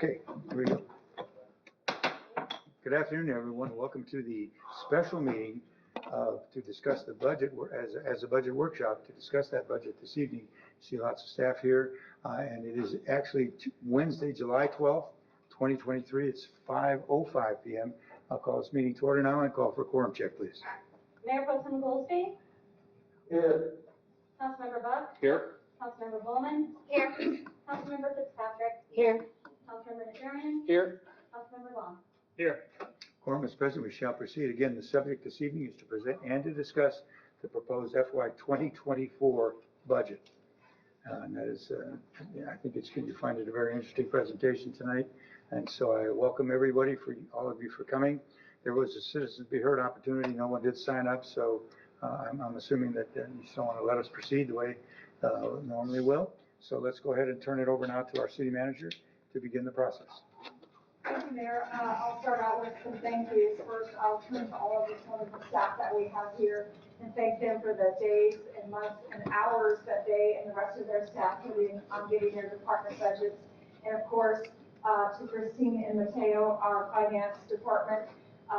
Okay, here we go. Good afternoon, everyone. Welcome to the special meeting to discuss the budget, as a budget workshop, to discuss that budget this evening. See lots of staff here, and it is actually Wednesday, July 12th, 2023. It's 5:05 p.m. I'll call this meeting to order now and call for a quorum check, please. Mayor Pro Tem Goolsby? Here. Councilmember Buck? Here. Councilmember Bowman? Here. Councilmember Fitzpatrick? Here. Councilmember Najarian? Here. Councilmember Vaughn? Here. Quorum is present. We shall proceed. Again, the subject this evening is to present and to discuss the proposed FY 2024 budget. And that is, I think you find it a very interesting presentation tonight. And so I welcome everybody, all of you for coming. There was a Citizens Be Heard opportunity. No one did sign up, so I'm assuming that you still want to let us proceed the way we normally will. So let's go ahead and turn it over now to our city manager to begin the process. Thank you, Mayor. I'll start out with some thank yous. First, I'll turn to all of this wonderful staff that we have here and thank them for the days and months and hours that they and the rest of their staff put in on getting their department budgets. And of course, to Christine and Mateo, our finance department,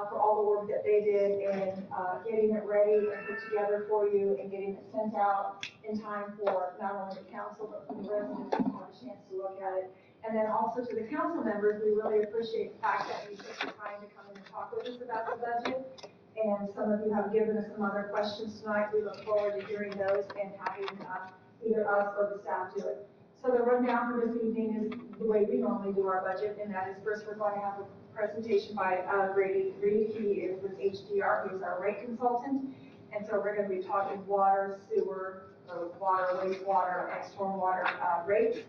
for all the work that they did in getting it ready and put together for you and getting it sent out in time for not only the council, but for the residents to have a chance to look at it. And then also to the council members, we really appreciate the fact that you took the time to come in and talk with us about the budget. And some of you have given us some other questions tonight. We look forward to hearing those and having either us or the staff do it. So the rundown for this evening is the way we normally do our budget, and that is first we're going to have a presentation by Grady Reed. He is with HDR, who's our rate consultant. And so we're going to be talking water, sewer, wastewater, and stormwater rates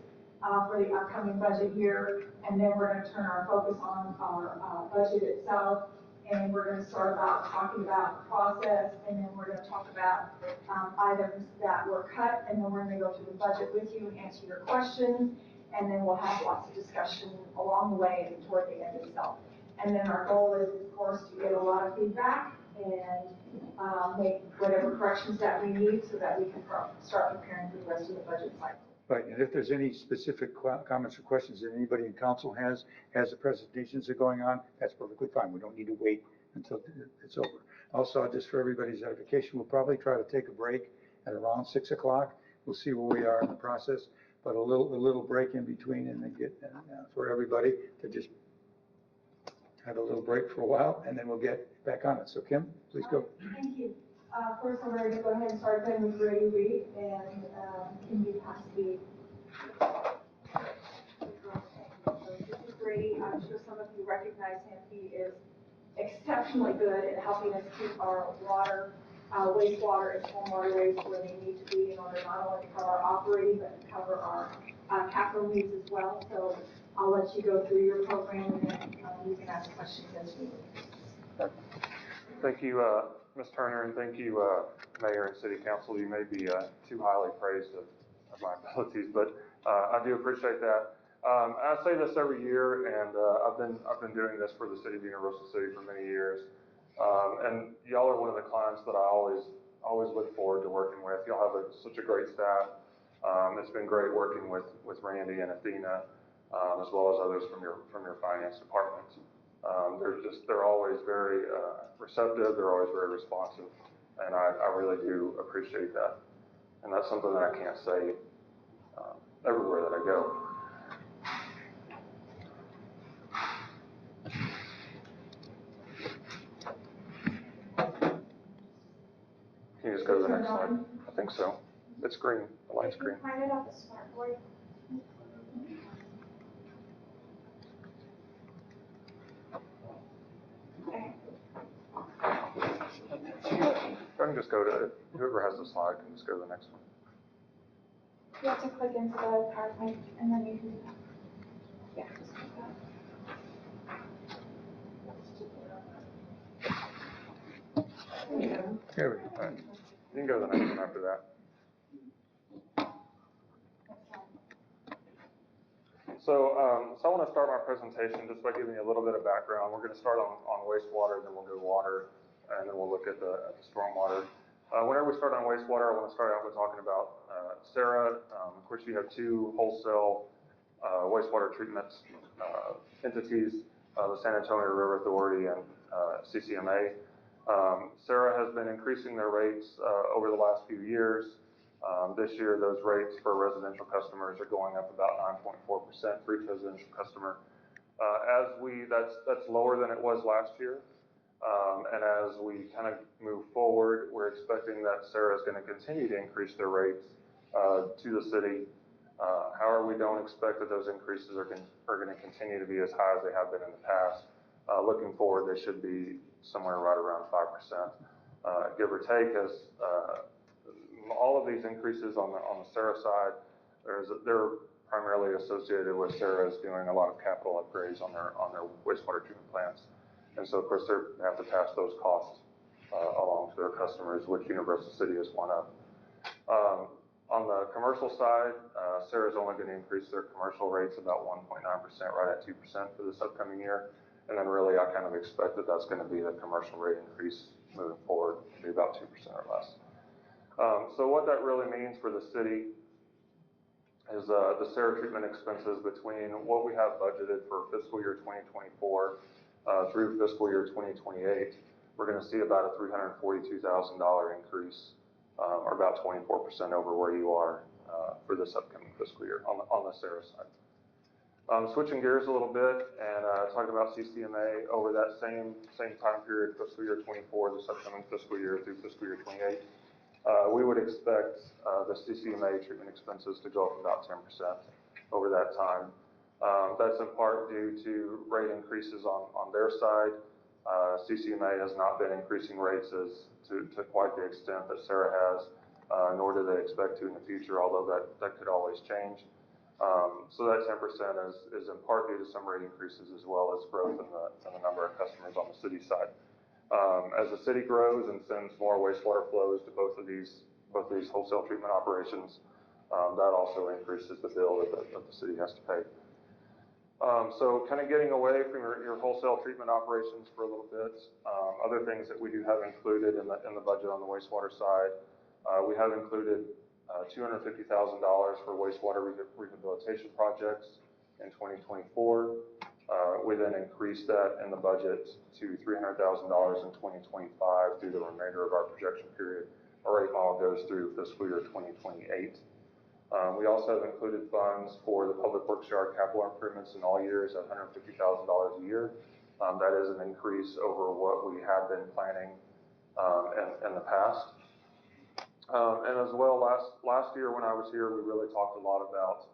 for the upcoming budget year. And then we're going to turn our focus on our budget itself. And we're going to start about talking about the process, and then we're going to talk about items that were cut, and then we're going to go through the budget with you and answer your questions, and then we'll have lots of discussion along the way and toward the end itself. And then our goal is, of course, to get a lot of feedback and make whatever corrections that we need so that we can start preparing for the rest of the budget cycle. Right, and if there's any specific comments or questions that anybody in council has as the presentations are going on, that's perfectly fine. We don't need to wait until it's over. Also, just for everybody's edification, we'll probably try to take a break at around 6 o'clock. We'll see where we are in the process, but a little break in between, and then get for everybody to just have a little break for a while, and then we'll get back on it. So Kim, please go. Thank you. First, I'm ready to go ahead and start then with Grady Reed, and can you pass the this is Grady. I'm sure some of you recognize him. He is exceptionally good at helping us keep our water, wastewater, and stormwater rates where they need to be in order not only to cover our operating, but to cover our capital needs as well. So I'll let you go through your program, and then you can ask questions as needed. Thank you, Ms. Turner, and thank you, Mayor and City Council. You may be too highly praised of my abilities, but I do appreciate that. I say this every year, and I've been doing this for the City of Universal City for many years. And y'all are one of the clients that I always look forward to working with. Y'all have such a great staff. It's been great working with Randy and Athena, as well as others from your finance department. They're always very receptive. They're always very responsive, and I really do appreciate that. And that's something that I can't say everywhere that I go. Can you just go to the next slide? I think so. It's green. The light's green. Find it on the smart board. Okay. I can just go to it. Whoever has the slide can just go to the next one. You have to click into the PowerPoint, and then you can do that. Yeah, just click that. There you go. There we go. All right. You can go to the next one after that. So I want to start my presentation just by giving you a little bit of background. We're going to start on wastewater, then we'll go water, and then we'll look at the stormwater. Whenever we start on wastewater, I want to start out with talking about Sarah. Of course, you have two wholesale wastewater treatment entities, the San Antonio River Authority and CCMA. Sarah has been increasing their rates over the last few years. This year, those rates for residential customers are going up about 9.4% for each residential customer. That's lower than it was last year. And as we kind of move forward, we're expecting that Sarah is going to continue to increase their rates to the city. However, we don't expect that those increases are going to continue to be as high as they have been in the past. Looking forward, they should be somewhere right around 5%, give or take. As all of these increases on the Sarah side, they're primarily associated with Sarah's doing a lot of capital upgrades on their wastewater treatment plants. And so, of course, they have to pass those costs along to their customers, which Universal City is one of. On the commercial side, Sarah's only going to increase their commercial rates about 1.9%, right at 2% for this upcoming year. And then really, I kind of expect that that's going to be the commercial rate increase moving forward, be about 2% or less. So what that really means for the city is the Sarah treatment expenses between what we have budgeted for fiscal year 2024 through fiscal year 2028, we're going to see about a $342,000 increase, or about 24% over where you are for this upcoming fiscal year on the Sarah side. Switching gears a little bit and talking about CCMA over that same time period, fiscal year 24, this upcoming fiscal year through fiscal year 28, we would expect the CCMA treatment expenses to go up about 10% over that time. That's in part due to rate increases on their side. CCMA has not been increasing rates to quite the extent that Sarah has, nor do they expect to in the future, although that could always change. So that 10% is in part due to some rate increases as well as growth in the number of customers on the city side. As the city grows and sends more wastewater flows to both of these wholesale treatment operations, that also increases the bill that the city has to pay. So kind of getting away from your wholesale treatment operations for a little bit, other things that we do have included in the budget on the wastewater side, we have included $250,000 for wastewater rehabilitation projects in 2024. We then increased that in the budget to $300,000 in 2025 through the remainder of our projection period. Our rate model goes through fiscal year 2028. We also have included funds for the public works yard capital improvements in all years at $150,000 a year. That is an increase over what we have been planning in the past. And as well, last year when I was here, we really talked a lot about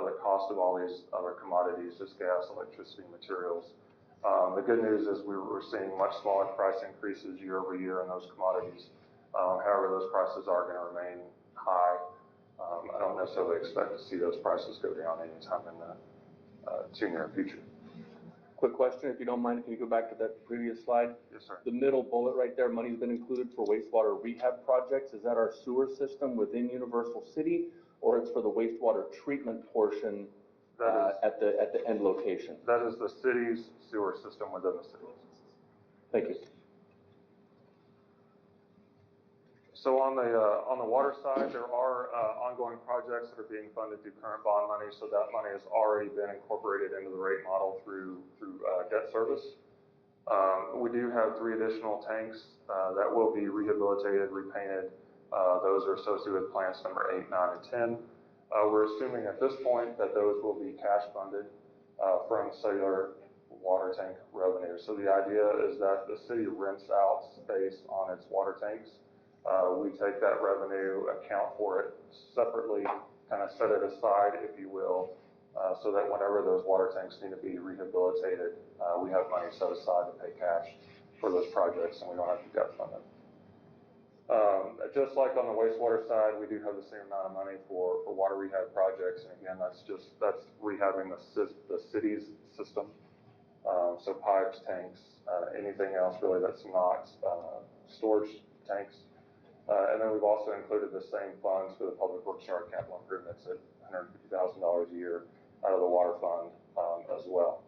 the cost of all these other commodities, just gas, electricity, materials. The good news is we're seeing much smaller price increases year over year in those commodities. However, those prices are going to remain high. I don't necessarily expect to see those prices go down anytime in the too near future. Quick question, if you don't mind, can you go back to that previous slide? Yes, sir. The middle bullet right there, money's been included for wastewater rehab projects. Is that our sewer system within Universal City, or it's for the wastewater treatment portion at the end location? That is the city's sewer system within the city. Thank you. So on the water side, there are ongoing projects that are being funded through current bond money. So that money has already been incorporated into the rate model through debt service. We do have 3 additional tanks that will be rehabilitated, repainted. Those are associated with plants number 8, 9, and 10. We're assuming at this point that those will be cash funded from cellular water tank revenue. So the idea is that the city rents out space on its water tanks. We take that revenue, account for it separately, kind of set it aside, if you will, so that whenever those water tanks need to be rehabilitated, we have money set aside to pay cash for those projects, and we don't have to debt fund them. Just like on the wastewater side, we do have the same amount of money for water rehab projects, and again, that's rehabbing the city's system. So pipes, tanks, anything else really that's not storage tanks. And then we've also included the same funds for the public works yard capital improvements at $150,000 a year out of the water fund as well.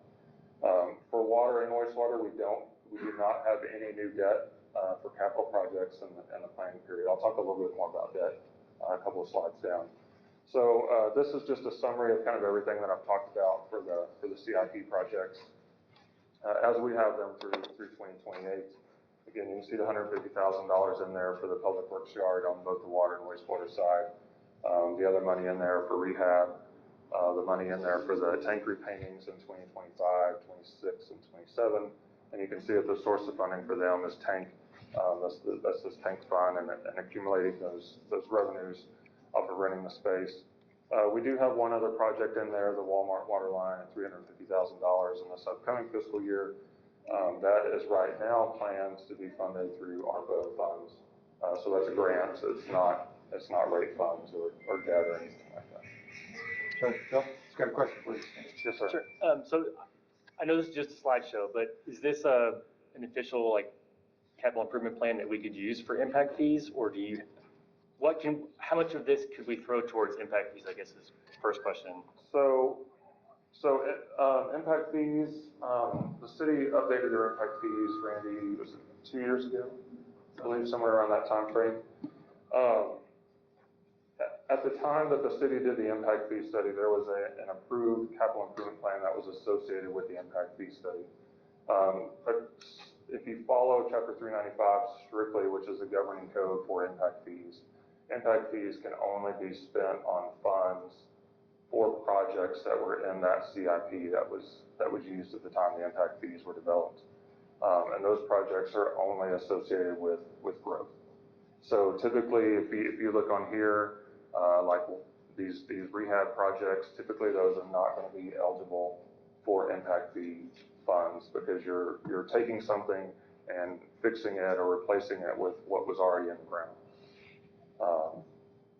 For water and wastewater, we do not have any new debt for capital projects in the planning period. I'll talk a little bit more about debt a couple of slides down. So this is just a summary of kind of everything that I've talked about for the CIP projects as we have them through 2028. Again, you can see the $150,000 in there for the public works yard on both the water and wastewater side. The other money in there for rehab, the money in there for the tank repaintings in 2025, 26, and 27. And you can see that the source of funding for them is tank. That's this tank fund and accumulating those revenues off of renting the space. We do have one other project in there, the Walmart water line, at $350,000 in this upcoming fiscal year. That is right now planned to be funded through ARPA funds. So that's a grant, so it's not rate funds or debt or anything like that. So, Bill, just got a question, please. Yes, sir. Sure. So I know this is just a slideshow, but is this an official capital improvement plan that we could use for impact fees, or how much of this could we throw towards impact fees, I guess is the first question. So impact fees, the city updated their impact fees, Randy, was it 2 years ago? I believe somewhere around that time frame. At the time that the city did the impact fee study, there was an approved capital improvement plan that was associated with the impact fee study. But if you follow Chapter 395 strictly, which is the governing code for impact fees can only be spent on funds for projects that were in that CIP that was used at the time the impact fees were developed. And those projects are only associated with growth. So typically, if you look on here, like these rehab projects, typically those are not going to be eligible for impact fee funds because you're taking something and fixing it or replacing it with what was already in the ground.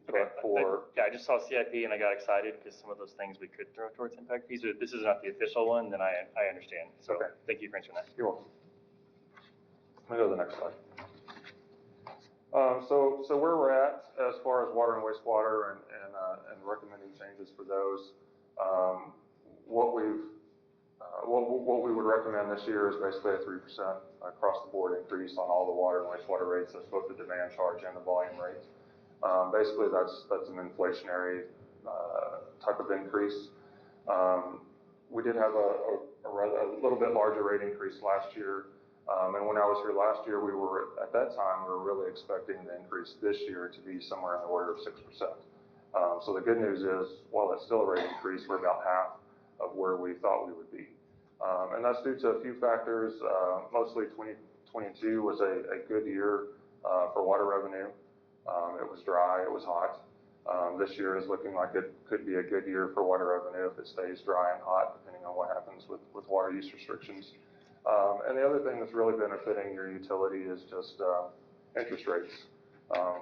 Okay. But I just saw CIP and I got excited because some of those things we could throw towards impact fees. If this is not the official one, then I understand. So Okay. Thank you for answering that. You're welcome. Let me go to the next slide. So where we're at as far as water and wastewater and recommending changes for those, what we would recommend this year is basically a 3% across the board increase on all the water and wastewater rates. That's both the demand charge and the volume rate. Basically, that's an inflationary type of increase. We did have a little bit larger rate increase last year. And when I was here last year, at that time, we were really expecting the increase this year to be somewhere in the order of 6%. So the good news is, while it's still a rate increase, we're about half of where we thought we would be. And that's due to a few factors. Mostly 2022 was a good year for water revenue. It was dry, it was hot. This year is looking like it could be a good year for water revenue if it stays dry and hot, depending on what happens with water use restrictions. And the other thing that's really benefiting your utility is just interest rates.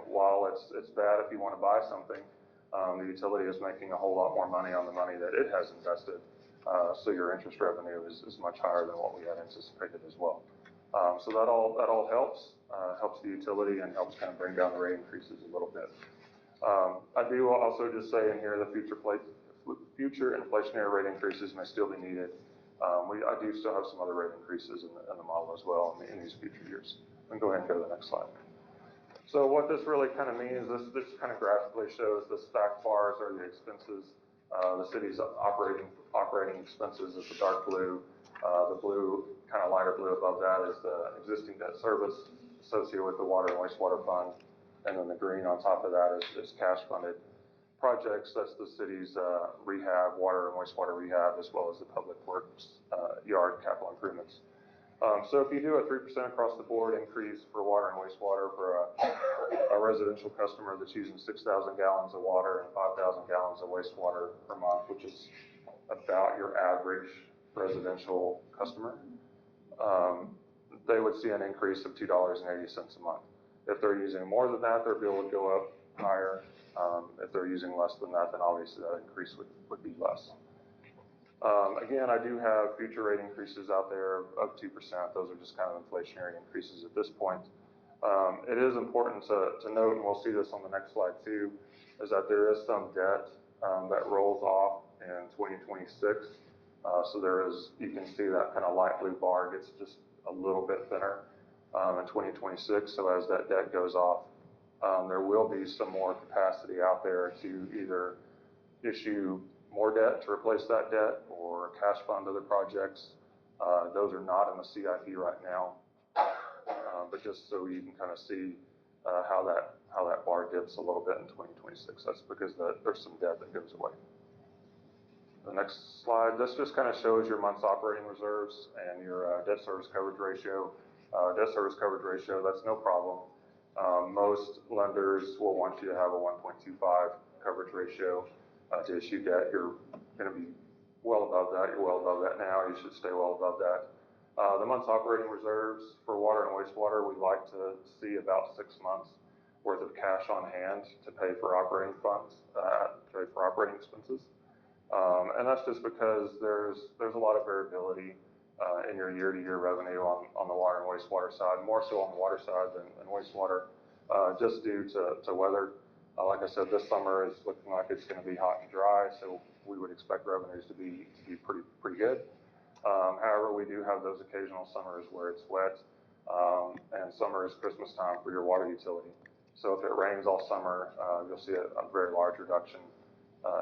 While it's bad if you want to buy something, the utility is making a whole lot more money on the money that it has invested. So your interest revenue is much higher than what we had anticipated as well. So that all helps the utility and helps kind of bring down the rate increases a little bit. I do also just say in here the future inflationary rate increases may still be needed. I do still have some other rate increases in the model as well in these future years. And go ahead and go to the next slide. So what this really kind of means, this kind of graphically shows the stacked bars are the expenses. The city's operating expenses is the dark blue. The blue, kind of lighter blue above that is the existing debt service associated with the water and wastewater fund. And then the green on top of that is cash funded projects. That's the city's rehab, water and wastewater rehab, as well as the public works yard capital improvements. So if you do a 3% across the board increase for water and wastewater for a residential customer that's using 6,000 gallons of water and 5,000 gallons of wastewater per month, which is about your average residential customer, they would see an increase of $2.80 a month. If they're using more than that, their bill would go up higher. If they're using less than that, then obviously that increase would be less. Again, I do have future rate increases out there of 2%. Those are just kind of inflationary increases at this point. It is important to note, and we'll see this on the next slide too, is that there is some debt that rolls off in 2026. So you can see that kind of light blue bar gets just a little bit thinner in 2026. So as that debt goes off, there will be some more capacity out there to either issue more debt to replace that debt or cash fund other projects. Those are not in the CIP right now, but just so you can kind of see how that bar dips a little bit in 2026. That's because there's some debt that goes away. The next slide, this just kind of shows your month's operating reserves and your debt service coverage ratio. Debt service coverage ratio, that's no problem. Most lenders will want you to have a 1.25 coverage ratio to issue debt. You're going to be well above that. You're well above that now. You should stay well above that. The month's operating reserves for water and wastewater, we like to see about 6 months worth of cash on hand to pay for operating funds, to pay for operating expenses. And that's just because there's a lot of variability in your year-to-year revenue on the water and wastewater side, more so on the water side than wastewater, just due to weather. Like I said, this summer is looking like it's going to be hot and dry, so we would expect revenues to be pretty good. However, we do have those occasional summers where it's wet, and summer is Christmas time for your water utility. So if it rains all summer, you'll see a very large reduction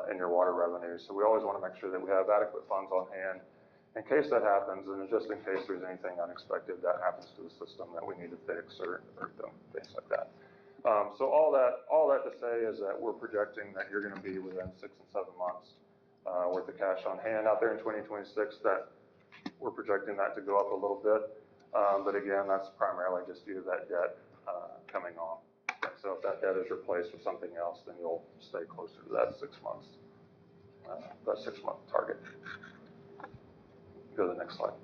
in your water revenue. So we always want to make sure that we have adequate funds on hand in case that happens, and just in case there's anything unexpected that happens to the system that we need to fix or things like that. So all that to say is that we're projecting that you're going to be within 6 and 7 months worth of cash on hand out there in 2026. That we're projecting that to go up a little bit, but again, that's primarily just due to that debt coming off. So if that debt is replaced with something else, then you'll stay closer to that 6 months, that 6 month target. Go to the next slide.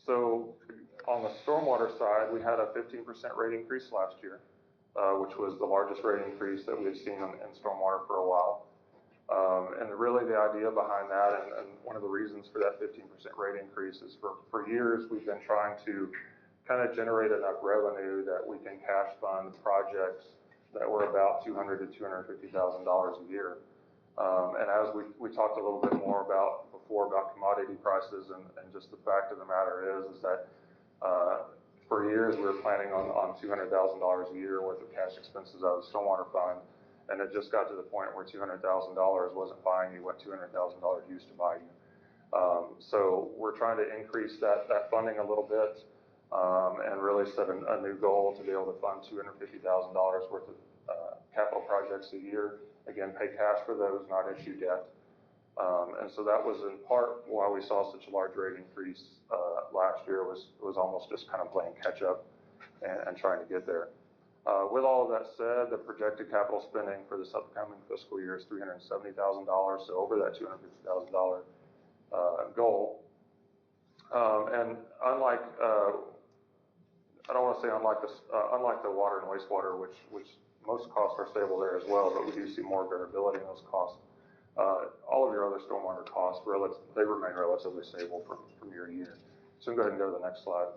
So on the stormwater side, we had a 15% rate increase last year, which was the largest rate increase that we had seen in stormwater for a while. And really the idea behind that, and one of the reasons for that 15% rate increase is for years we've been trying to kind of generate enough revenue that we can cash fund projects that were about $200,000 to $250,000 a year. And as we talked a little bit more before about commodity prices, and just the fact of the matter is that for years we were planning on $200,000 a year worth of cash expenses out of the stormwater fund, and it just got to the point where $200,000 wasn't buying you what $200,000 used to buy you. So we're trying to increase that funding a little bit, and really set a new goal to be able to fund $250,000 worth of capital projects a year. Again, pay cash for those, not issue debt. And so that was in part why we saw such a large rate increase last year, was almost just kind of playing catch up and trying to get there. With all of that said, the projected capital spending for this upcoming fiscal year is $370,000, so over that $250,000 goal. And unlike, I don't want to say unlike the water and wastewater, which most costs are stable there as well, but we do see more variability in those costs. All of your other stormwater costs, they remain relatively stable from year to year. So go ahead and go to the next slide.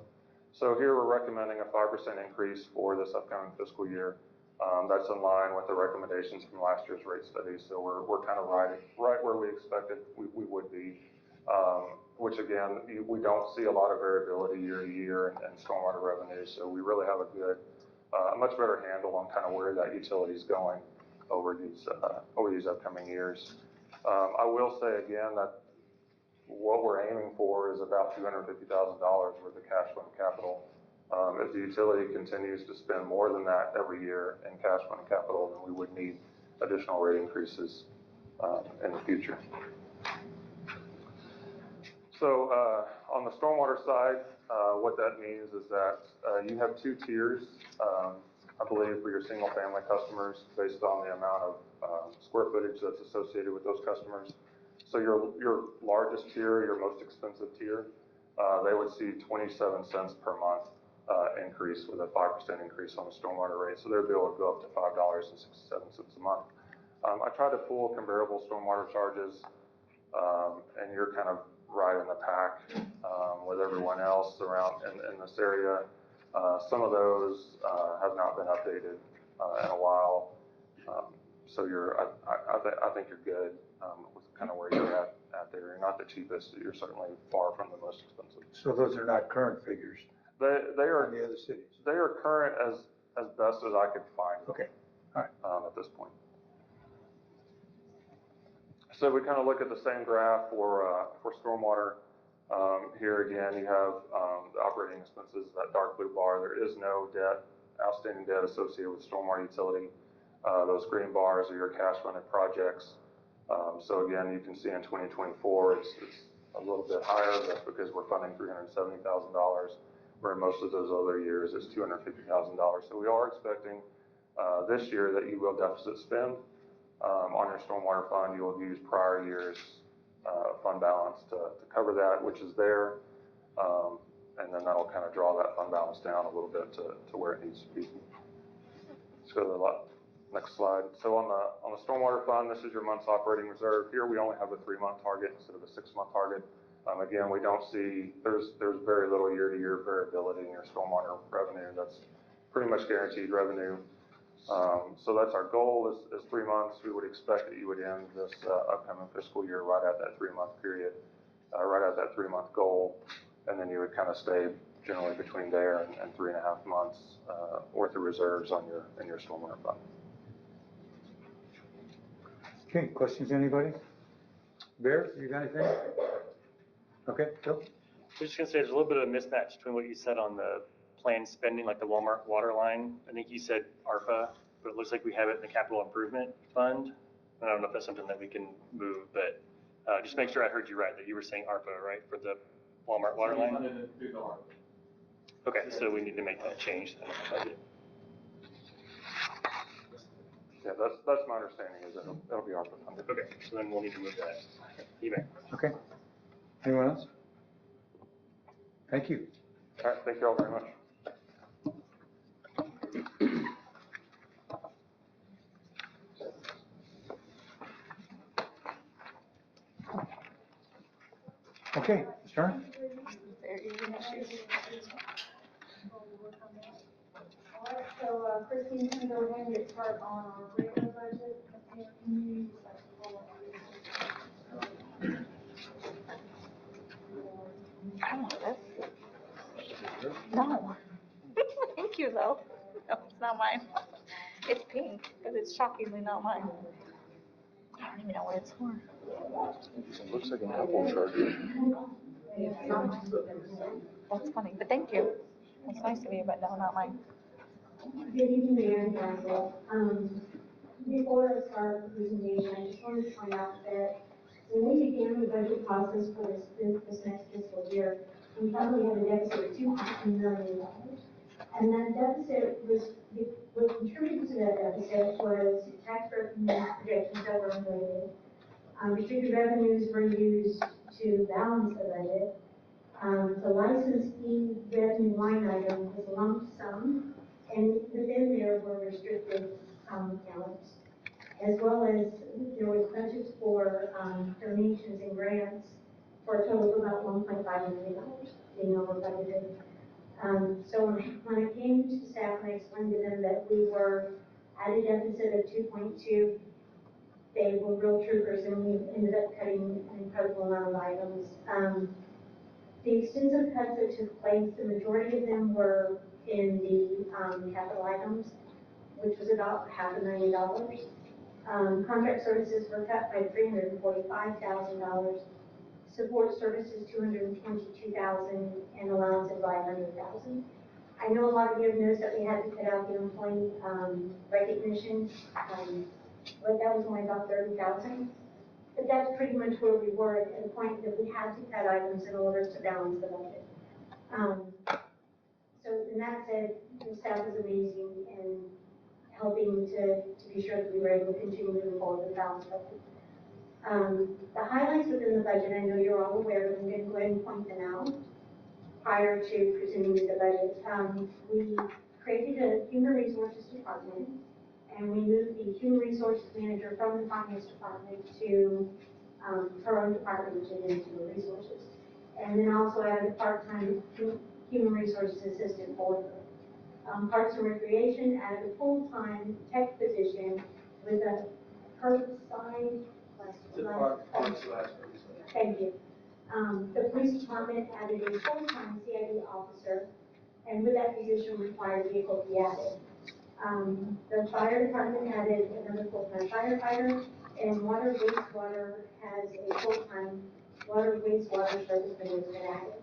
So here we're recommending a 5% increase for this upcoming fiscal year. That's in line with the recommendations from last year's rate study. So we're kind of right where we expected we would be, which again, we don't see a lot of variability year to year in stormwater revenue. So we really have a much better handle on kind of where that utility is going over these upcoming years. I will say again that what we're aiming for is about $250,000 worth of cash fund capital. If the utility continues to spend more than that every year in cash fund capital, then we would need additional rate increases in the future. So on the stormwater side, what that means is that you have 2 tiers, I believe, for your single family customers based on the amount of square footage that's associated with those customers. So your largest tier, your most expensive tier, they would see 27 cents per month increase with a 5% increase on the stormwater rate. So their bill would go up to $5.67 a month. I tried to pull comparable stormwater charges, and you're kind of right in the pack with everyone else around in this area. Some of those have not been updated in a while, so I think you're good with kind of where you're at there. You're not the cheapest. You're certainly far from the most expensive. So those are not current figures They are in the other cities? They are current as best as I could find. Okay, all right. At this point. So we kind of look at the same graph for stormwater. Here again, you have the operating expenses, that dark blue bar. There is no debt, outstanding debt associated with stormwater utility. Those green bars are your cash funded projects. So again, you can see in 2024, it's a little bit higher. That's because we're funding $370,000, where most of those other years it's $250,000. So we are expecting this year that you will deficit spend on your stormwater fund. You will use prior years' fund balance to cover that, which is there. And then that'll kind of draw that fund balance down a little bit to where it needs to be. Let's go to the next slide. So on the stormwater fund, this is your month's operating reserve. Here we only have a 3-month target instead of a 6-month target. Again, we don't see, there's very little year-to-year variability in your stormwater revenue. That's pretty much guaranteed revenue. So that's our goal is 3 months. We would expect that you would end this upcoming fiscal year right at that 3-month period, right at that 3-month goal. And then you would kind of stay generally between there and 3.5 months worth of reserves in your stormwater fund. Okay, questions, anybody? Bear, you got anything? Okay, Phil? I was just gonna say, there's a little bit of a mismatch between what you said on the planned spending, like the Walmart water line. I think you said ARPA, but it looks like we have it in the capital improvement fund. I don't know if that's something that we can move, but just make sure I heard you right, that you were saying ARPA, right, for the Walmart water line? Okay, so we need to make that change then. Yeah, that's my understanding is it'll be ARPA funded. Okay, so then we'll need to move that. You may. Okay. Anyone else? Thank you. All right, thank you all very much. Okay, Stern? All right, so Christine can go ahead and get started on our regular budget. No. Thank you, though. No, it's not mine. It's pink, but it's shockingly not mine. I don't even know what it's for. It looks like an Apple charger. It's not mine. That's funny, but thank you. That's nice of you, but no, not mine. Good evening, Mayor and Council. Before I start the presentation, I just wanted to point out that when we began the budget process for this next fiscal year, we thought we had a deficit of $2.2 million. And that deficit what contributed to that deficit was tax revenue projections that were inflated. Restricted revenues were used to balance the budget. The license fee revenue line item was a lump sum, and within there were restricted accounts, as well as there was budgets for donations and grants for a total of about $1.5 million being over budgeted. So when I came to staff and I explained to them that we were at a deficit of 2.2, they were real troopers, and we ended up cutting an incredible amount of items. The extensive cuts that took place, the majority of them were in the capital items, which was about $500,000. Contract services were cut by $345,000. Support services $222,000, and allowances by $100,000. I know a lot of you have noticed that we had to cut out the employee recognition, but that was only about $30,000. But that's pretty much where we were at the point that we had to cut items in order to balance the budget. So in that said, the staff was amazing in helping to be sure that we were able to continue moving forward with the balanced budget. The highlights within the budget, I know you're all aware, but I'm going to go ahead and point them out prior to presenting the budget. We created a human resources department, and we moved the human resources manager from the finance department to her own department, which is human resources. And then also added a part-time human resources assistant for her. Parks and Recreation added a full-time tech position with a curbside. Thank you. The police department added a full-time CID officer, and with that position required vehicle to be added. The fire department added another full-time firefighter, And water wastewater has a full-time water wastewater service that has been added.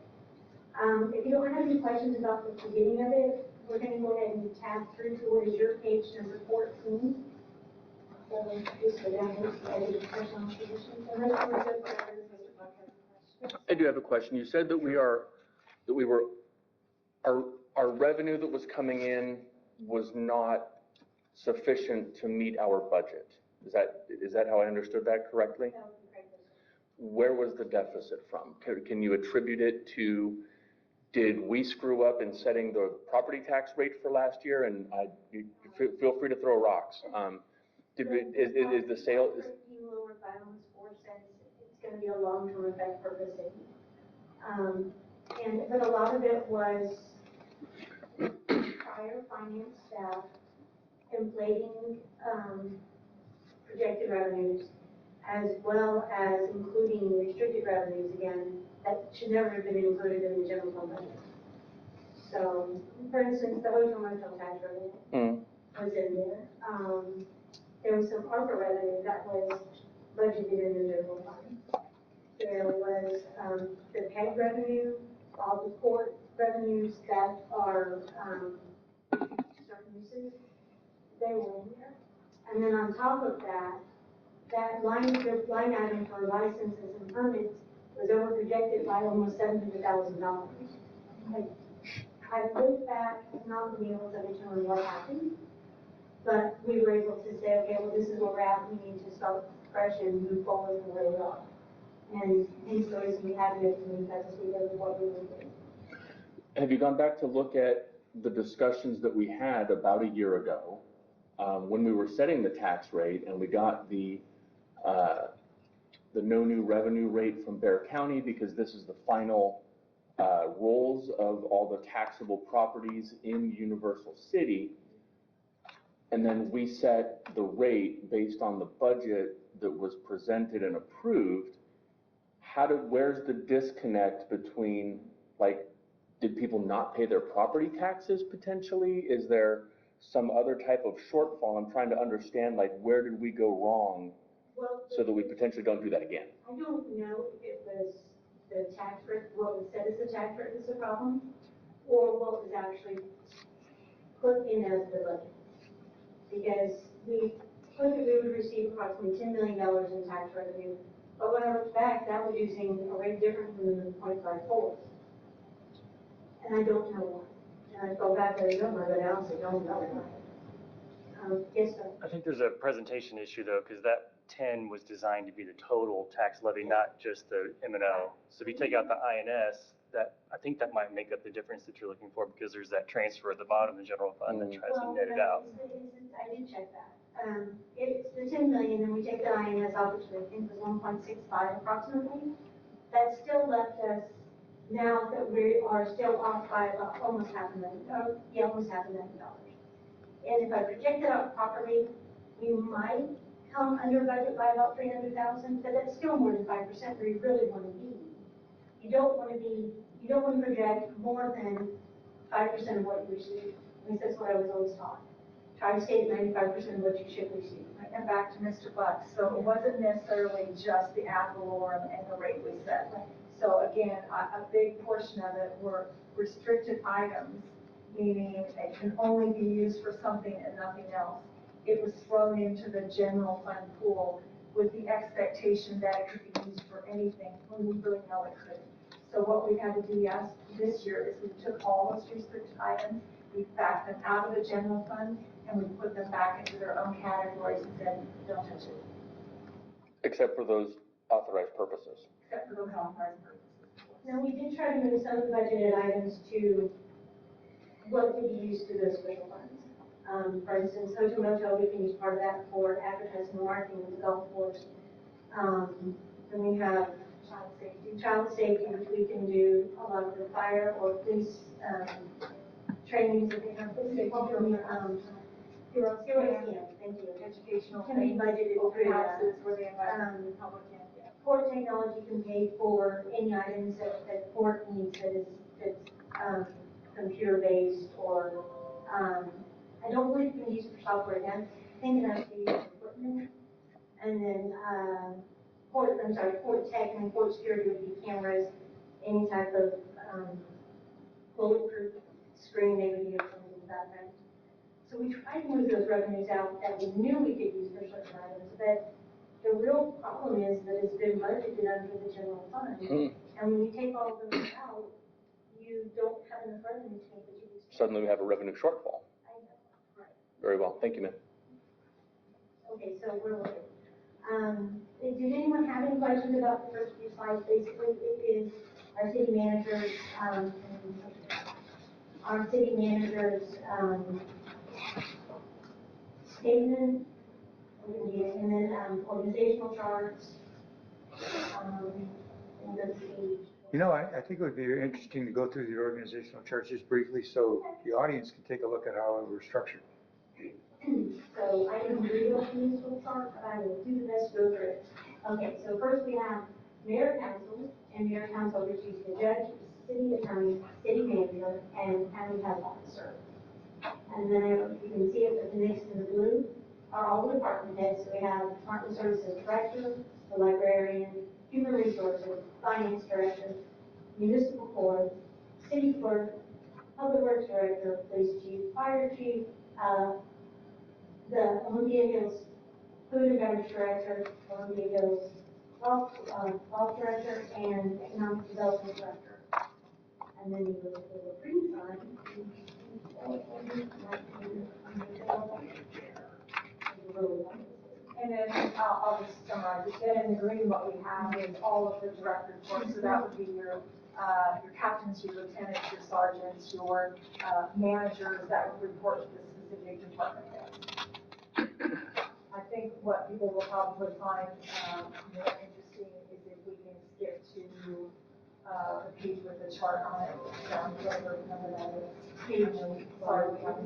If you don't have any questions about the beginning of it, we're gonna go ahead and tab through to what is your page number 14. So just go down here to edit personal positions. And let's go to Mr. Buck has a question. I do have a question. You said that our revenue that was coming in was not sufficient to meet our budget. Is that how I understood that correctly? That would be great. Where was the deficit from? Can you attribute it to, did we screw up in setting the property tax rate for last year? And you feel free to throw rocks. Is the sale? Being lowered by almost 4 cents, it's going to be a long-term effect for the city. But a lot of it was prior finance staff inflating projected revenues, as well as including restricted revenues again, that should never have been included in the general fund budget. So, for instance, the hotel motel tax revenue was in there. There was some ARPA revenue that was budgeted in the general fund. There was the PEG revenue, all the court revenues that are certain uses, they were in there. And then on top of that, that line item for licenses and permits was over projected by almost $700,000. I looked back, not being able to determine what happened, but we were able to say, okay, well, this is where we're at, we need to start fresh and move forward from where we are. And these stories we had to move as we go to what we were doing. Have you gone back to look at the discussions that we had about a year ago, when we were setting the tax rate and we got the no new revenue rate from Bear County, because this is the final rolls of all the taxable properties in Universal City, and then we set the rate based on the budget that was presented and approved. Where's the disconnect between, like, did people not pay their property taxes potentially? Is there some other type of shortfall? I'm trying to understand, like, where did we go wrong so that we potentially don't do that again? I don't know if it was the tax rate, what was said as the tax rate was the problem, or what was actually put in as the budget. Because we thought that we would receive approximately $10 million in tax revenue, but when I looked back, that was using a rate different than the 0.54. And I don't know why. And I go back to the number, but I honestly don't know why. Yes, sir. I think there's a presentation issue though, because that 10 was designed to be the total tax levy, not just the M&O. So if you take out the INS, I think that might make up the difference that you're looking for, because there's that transfer at the bottom of the general fund that tries to net it out. I did check that. It's the 10 million, and we take the INS off, which I think was 1.65 approximately. That still left us, now that we are still off by about almost $500,000. And if I project it out properly, we might come under budget by about 300,000, but that's still more than 5% where you really want to be. You don't want to project more than 5% of what you receive. At least that's what I was always taught. Try to stay at 95% of what you should receive. And back to Mr. Buck, so it wasn't necessarily just the ad valorem and the rate we set. Right. So again, a big portion of it were restricted items, meaning it can only be used for something and nothing else. It was thrown into the general fund pool with the expectation that it could be used for anything when we really know it couldn't. So what we had to do this year is we took all those restricted items, we backed them out of the general fund, and we put them back into their own categories and said, don't touch it. Except for those authorized purposes. Except for those authorized purposes. Now, we did try to move some of the budgeted items to what could be used to those special funds. For instance, hotel motel, we can use part of that for advertising and marketing with the golf course. Then we have child safety, which we can do a lot of the fire or police trainings that they have. Thank you. Educational Can be things, budgeted open through houses that. where they invite the public in. Yeah. Court technology can pay for any items that court needs that's computer-based or, I don't believe it can be used for software again. I think it has to be used for equipment. And then, port tech and port security would be cameras, any type of, bulletproof screen they would use, something like that, right? So we tried to move those revenues out that we knew we could use for certain items, but the real problem is that it's been budgeted under the general fund. And when you take all of those out, you don't have enough revenue to make what you need. Suddenly we have a revenue shortfall. I know, right. Very well, thank you, ma'am. Okay, so we're looking. Did anyone have any questions about the first few slides? Basically, it is our city manager's, statement, and then, organizational charts, and let's see. You know, I think it would be interesting to go through the organizational charts just briefly so the audience can take a look at how we're structured. So I didn't read off the useful chart, but I will do the best to go through it. Okay, so first we have mayor council, and mayor council oversees the judge, city attorney, city manager, and county health officer. And then you can see it, but the next in the blue are all the department heads. So we have department services director, the librarian, human resources, finance director, municipal court, city clerk, public works director, police chief, fire chief, the Olympia Hills Food and Beverage Director, Olympia Hills Golf Director, and Economic Development Director. And then you go to the green side. And then I'll just summarize it. Then in the green, what we have is all of the direct reports. So that would be your captains, your lieutenants, your sergeants, your managers that would report to the specific department heads. I think what people will probably find more interesting is if we can skip to the page with the chart on it, whatever number that is. Page, sorry, we have it.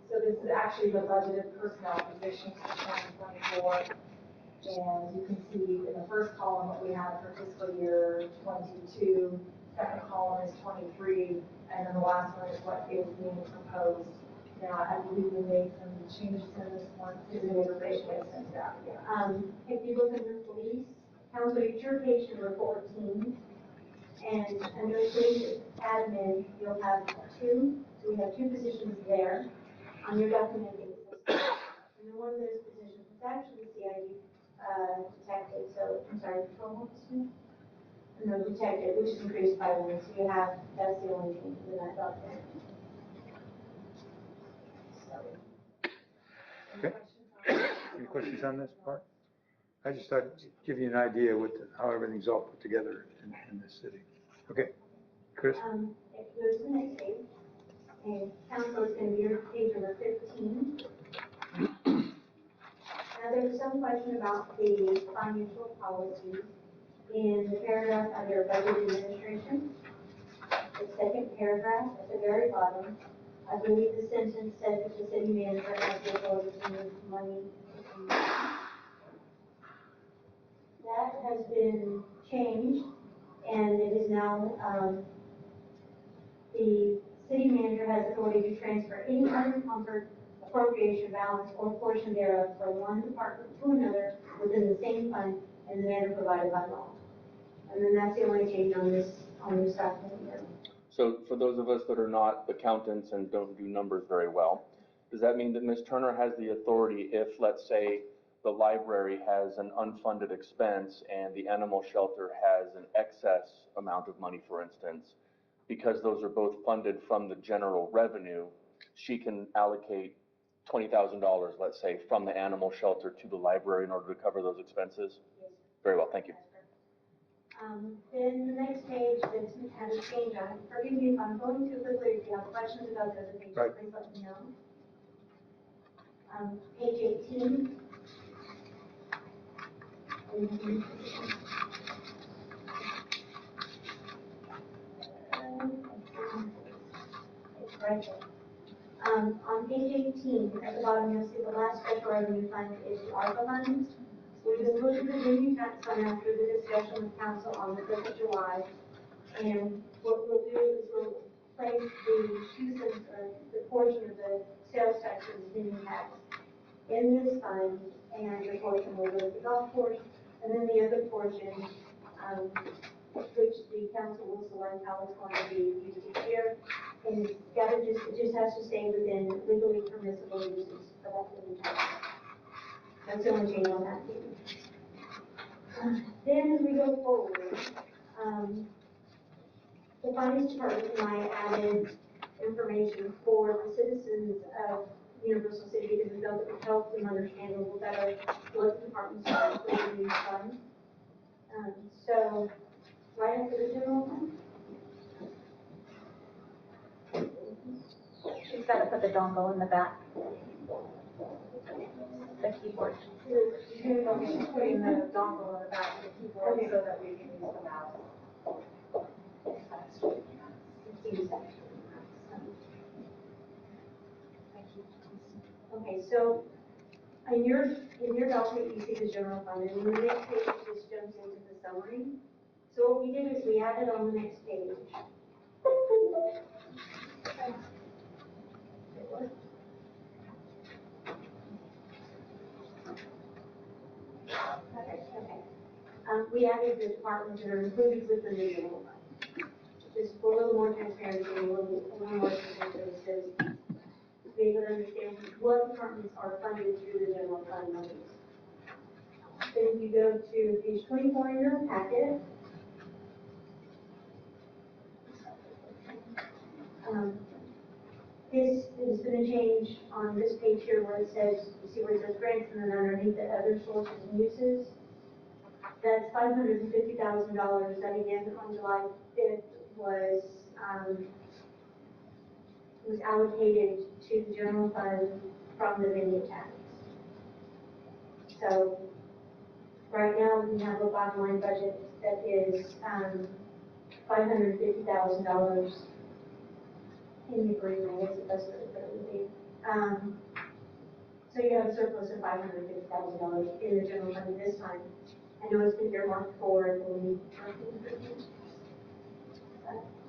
So this is actually the budgeted personnel positions for 2024. And you can see in the first column what we have for fiscal year 22, second column is 23, and then the last one is what is being proposed. Now, I believe we made some changes in this one, to the information I sent out. If you look under police, council, your page number 14, and under police admin, you'll have two. So we have two positions there on your documenting system. And then one of those positions is actually CID detective, so I'm sorry, patrol officer? No, detective, which is increased by one. So you have, that's the only change in that document. Okay. Any questions on this part? I just thought to give you an idea with how everything's all put together in this city. Okay, Chris? If you go to the next page, and council is going to be your page number 15. Now, there was some question about the financial policies in the paragraph under budget administration. The second paragraph at the very bottom, I believe the sentence said that the city manager has the authority to move money. That has been changed, and it is now, the city manager has authority to transfer any unencumbered appropriation balance or portion thereof from one department to another within the same fund in the manner provided by law. And then that's the only change on this document here. So for those of us that are not accountants and don't do numbers very well, does that mean that Ms. Turner has the authority if, let's say, the library has an unfunded expense and the animal shelter has an excess amount of money, for instance, because those are both funded from the general revenue, she can allocate $20,000, let's say, from the animal shelter to the library in order to cover those expenses? Yes. Very well, thank you. Then the next page that has a change on it. Forgive me if I'm going too quickly. If you have questions about those pages, Right. please let me know. Page 18. It's right there. On page 18, at the bottom, you'll see the last special revenue fund is the ARPA funds. We've included the venue tax fund after the discussion with council on the 5th of July. And what we'll do is we'll place the use of, or the portion of the sales tax and venue tax in this fund, and the portion will go to the golf course, and then the other portion, which the council will select how it's going to be used each year, and it just has to stay within legally permissible uses for that venue tax. That's the only change on that. Then as we go forward, the finance department and I added information for the citizens of Universal City because we felt it would help them understand a little better what the departments are included in these funds. So, right after the general fund. She's got to put the dongle in the back. The keyboard. She's putting the dongle in the back of the keyboard so that we can use the mouse. Okay, so in your document, you see the general fund, and the next page just jumps into the summary. So what we did is we added on the next page. We added the departments that are included within the general fund. Just for a little more transparency, a little more specific, to be able to understand what departments are funded through the general fund monies. Then you go to page 24 in your packet. This is going to change on this page here where it says, you see where it says grants and then underneath it, other sources and uses. That's $550,000 that again on July 5th was allocated to the general fund from the venue tax. So right now we have a bottom line budget that is $550,000 in the agreement. I guess the best way to put it would be. So you have a surplus of $550,000 in the general fund this time. I know it's been earmarked for the lead.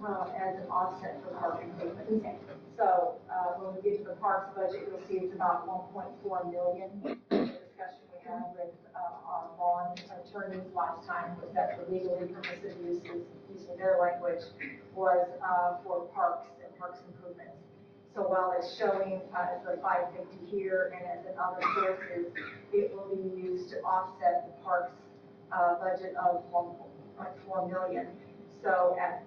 Well, as an offset for park improvements. So, when we get to the parks budget, you'll see it's about 1.4 million. The discussion we had with, our bond attorneys last time was that the legally permissive uses, using their language, was, for parks and parks improvements. So while it's showing, as the 550 here and as in other sources, it will be used to offset the parks, budget of 1.4 million. So at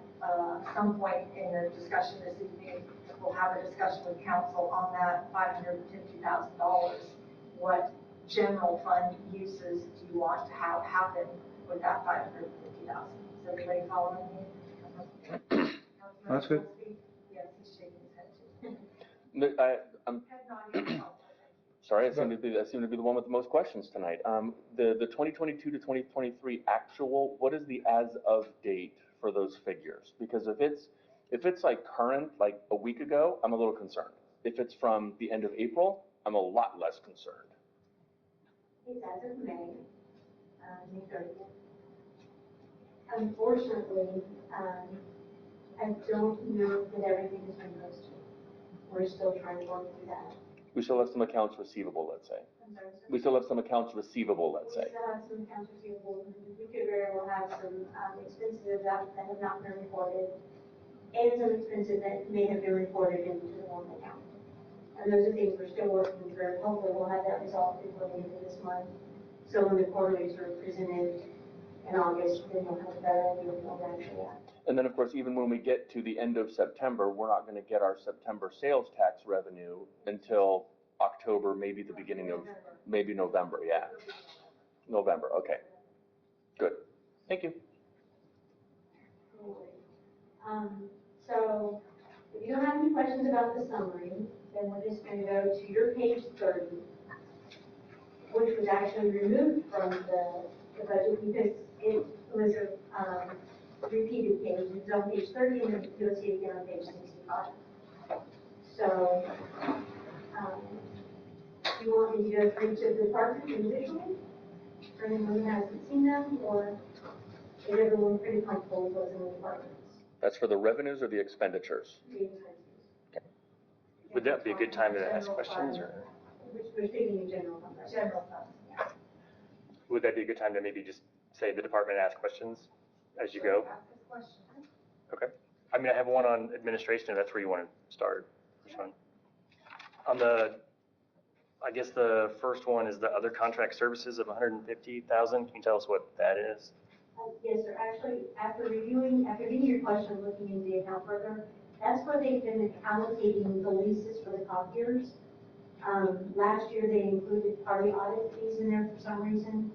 some point in the discussion this evening, we'll have a discussion with council on that $550,000. What general fund uses do you want to have happen with that $550,000? Is everybody following me? That's good. Yes, he's shaking his head too. I'm Head nodding. sorry, I seem to be the one with the most questions tonight. The 2022 to 2023 actual, what is the as of date for those figures? Because if it's like current, like a week ago, I'm a little concerned. If it's from the end of April, I'm a lot less concerned. It's as of May 30th. Unfortunately, I don't know that everything has been posted. We're still trying to work through that. We still have some accounts receivable, let's say. I'm sorry, sir? We still have some accounts receivable, let's We say. still have some accounts receivable. We could very well have some expenses that have not been reported, and some expenses that may have been reported into the wrong account. And those are things we're still working through. Hopefully we'll have that resolved before the end of this month. So when the quarterlies are presented in August, then we'll have a better idea of what we're actually at. And then, of course, even when we get to the end of September, we're not going to get our September sales tax revenue until October, maybe the beginning of, maybe November, yeah. November, okay. Good. Thank you. So if you don't have any questions about the summary, then we're just going to go to your page 30, which was actually removed from the budget because it was a repeated page. It's on page 30 and then you'll see it again on page 65. So, do you want me to go through each of the departments individually? for anyone who hasn't seen them, or is everyone pretty comfortable with what's in the departments? That's for the revenues or the expenditures? The expenses. Would that be a good time to ask questions, or We're speaking in general fund. General funds. would that be a good time to maybe just say the department ask questions as you go? Ask this question. Okay. I mean, I have one on administration, if that's where you want to start. Which one? On the, I guess the first one is the other contract services of 150,000. Can you tell us what that is? Yes, sir. Actually, after getting your question, looking into the account further, that's where they've been allocating the leases for the copiers. Last year, they included party audit fees in there for some reason,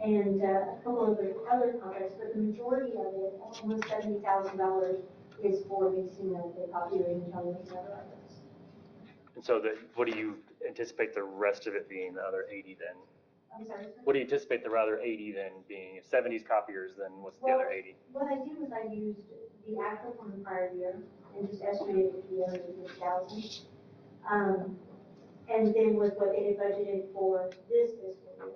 and a couple of the other contracts, but the majority of it, almost $70,000, is for leasing the copier and telling us other items. And so what do you anticipate the rest of it being, the other 80 then? I'm sorry, sir? What do you anticipate the other 80 then being? If 70's copiers, then what's the other 80? What I did was I used the actual from the prior year and just estimated it to be 150,000. And then with what they had budgeted for this fiscal year,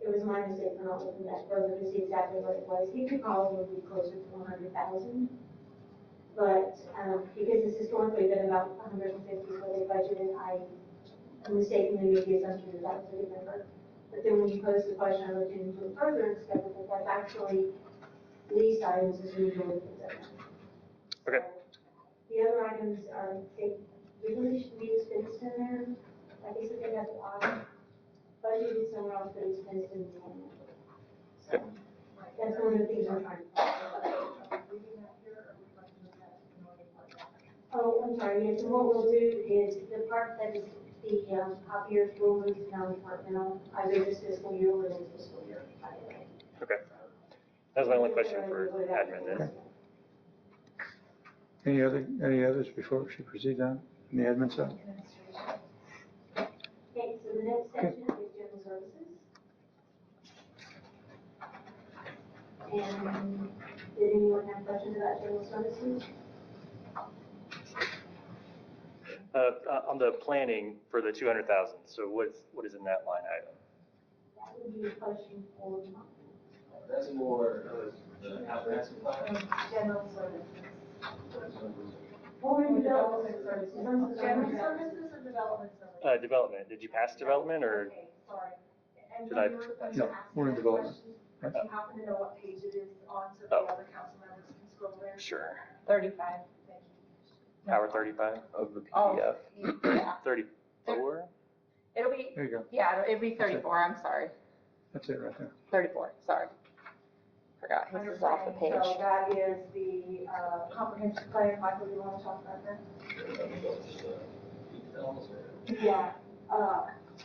it was my mistake for not looking back further to see exactly what it was. It could probably be closer to 100,000. But, because it's historically been about 150 what they budgeted, I mistakenly made the assumption that that was a good number. But then when you posed the question, I looked into it further and discovered that that's actually lease items is usually considered. Okay. The other items are, they usually should be expensed in there. Like I said, they have the audit budgeted somewhere else, but expensed in the end. So that's one of the things I'm trying to. Oh, I'm sorry, yes, and what we'll do is the part that is the copiers will move to non-departmental, either this fiscal year or next fiscal year. Okay. That was my only question for admin then. Any others before she proceeds on the admin side? Okay, so the next section is general services. And did anyone have questions about general services? On the planning for the 200,000, so what is in that line item? That would be a question for. That's more the comprehensive plan. General services. Or in development services. General services or development services? Development. Did you pass development or? Okay, sorry. And Did when I- you were going No, to ask we're in that development. question, do you happen to know what page it is on, so the Oh. other council members can scroll there? Sure. 35. Thank you. Hour 35 of the Oh, PDF. yeah. 34? It'll be, There you go. yeah, it'll be 34, I'm sorry. That's it right there. 34, sorry. Forgot, his is off the page. So that is the comprehensive plan. Michael, you want to talk about that? Yeah,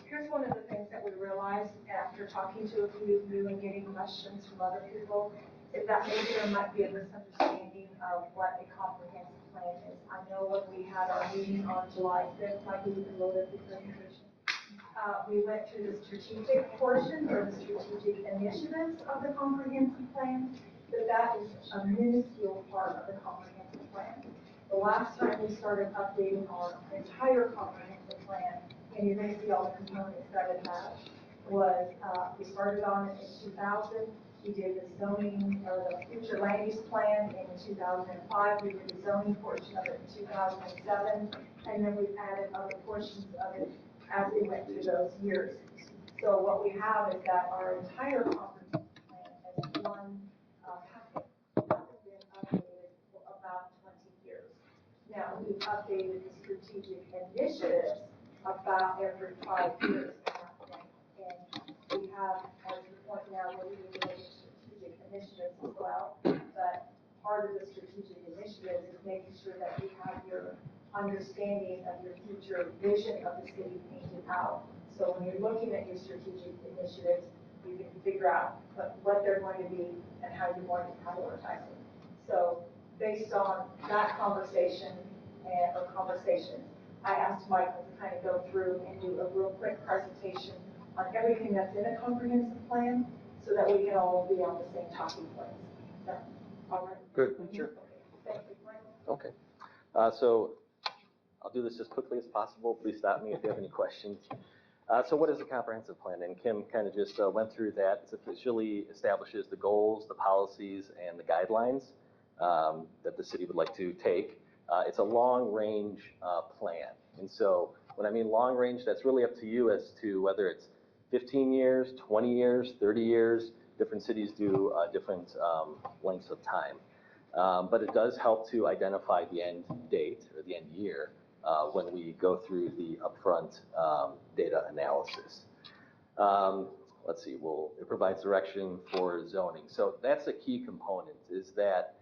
here's one of the things that we realized after talking to a few of you and getting questions from other people, is that maybe there might be a misunderstanding of what a comprehensive plan is. I know when we had our meeting on July 5th, Michael, you can load up the presentation. We went through the strategic portion or the strategic initiatives of the comprehensive plan, but that is a minuscule part of the comprehensive plan. The last time we started updating our entire comprehensive plan, and you're going to see all the components that it has, was we started on it in 2000. We did the zoning or the future land use plan in 2005. We did the zoning portion of it in 2007, and then we've added other portions of it as we went through those years. So what we have is that our entire comprehensive plan as one packet has been updated for about 20 years. Now, we've updated the strategic initiatives about every 5 years. And we have, as you point now, we're doing strategic initiatives as well. But part of the strategic initiatives is making sure that you have your understanding of your future vision of the city painted out. So when you're looking at your strategic initiatives, you can figure out what they're going to be and how you're going to prioritize them. So based on that conversation or conversations, I asked Michael to kind of go through and do a real quick presentation on everything that's in a comprehensive plan so that we can all be on the same talking points. So, all right. Good. Sure. Thank you, Michael. Okay. So I'll do this as quickly as possible. Please stop me if you have any questions. So what is a comprehensive plan? And Kim kind of just went through that. It officially establishes the goals, the policies, and the guidelines that the city would like to take. It's a long-range plan. And so when I mean long-range, that's really up to you as to whether it's 15 years, 20 years, 30 years. Different cities do different lengths of time. But it does help to identify the end date or the end year when we go through the upfront data analysis. Let's see, it provides direction for zoning. So that's a key component, is that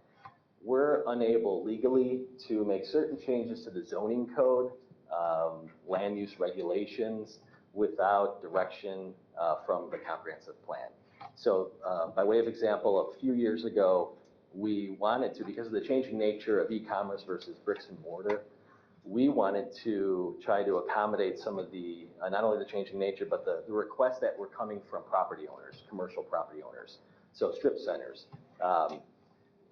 we're unable legally to make certain changes to the zoning code, land use regulations, without direction from the comprehensive plan. So by way of example, a few years ago, we wanted to, because of the changing nature of e-commerce versus bricks and mortar, we wanted to try to accommodate some of the, not only the changing nature, but the requests that were coming from property owners, commercial property owners. So strip centers,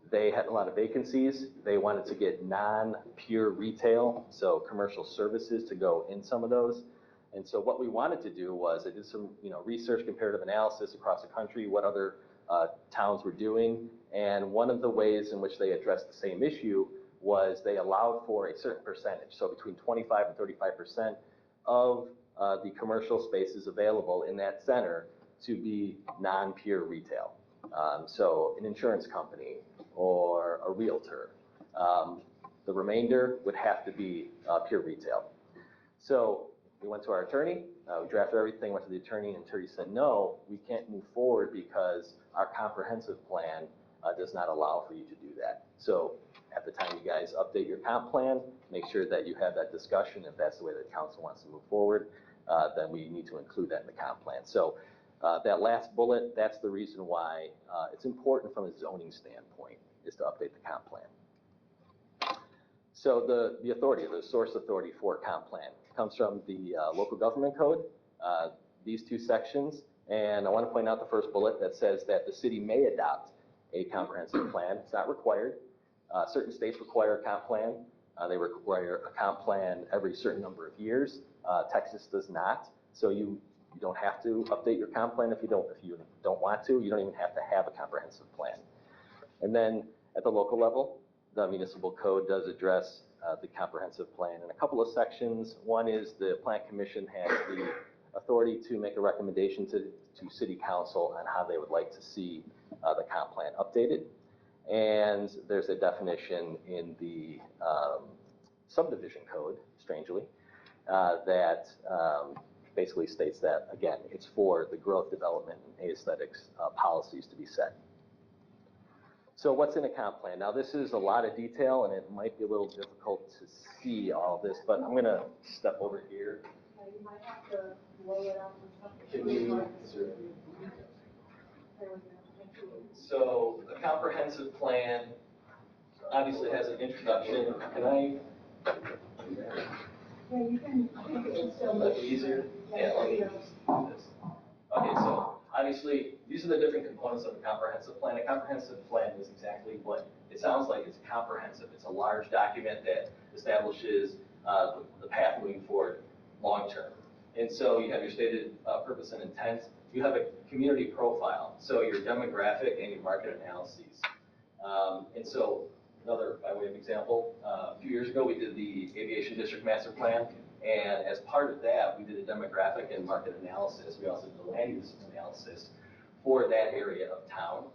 they had a lot of vacancies. They wanted to get non-pure retail, so commercial services to go in some of those. And so what we wanted to do was, I did some research, comparative analysis across the country, what other towns were doing. And one of the ways in which they addressed the same issue was they allowed for a certain percentage, so between 25 and 35% of the commercial spaces available in that center to be non-pure retail. So an insurance company or a realtor. The remainder would have to be pure retail. So we went to our attorney, we drafted everything, went to the attorney, and the attorney said, no, we can't move forward because our comprehensive plan does not allow for you to do that. So at the time you guys update your comp plan, make sure that you have that discussion. If that's the way the council wants to move forward, then we need to include that in the comp plan. So that last bullet, that's the reason why it's important from a zoning standpoint, is to update the comp plan. So the authority, the source authority for comp plan comes from the local government code, these two sections. And I want to point out the first bullet that says that the city may adopt a comprehensive plan. It's not required. Certain states require a comp plan. They require a comp plan every certain number of years. Texas does not. So you don't have to update your comp plan if you don't want to. You don't even have to have a comprehensive plan. And then at the local level, the municipal code does address the comprehensive plan in a couple of sections. One is the Plan Commission has the authority to make a recommendation to City Council on how they would like to see the comp plan updated. And there's a definition in the subdivision code, strangely, that basically states that, again, it's for the growth, development, and aesthetics policies to be set. So what's in a comp plan? Now this is a lot of detail and it might be a little difficult to see all this, but I'm gonna step over here. You might have to blow it up or something. Can you, so a comprehensive plan obviously has an introduction. Can I? Yeah, you can, I think it should still That'd be easier? Yeah, let me just do this. Okay, so obviously, these are the different components of a comprehensive plan. A comprehensive plan is exactly what it sounds like. It's comprehensive. It's a large document that establishes the path moving forward long-term. And so you have your stated purpose and intent. You have a community profile, so your demographic and your market analyses. And so another, by way of example, a few years ago we did the Aviation District Master Plan, and as part of that, we did a demographic and market analysis. We also did a land use analysis for that area of town.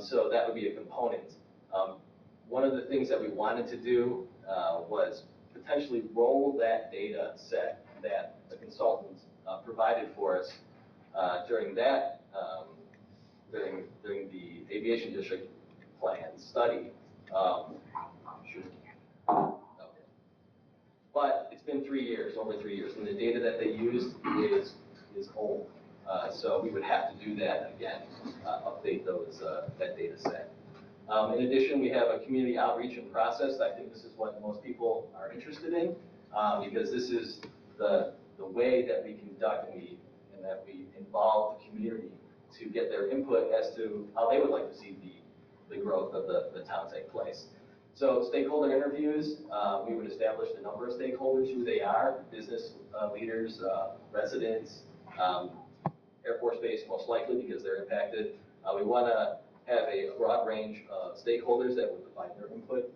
So that would be a component. One of the things that we wanted to do was potentially roll that data set that the consultants provided for us during that, during the Aviation District Plan study. But it's been 3 years, over 3 years, and the data that they used is old. So we would have to do that again, update those that data set. In addition, we have a community outreach and process. I think this is what most people are interested in, because this is the way that we conduct and that we involve the community to get their input as to how they would like to see the growth of the town take place. So stakeholder interviews, we would establish the number of stakeholders, who they are, business leaders, residents, Air Force Base most likely because they're impacted. We want to have a broad range of stakeholders that would provide their input.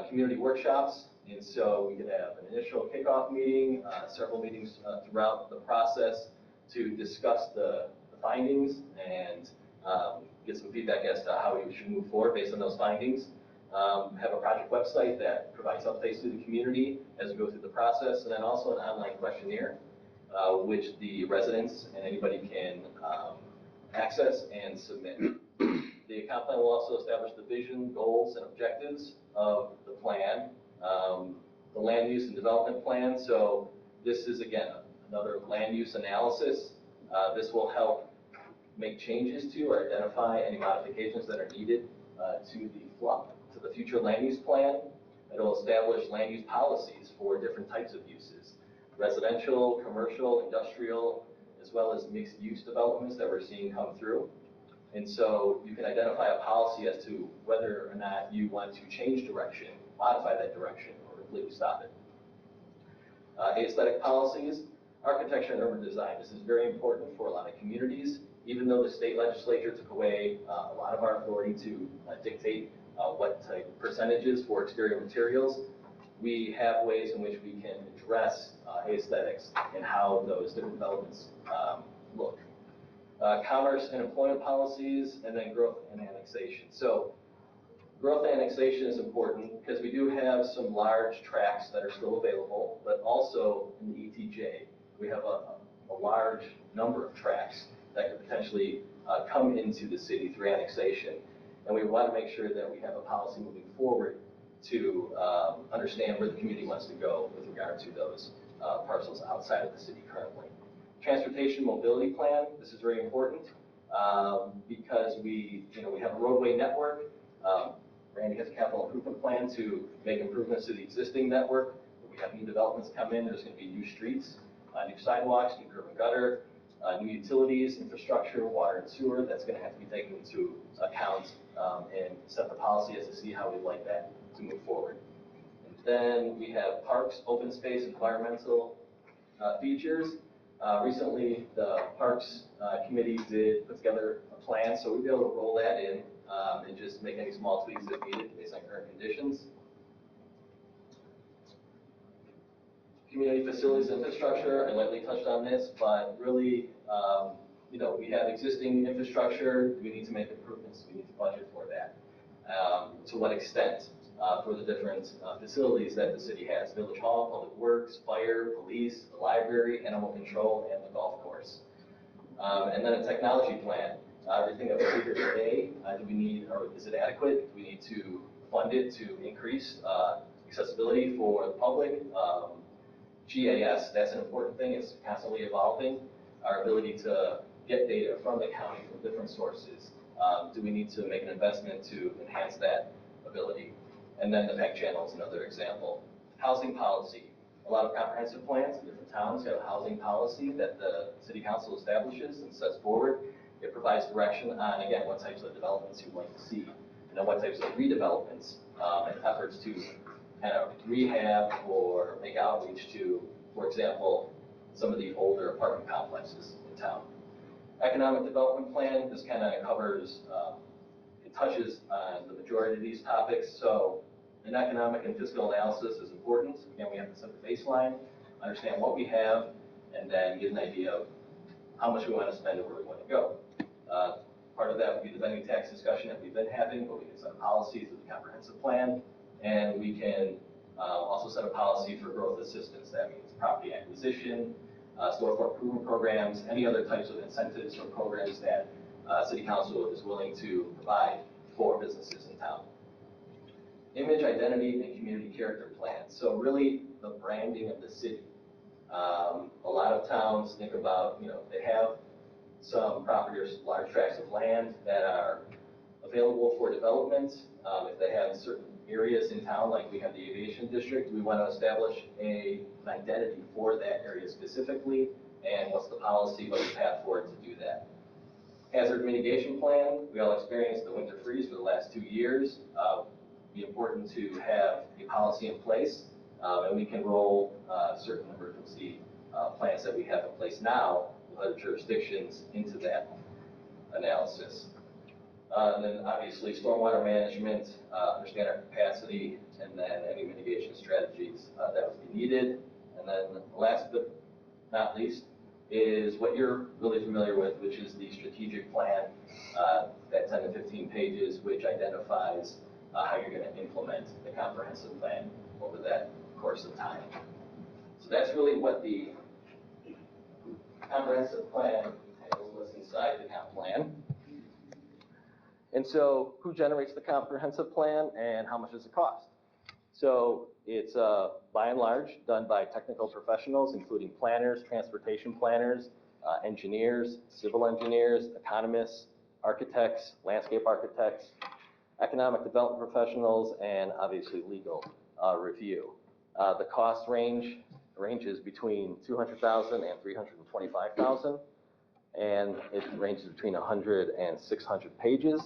Community workshops, and so we could have an initial kickoff meeting, several meetings throughout the process to discuss the findings and get some feedback as to how we should move forward based on those findings. Have a project website that provides updates to the community as we go through the process, and then also an online questionnaire, which the residents and anybody can access and submit. The account plan will also establish the vision, goals, and objectives of the plan, the land use and development plan. So this is, again, another land use analysis. This will help make changes to or identify any modifications that are needed to the future land use plan. It will establish land use policies for different types of uses, residential, commercial, industrial, as well as mixed use developments that we're seeing come through. And so you can identify a policy as to whether or not you want to change direction, modify that direction, or completely stop it. Aesthetic policies, architecture and urban design. This is very important for a lot of communities. Even though the state legislature took away a lot of our authority to dictate what type percentages for exterior materials, we have ways in which we can address aesthetics and how those different developments look. Commerce and employment policies, and then growth and annexation. So growth and annexation is important because we do have some large tracts that are still available, but also in the ETJ, we have a large number of tracts that could potentially come into the city through annexation. And we want to make sure that we have a policy moving forward to understand where the community wants to go with regard to those parcels outside of the city currently. Transportation mobility plan, this is very important because we have a roadway network. Randy has a capital improvement plan to make improvements to the existing network. When we have new developments come in, there's going to be new streets, new sidewalks, new curb and gutter, new utilities, infrastructure, water and sewer. That's going to have to be taken into account and set the policy as to see how we'd like that to move forward. And then we have parks, open space, environmental features. Recently, the Parks Committee did put together a plan, so we'll be able to roll that in and just make any small tweaks if needed based on current conditions. Community facilities infrastructure, I lightly touched on this, but really, we have existing infrastructure. Do we need to make improvements? Do we need to budget for that? To what extent for the different facilities that the city has? Village Hall, Public Works, Fire, Police, the library, Animal Control, and the golf course. And then a technology plan. Everything that we see here today, do we need, or is it adequate? Do we need to fund it to increase accessibility for the public? GIS, that's an important thing. It's constantly evolving. Our ability to get data from the county from different sources. Do we need to make an investment to enhance that ability? And then the PEC channel is another example. Housing policy. A lot of comprehensive plans in different towns have a housing policy that the city council establishes and sets forward. It provides direction on, again, what types of developments you'd like to see, and then what types of redevelopments and efforts to kind of rehab or make outreach to, for example, some of the older apartment complexes in town. Economic development plan, this kind of covers, it touches on the majority of these topics. So an economic and fiscal analysis is important. Again, we have to set the baseline, understand what we have, and then get an idea of how much we want to spend and where we want to go. Part of that would be the venue tax discussion that we've been having, but we can set a policy through the comprehensive plan, and we can also set a policy for growth assistance. That means property acquisition, storefront improvement programs, any other types of incentives or programs that City Council is willing to provide for businesses in town. Image, identity, and community character plans. So really the branding of the city. A lot of towns think about, they have some property or large tracts of land that are available for development. If they have certain areas in town, like we have the aviation district, we want to establish an identity for that area specifically, and what's the policy, what's the path forward to do that. Hazard mitigation plan, we all experienced the winter freeze for the last 2 years. be important to have a policy in place, and we can roll certain emergency plans that we have in place now with other jurisdictions into that analysis. And then obviously stormwater management, understand our capacity, and then any mitigation strategies that would be needed. And then last but not least is what you're really familiar with, which is the strategic plan, that 10 to 15 pages, which identifies how you're going to implement the comprehensive plan over that course of time. So that's really what the comprehensive plan entails, what's inside the comp plan. And so who generates the comprehensive plan and how much does it cost? So it's by and large done by technical professionals, including planners, transportation planners, engineers, civil engineers, economists, architects, landscape architects, economic development professionals, and obviously legal review. The cost ranges between $200,000 and $325,000, and it ranges between 100 and 600 pages.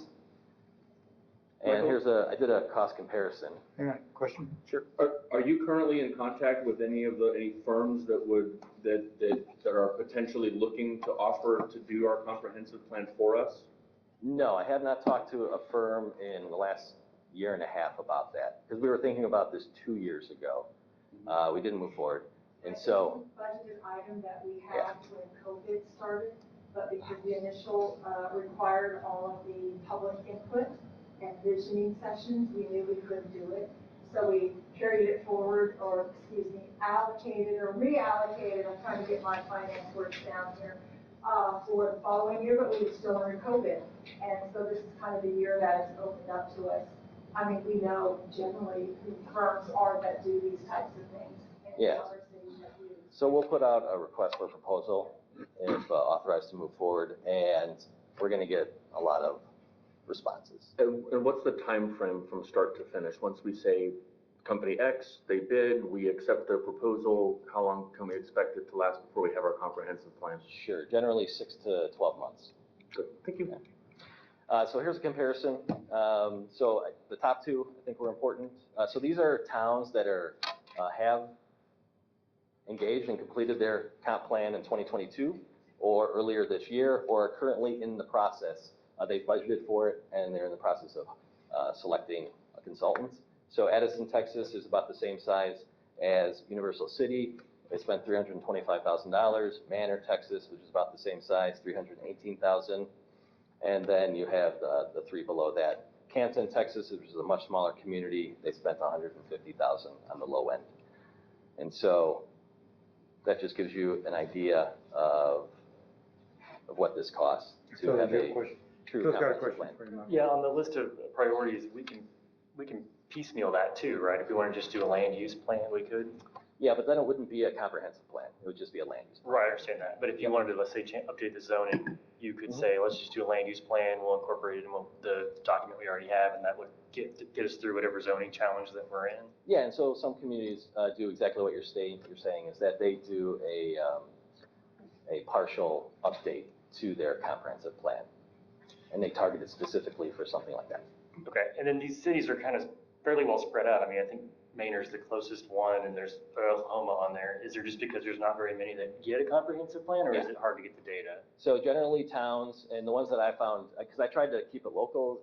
And I did a cost comparison. Hang on, question? Sure. Are you currently in contact with any firms that are potentially looking to offer to do our comprehensive plan for us? No, I have not talked to a firm in the last year and a half about that, because we were thinking about this 2 years ago. We didn't move forward. And so, Budgeted item that we had when COVID started, but because the initial required all of the public input and visioning sessions, we knew we couldn't do it. So we carried it forward, or allocated or reallocated, I'm trying to get my finance words down here, for the following year, but we were still under COVID. And so this is kind of the year that it's opened up to us. I mean, we know generally who firms are that do these types of things. And Yes. other cities that do. so we'll put out a request for proposal if authorized to move forward, and we're going to get a lot of responses. And what's the time frame from start to finish? Once we say company X, they bid, we accept their proposal, how long can we expect it to last before we have our comprehensive plan? Sure, generally 6 to 12 months. Good, thank you. So here's a comparison. So the top two, I think, were important. So these are towns that have engaged and completed their comp plan in 2022 or earlier this year, or are currently in the process. They budgeted for it, and they're in the process of selecting consultants. So Addison, Texas is about the same size as Universal City. They spent $325,000. Manor, Texas, which is about the same size, $318,000. And then you have the three below that. Canton, Texas, which is a much smaller community. They spent $150,000 on the low end. And so that just gives you an idea of what this costs to Phil, have do you have a a question? true Phil's got a comprehensive question plan. for you, Mark. Yeah, on the list of priorities, we can piecemeal that too, right? If we want to just do a land use plan, we could. Yeah, but then it wouldn't be a comprehensive plan. It would just be a land use plan. Right, I understand that. But if you wanted to, let's say, update the zoning, you could say, let's just do a land use plan, we'll incorporate it in the document we already have, and that would get us through whatever zoning challenge that we're in. Yeah, and so some communities do exactly what you're saying is that they do a partial update to their comprehensive plan, and they target it specifically for something like that. Okay, and then these cities are kind of fairly well spread out. I mean, I think Mainer's the closest one, and there's Oklahoma on there. Is there just because there's not very many that get a comprehensive plan, or is it hard to get the data? So generally towns, and the ones that I found, because I tried to keep it local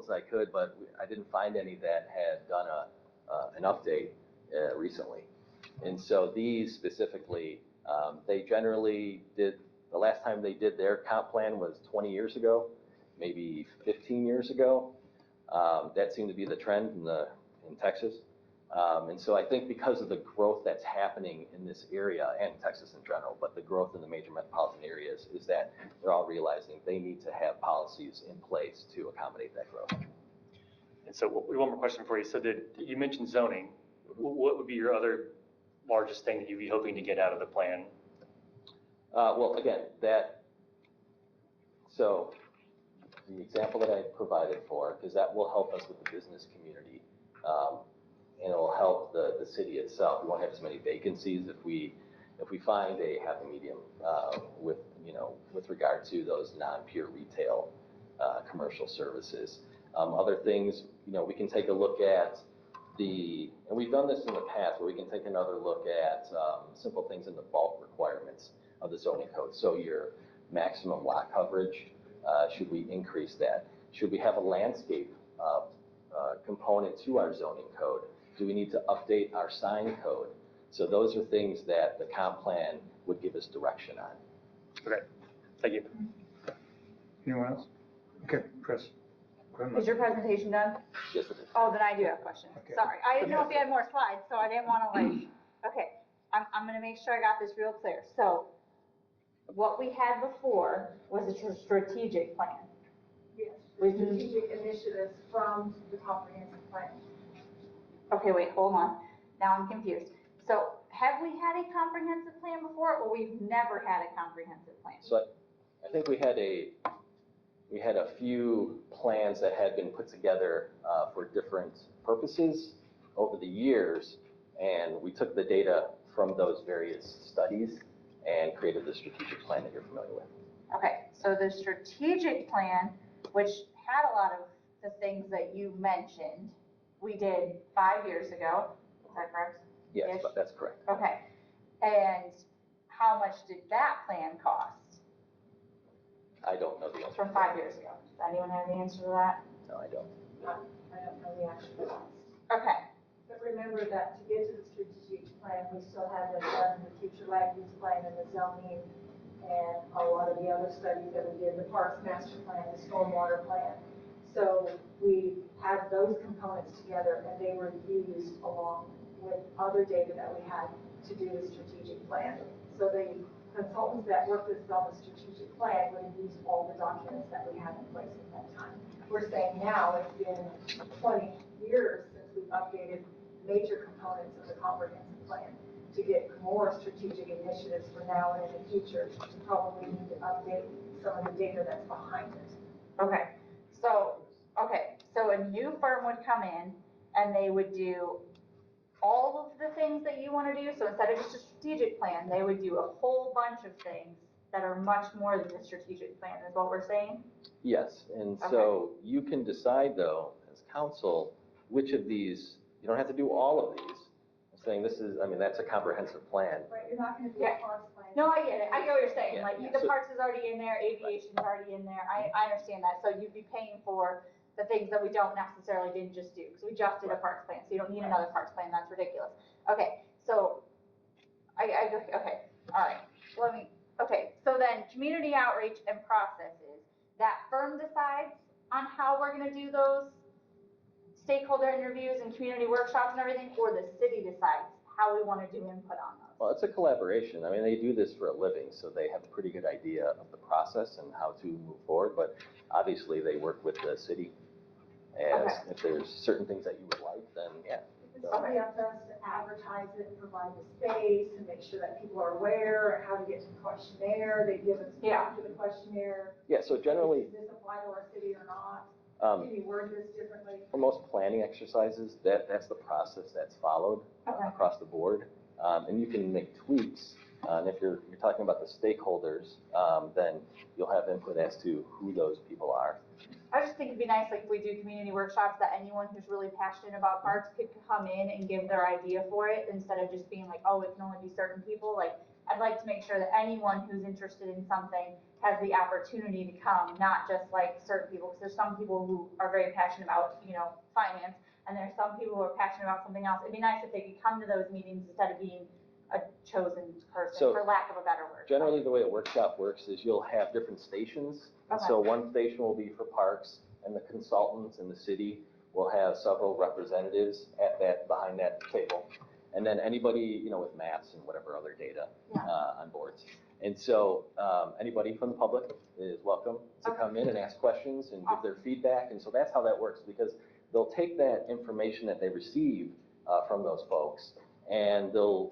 as I could, but I didn't find any that had done an update recently. And so these specifically, they generally did, the last time they did their comp plan was 20 years ago, maybe 15 years ago. That seemed to be the trend in Texas. And so I think because of the growth that's happening in this area, and Texas in general, but the growth in the major metropolitan areas, is that they're all realizing they need to have policies in place to accommodate that growth. And so one more question for you. So you mentioned zoning. What would be your other largest thing that you'd be hoping to get out of the plan? Well, again, so the example that I provided for, because that will help us with the business community, and it will help the city itself. We won't have as many vacancies if we find a happy medium with regard to those non-pure retail commercial services. Other things, we can take a look at and we've done this in the past, where we can take another look at simple things in the bulk requirements of the zoning code. So your maximum lot coverage, should we increase that? Should we have a landscape component to our zoning code? Do we need to update our sign code? So those are things that the comp plan would give us direction on. Okay, thank you. Anyone else? Okay, Chris. Go ahead. Is your presentation done? Yes, it is. Oh, then I do have questions. Okay. Sorry. I didn't know if you had more slides, so I didn't want to okay. I'm going to make sure I got this real clear. So what we had before was a strategic plan. Yes, strategic initiatives from the comprehensive plan. Okay, wait, hold on. Now I'm confused. So have we had a comprehensive plan before, or we've never had a comprehensive plan? So I think we had a few plans that had been put together for different purposes over the years, and we took the data from those various studies and created the strategic plan that you're familiar with. Okay, so the strategic plan, which had a lot of the things that you mentioned, we did 5 years ago. Is that correct? Yes, Ish? that's correct. Okay, and how much did that plan cost I don't know the answer. from 5 years ago? Does anyone have the answer to that? No, I don't. I don't know the actual cost. Okay, But remember that to get to the strategic plan, we still haven't done the future land use plan and the zoning and a lot of the other studies that we did, the parks master plan, the stormwater plan. So we had those components together and they were used along with other data that we had to do the strategic plan. So the consultants that worked with us on the strategic plan would have used all the documents that we had in place at that time. We're saying now it's been 20 years since we've updated major components of the comprehensive plan. To get more strategic initiatives for now and in the future, we probably need to update some of the data that's behind it. okay. So a new firm would come in and they would do all of the things that you want to do. So instead of just a strategic plan, they would do a whole bunch of things that are much more than the strategic plan, is what we're saying? Yes, and so you can decide though, as council, which of these, you don't have to do all of these. I'm saying that's a comprehensive plan. Right, you're not gonna do Yeah. a parks plan. No, I get it. I get what you're saying. Yeah. Like, Yeah. the So- parks is already in there, aviation's already in there. I understand that. So you'd be paying for the things that we don't necessarily didn't just do, because we just did a parks plan, so you don't need another parks plan. That's ridiculous. Okay, so, okay, all right. So then, community outreach and processes. That firm decides on how we're gonna do those stakeholder interviews and community workshops and everything, or the city decides how we want to do input on those? Well, it's a collaboration. I mean, they do this for a living, so they have a pretty good idea of the process and how to move forward, but obviously they work with the city. As Okay. if there's certain things that you would like, then yeah. It's only up to us to advertise it and provide the space and make sure that people are aware of how to get to the questionnaire. They give us Yeah. to the questionnaire. Yeah, so generally, Does this apply to our city or not? um, Can you word this differently? for most planning exercises, that's the process that's followed Okay. across the board. And you can make tweaks, and if you're talking about the stakeholders, then you'll have input as to who those people are. I just think it'd be nice, like, if we do community workshops, that anyone who's really passionate about parks could come in and give their idea for it, instead of just being like, oh, it can only be certain people. Like, I'd like to make sure that anyone who's interested in something has the opportunity to come, not just like certain people, because there's some people who are very passionate about, finance, and there's some people who are passionate about something else. It'd be nice if they could come to those meetings instead of being a chosen person, So, for lack of a better word. Generally, the way a workshop works is you'll have different stations. And Okay. so one station will be for parks, and the consultants in the city will have several representatives behind that table. And then anybody, with maps and whatever other data on boards. And so anybody from the public is welcome to come in and ask questions and give their feedback. And so that's how that works, because they'll take that information that they receive from those folks, and they'll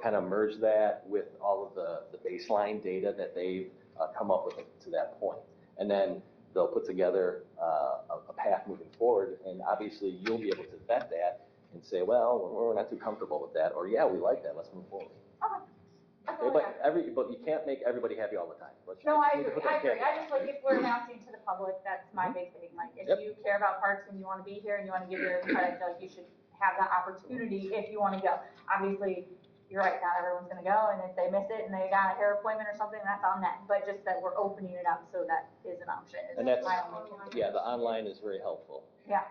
kind of merge that with all of the baseline data that they've come up with to that point. And then they'll put together a path moving forward, and obviously you'll be able to vet that and say, well, we're not too comfortable with that, or yeah, we like that, let's move forward. Okay. But you can't make everybody happy all the time. No, I agree, I just like, if we're announcing to the public, that's my big thing, like, if Yep. you care about parks and you wanna be here and you wanna give your input, I feel like you should have that opportunity if you wanna go. Obviously, you're right, not everyone's gonna go, and if they miss it and they got a hair appointment or something, that's on them, but just that we're opening it up so that is an option, is And that's, my only concern. yeah, the online is very helpful. Yeah.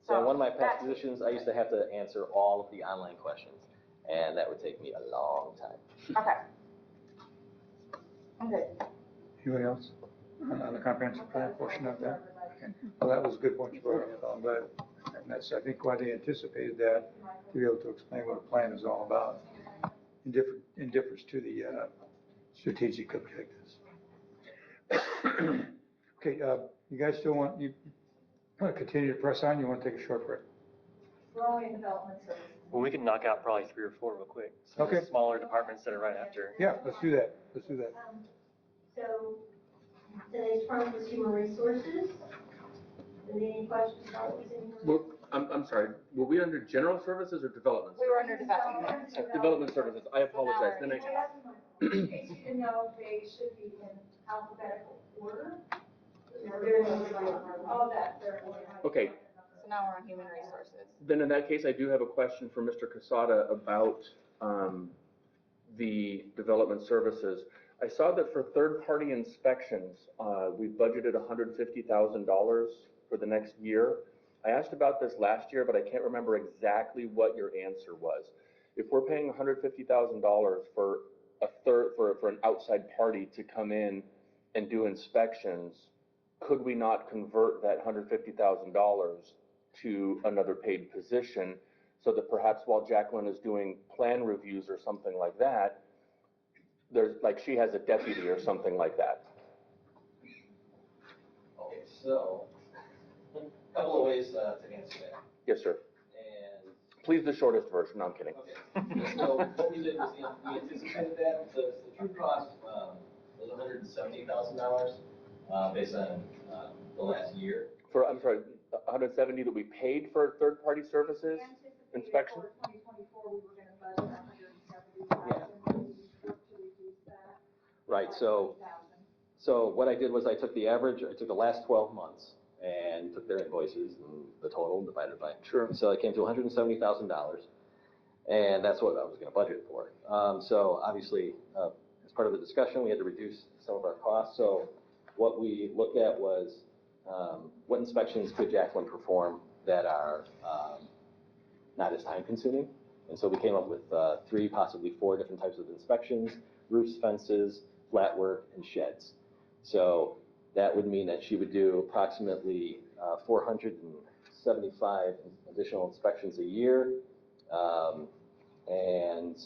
So in one of my that's- past positions, I used to have to answer all of the online questions, and that would take me a long time. Okay. I'm good. Anybody else on the comprehensive plan portion of that? Okay. Well, that was a good point you brought up, but, and that's, I think, why they anticipated that, to be able to explain what a plan is all about, in difference to the strategic objectives. Okay, you guys still want to continue to press on, you want to take a short break? Growing development services. Well, we can knock out probably 3 or 4 real quick. Some of the Okay. Smaller departments that are right after. Yeah, let's do that. So today's front was human resources. Any questions about what's in here? Well, I'm sorry, were we under general services or development? We were under development. Development services, I apologize, then In case you didn't know, they should be in alphabetical order. Oh, that, they're. Okay. So now we're on human resources. Then in that case, I do have a question for Mr. Casada about the development services. I saw that for third-party inspections, we budgeted $150,000 for the next year. I asked about this last year, but I can't remember exactly what your answer was. If we're paying $150,000 for for an outside party to come in and do inspections, could we not convert that $150,000 to another paid position so that perhaps while Jacqueline is doing plan reviews or something like that, there's, like, she has a deputy or something like that? Okay, so, a couple of ways to answer that. Yes, sir. And, Please, the shortest version. No, I'm kidding. okay, so what we did was, we anticipated that, the true cost was $170,000, based on the last year. I'm sorry, 170 that we paid for third-party services inspection? For 2024, we were gonna budget 170,000, we worked to reduce that. Right, so what I did was I took the average, I took the last 12 months and took their invoices and the total divided by. Sure. So it came to $170,000, and that's what I was gonna budget for. So obviously, as part of the discussion, we had to reduce some of our costs. So what we looked at was, what inspections could Jacqueline perform that are not as time consuming? And so we came up with 3, possibly 4 different types of inspections: roofs, fences, flat work, and sheds. So that would mean that she would do approximately 475 additional inspections a year. And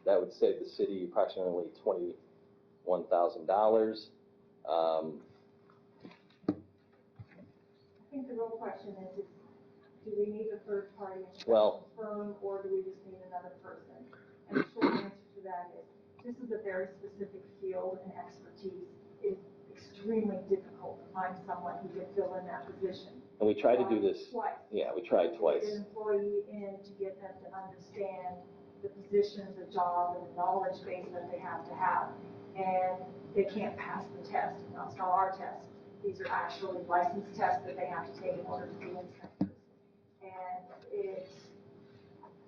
that would save the city approximately $21,000. I think the real question is do we need a third party Well- inspection firm, or do we just need another person? And the short answer to that is, this is a very specific field and expertise. It's extremely difficult to find someone who can fill in that position. And we tried to do this, Twice. yeah, we tried twice. Get an employee in to get them to understand the position, the job, and the knowledge base that they have to have. And they can't pass the test. Now, it's not our test. These are actually licensed tests that they have to take in order to be inspectors. And it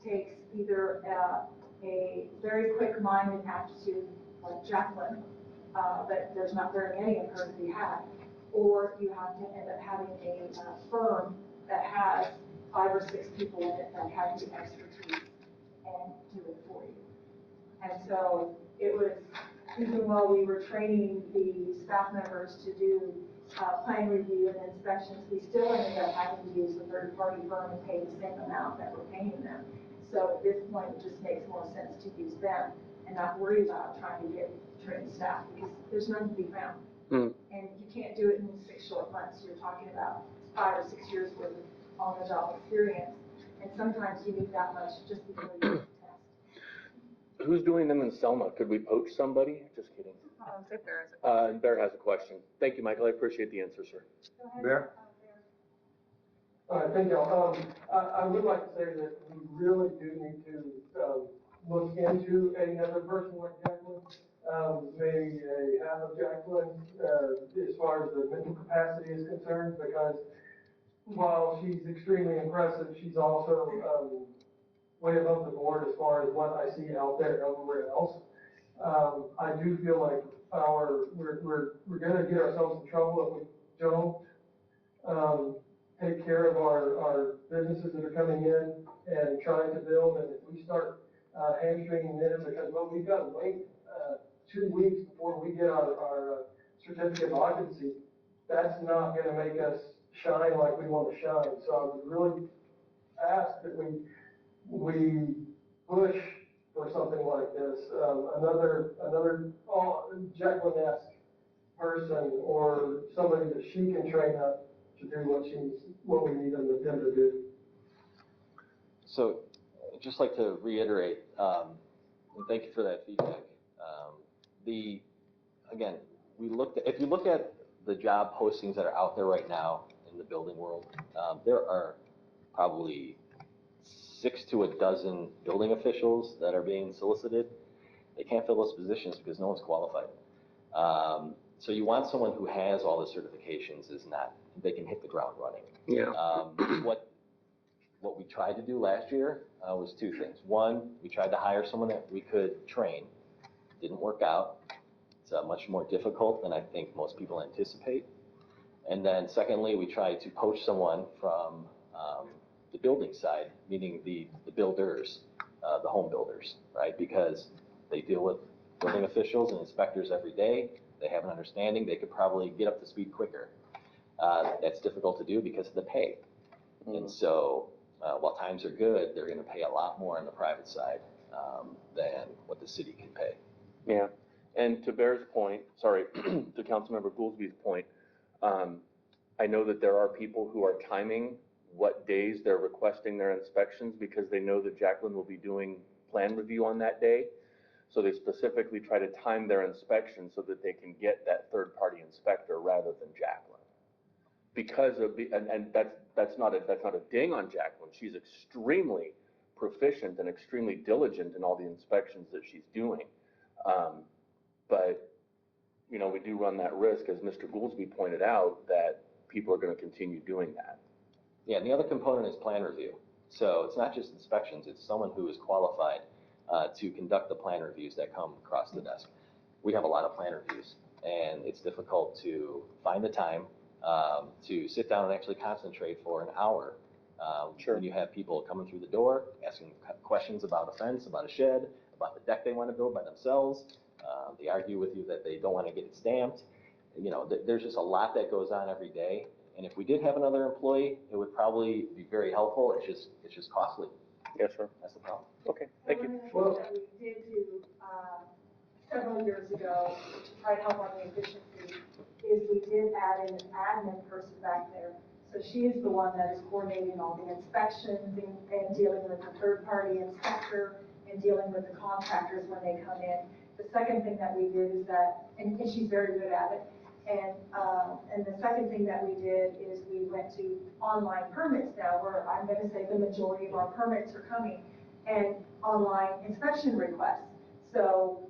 takes either a very quick-minded aptitude like Jacqueline, but there's not very many of her to be had, or you have to end up having a firm that has 5 or 6 people in it that have the expertise and do it for you. And so it was, even while we were training the staff members to do plan review and inspections, we still ended up having to use a third-party firm and pay the same amount that we're paying them. So at this point, it just makes more sense to use them and not worry about trying to get trained staff, because there's none to be found. And you can't do it in 6 short months. You're talking about 5 or 6 years worth of on-the-job experience, and sometimes you need that much just before you get the test. Who's doing them in Selma? Could we poach somebody? Just kidding. Bear has a question. Thank you, Michael. I appreciate the answer, sir. Bear? Thank you. I would like to say that we really do need to look into another person like Jacqueline, maybe a half of Jacqueline, as far as the mental capacity is concerned, because while she's extremely impressive, she's also, way above the board as far as what I see out there everywhere else. I do feel like we're gonna get ourselves in trouble if we don't, take care of our businesses that are coming in and trying to build, and if we start, hamstringing them, because, well, we've got to wait, 2 weeks before we get our certificate of occupancy, that's not gonna make us shine like we want to shine. So I would really ask that we push for something like this, another Jacqueline-esque person or somebody that she can train up to do what we need them to do. So, I'd just like to reiterate, and thank you for that feedback. Again, if you look at the job postings that are out there right now in the building world, there are probably 6 to a dozen building officials that are being solicited. They can't fill those positions because no one's qualified. So you want someone who has all the certifications, they can hit the ground running. Yeah. What we tried to do last year was 2 things. One, we tried to hire someone that we could train. Didn't work out. It's much more difficult than I think most people anticipate. And then secondly, we tried to poach someone from the building side, meaning the builders, the home builders, right? Because they deal with building officials and inspectors every day. They have an understanding. They could probably get up to speed quicker. That's difficult to do because of the pay. And so while times are good, they're going to pay a lot more on the private side than what the city can pay. Yeah, and to Bear's point, sorry, to Councilmember Goolsby's point, I know that there are people who are timing what days they're requesting their inspections because they know that Jacqueline will be doing plan review on that day. So they specifically try to time their inspection so that they can get that third-party inspector rather than Jacqueline. Because of and that's not a ding on Jacqueline. She's extremely proficient and extremely diligent in all the inspections that she's doing. But you know, we do run that risk, as Mr. Goolsby pointed out, that people are going to continue doing that. Yeah, and the other component is plan review. So it's not just inspections, it's someone who is qualified to conduct the plan reviews that come across the desk. We have a lot of plan reviews, and it's difficult to find the time to sit down and actually concentrate for an hour. Sure. When you have people coming through the door, asking questions about a fence, about a shed, about the deck they want to build by themselves. They argue with you that they don't want to get it stamped. You know, there's just a lot that goes on every day. And if we did have another employee, it would probably be very helpful. It's just costly. Yes, sir. That's the problem. Okay, thank you. One of the things that we did do several years ago to try to help on the efficiency is we did add an admin person back there. So she is the one that is coordinating all the inspections and dealing with the third-party inspector and dealing with the contractors when they come in. The second thing that we did is that, and she's very good at it, and the second thing that we did is we went to online permits now, where I'm going to say the majority of our permits are coming, and online inspection requests. So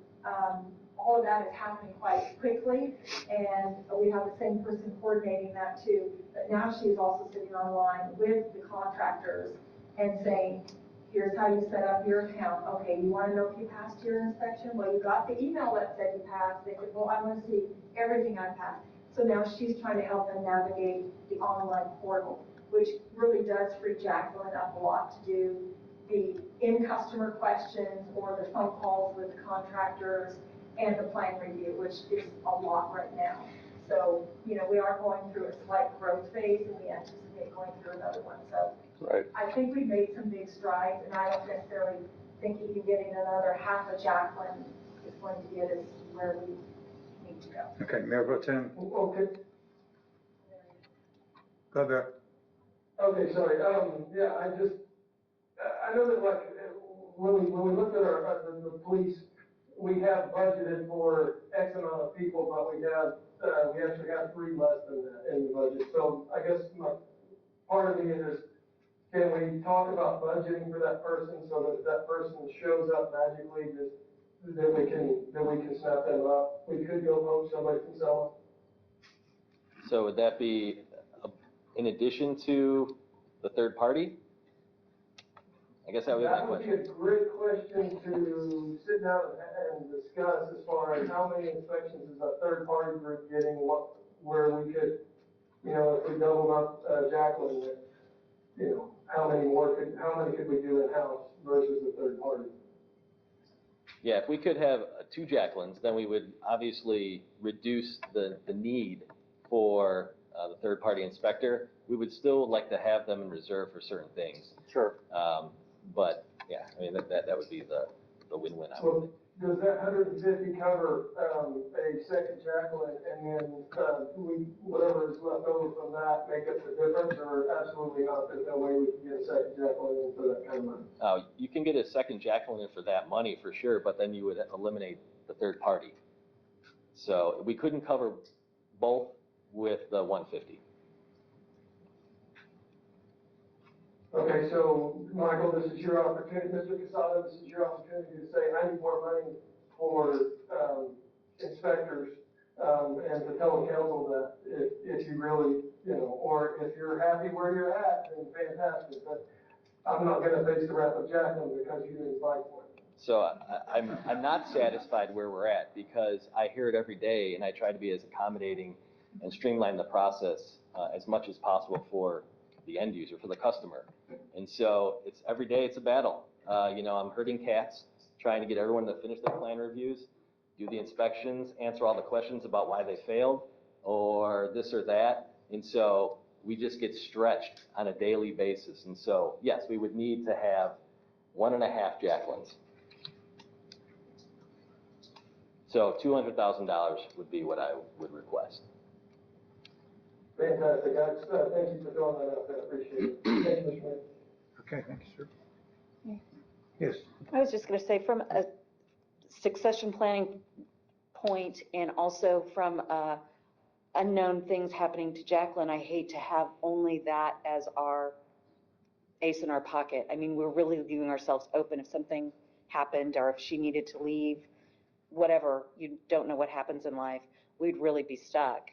all of that is happening quite quickly, and we have the same person coordinating that too. But now she is also sitting online with the contractors and saying, here's how you set up your account. Okay, you want to know if you passed your inspection? Well, you got the email that said you passed. They said, well, I want to see everything I passed. So now she's trying to help them navigate the online portal, which really does free Jacqueline up a lot to do the in-customer questions or the phone calls with the contractors and the plan review, which is a lot right now. So, you know, we are going through a slight growth phase, and we anticipate going through another one. So Right. I think we've made some big strides, and I don't necessarily think even getting another half a Jacqueline is going to get us where we need to go. Okay, Mayor Pro Tem, Okay, go ahead, Bear. okay, sorry, yeah, I know that like, when we looked at the police, we have budgeted for X amount of people, but we actually have 3 less than that in the budget. So I guess part of me is can we talk about budgeting for that person so that that person shows up magically, just, then we can snap them up? We could go poach somebody from Selma. So would that be in addition to the third party? I guess that would be my That would question. be a great question to sit down and discuss as far as how many inspections is a third party group getting, where we could, if we doubled up Jacqueline, how many could we do in-house versus the third party? Yeah, if we could have two Jacquelines, then we would obviously reduce the need for the third party inspector. We would still like to have them in reserve for certain things. Sure. Well, That would be the win-win, I would So think. does that 150 cover a second Jacqueline, and then whatever is left over from that make up the difference, or absolutely not? There's no way we can get a second Jacqueline in for that kind of money. You can get a second Jacqueline for that money for sure, but then you would eliminate the third party. So we couldn't cover both with the 150. Okay, so Michael, this is your opportunity, Mr. Casado, this is your opportunity to say, I need more money for inspectors, and to tell the council that if you really, or if you're happy where you're at, then fantastic, but I'm not gonna face the wrath of Jacqueline because you didn't fight for it. So I'm not satisfied where we're at because I hear it every day and I try to be as accommodating and streamline the process as much as possible for the end user, for the customer. And so it's every day it's a battle. I'm herding cats, trying to get everyone to finish their plan reviews, do the inspections, answer all the questions about why they failed or this or that. And so we just get stretched on a daily basis. And so, yes, we would need to have 1.5 Jacquelines. So $200,000 would be what I would request. Fantastic, guys, thank you for throwing that out there, I appreciate it. Thank you, Mr. Mayor. Okay, thank you, sir. Yes, I was just going to say, from a succession planning point and also from unknown things happening to Jacqueline, I hate to have only that as our ace in our pocket. I mean, we're really leaving ourselves open if something happened or if she needed to leave, whatever, you don't know what happens in life, we'd really be stuck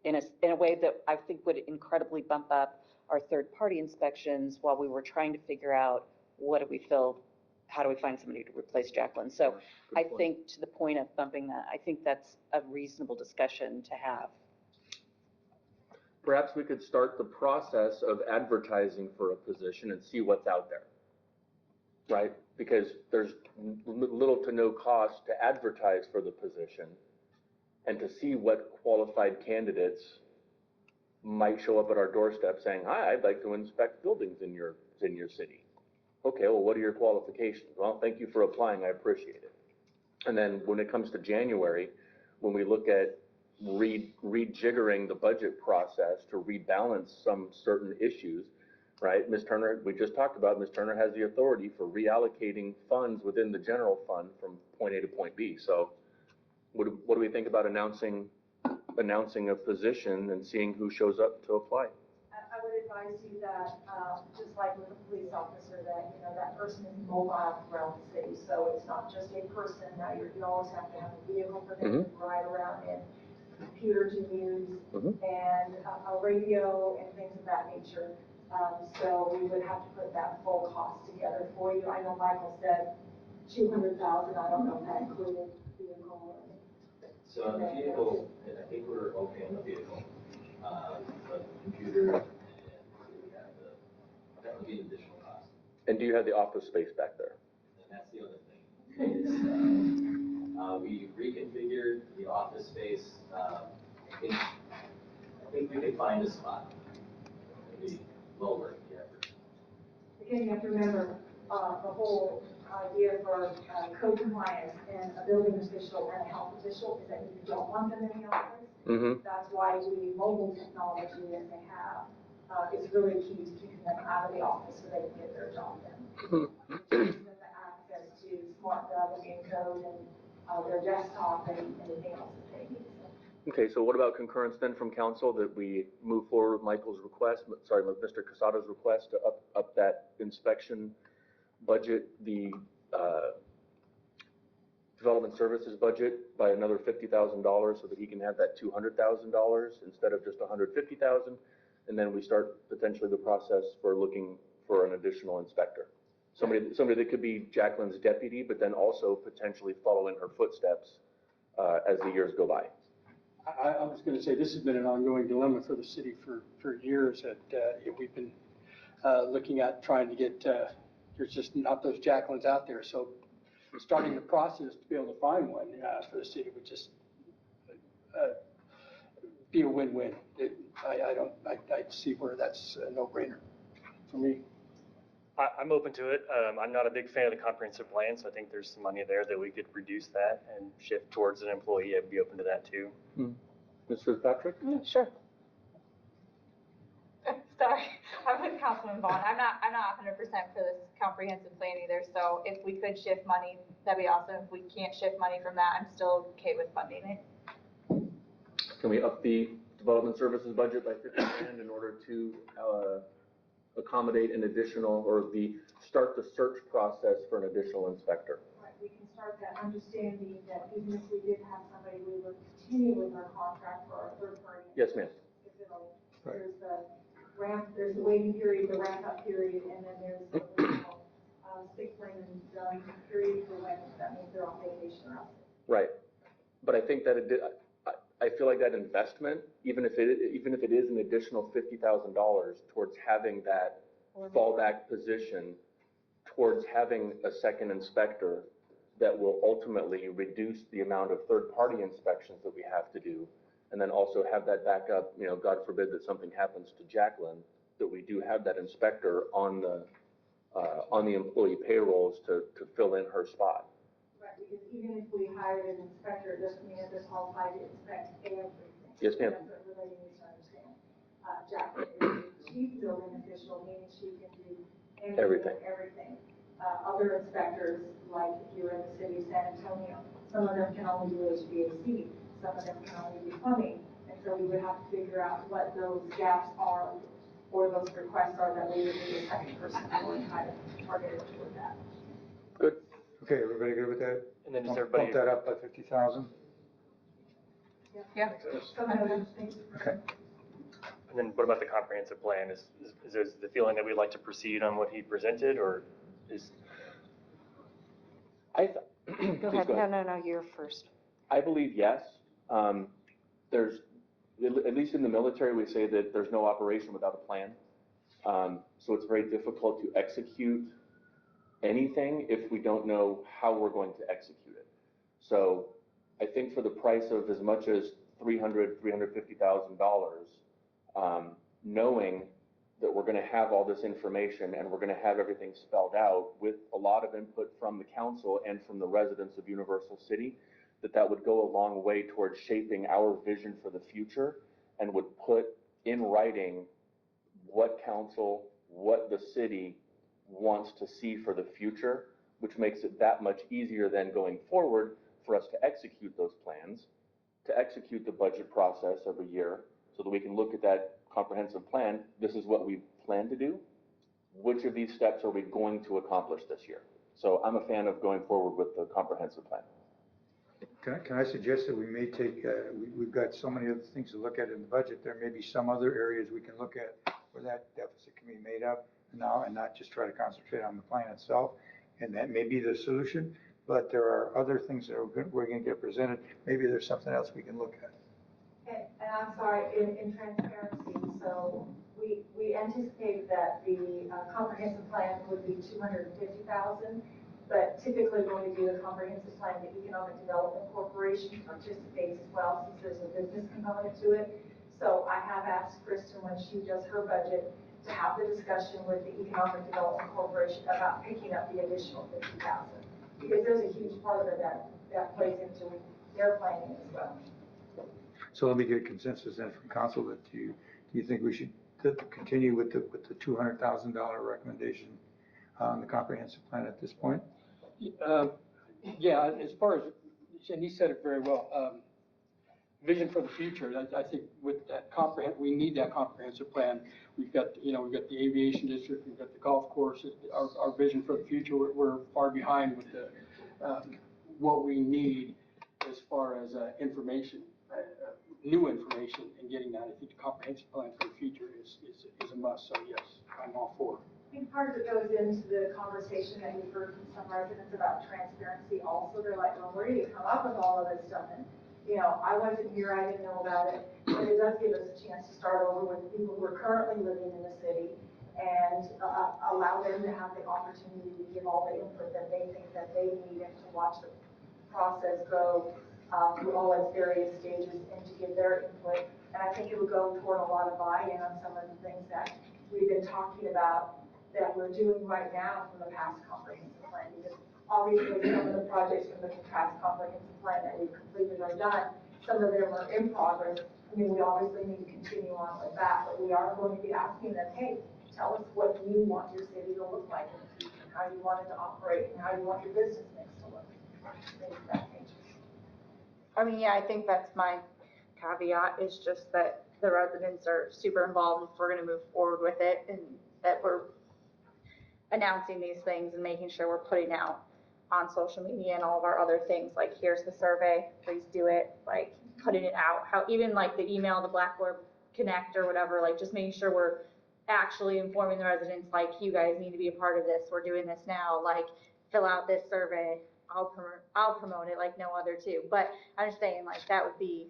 in a way that I think would incredibly bump up our third-party inspections while we were trying to figure out what do we feel, how do we find somebody to replace Jacqueline? So I think to the point of bumping that, I think that's a reasonable discussion to have. Perhaps we could start the process of advertising for a position and see what's out there, right? Because there's little to no cost to advertise for the position and to see what qualified candidates might show up at our doorstep saying, hi, I'd like to inspect buildings in your city. Okay, well, what are your qualifications? Well, thank you for applying, I appreciate it. And then when it comes to January, when we look at rejiggering the budget process to rebalance some certain issues, right? Ms. Turner, we just talked about, Ms. Turner has the authority for reallocating funds within the general fund from point A to point B. So what do we think about announcing a position and seeing who shows up to apply? I would advise you that, just like with a police officer, that, that person is mobile throughout the city. So it's not just a person. Now you always have to have a vehicle for them to ride around in, computer to use, and a radio and things of that nature. So we would have to put that full cost together for you. I know Michael said 200,000. I don't know if that included vehicle. So on the vehicle, I think we're okay on the vehicle. But the computer, and that would be an additional cost. And do you have the office space back there? And that's the other thing, is we reconfigured the office space. I think we could find a spot. Maybe lower the average. Again, you have to remember, the whole idea for code compliance and a building official and a health official is that you don't want them in the office. That's why the mobile technology that they have is really key to keeping them out of the office so they can get their job done. Giving them the access to smart and code and their desktop and anything else that they need. Okay, so what about concurrence then from council that we move forward with Michael's request, sorry, with Mr. Casada's request to up that inspection budget, the development services budget by another $50,000 so that he can have that $200,000 instead of just $150,000, and then we start potentially the process for looking for an additional inspector. Somebody that could be Jacqueline's deputy, but then also potentially follow in her footsteps as the years go by. I was going to say, this has been an ongoing dilemma for the city for years, that we've been looking at trying to get, there's just not those Jacquelines out there. So starting the process to be able to find one for the city would just be a win-win. I see where that's a no-brainer for me. I'm open to it. I'm not a big fan of the comprehensive plan, so I think there's some money there that we could reduce that and shift towards an employee. I'd be open to that too. Mr. Patrick? Sure. Sorry, I'm with Councilman Vaughn. I'm not 100% for this comprehensive plan either, so if we could shift money, that'd be awesome. If we can't shift money from that, I'm still okay with funding it. Can we up the development services budget by $50,000 in order to accommodate an additional, or start the search process for an additional inspector? Right, we can start that understanding that even if we did have somebody, we would continue with our contract for our third party. Yes, ma'am. There's the waiting period, the ramp up period, and then there's the sick leave and period for when that means they're on vacation or else. Right, but I think that I feel like that investment, even if it is an additional $50,000 towards having that fallback position, towards having a second inspector that will ultimately reduce the amount of third-party inspections that we have to do, and then also have that backup, God forbid that something happens to Jacqueline, that we do have that inspector on the employee payrolls to fill in her spot. Right, because even if we hired an inspector, it doesn't mean that they're qualified to inspect everything. Yes, ma'am. That's what everybody needs to understand. Jacqueline is the chief building official, meaning she can do everything. Other inspectors, like if you're in the city of San Antonio, some of them can only do HVAC, some of them can only do plumbing, and so we would have to figure out what those gaps are or those requests are that we would need a second person for and kind of target it toward that. Good. Okay, everybody good with that? And then does Bump everybody? that up by 50,000? Yeah. Okay. And then what about the comprehensive plan? Is the feeling that we'd like to proceed on what he presented, or is? Go ahead. No, you're first. I believe yes. There's, at least in the military, we say that there's no operation without a plan. So it's very difficult to execute anything if we don't know how we're going to execute it. So I think for the price of as much as $350,000, knowing that we're going to have all this information and we're going to have everything spelled out with a lot of input from the council and from the residents of Universal City, that would go a long way towards shaping our vision for the future and would put in writing what council, what the city wants to see for the future, which makes it that much easier then going forward for us to execute those plans, to execute the budget process every year so that we can look at that comprehensive plan. This is what we plan to do. Which of these steps are we going to accomplish this year? So I'm a fan of going forward with the comprehensive plan. Can I suggest that we may take, we've got so many other things to look at in the budget, there may be some other areas we can look at where that deficit can be made up now and not just try to concentrate on the plan itself. And that may be the solution, but there are other things that we're going to get presented. Maybe there's something else we can look at. And I'm sorry, in transparency, so we anticipated that the comprehensive plan would be $250,000, but typically when we do the comprehensive plan, the Economic Development Corporation participates as well, since there's a business component to it. So I have asked Kristen, when she does her budget, to have the discussion with the Economic Development Corporation about picking up the additional $50,000, because there's a huge part of it that plays into their planning as well. So let me get consensus then from council that do you think we should continue with the $200,000 recommendation on the comprehensive plan at this point? Yeah, as far as, and you said it very well, vision for the future. I think with that we need that comprehensive plan. We've got the aviation district, we've got the golf course. Our vision for the future, we're far behind with what we need as far as information, new information, and getting that. I think the comprehensive plan for the future is a must. So yes, I'm all for it. I think part of it goes into the conversation that we've heard from some residents about transparency also. They're like, well, where do you come up with all of this stuff? And, I wasn't here, I didn't know about it. But it does give us a chance to start over with people who are currently living in the city and allow them to have the opportunity to give all the input that they think that they need and to watch the process go through all its various stages and to give their input. And I think it would go toward a lot of buy-in on some of the things that we've been talking about that we're doing right now from the past comprehensive plan. Because obviously some of the projects from the past comprehensive plan that we've completed are done. Some of them are in progress. I mean, we obviously need to continue on with that, but we are going to be asking them, hey, tell us what you want your city to look like in the future, and how you want it to operate, and how you want your business mix to look. Things of that nature. I mean, yeah, I think that's my caveat, is just that the residents are super involved if we're gonna move forward with it, and that we're announcing these things and making sure we're putting out on social media and all of our other things, like, here's the survey, please do it, like, putting it out, how, even like the email, the Blackboard Connect or whatever, like, just making sure we're actually informing the residents, like, you guys need to be a part of this, we're doing this now, like, fill out this survey, I'll promote it like no other too. But I'm just saying, like, that would be,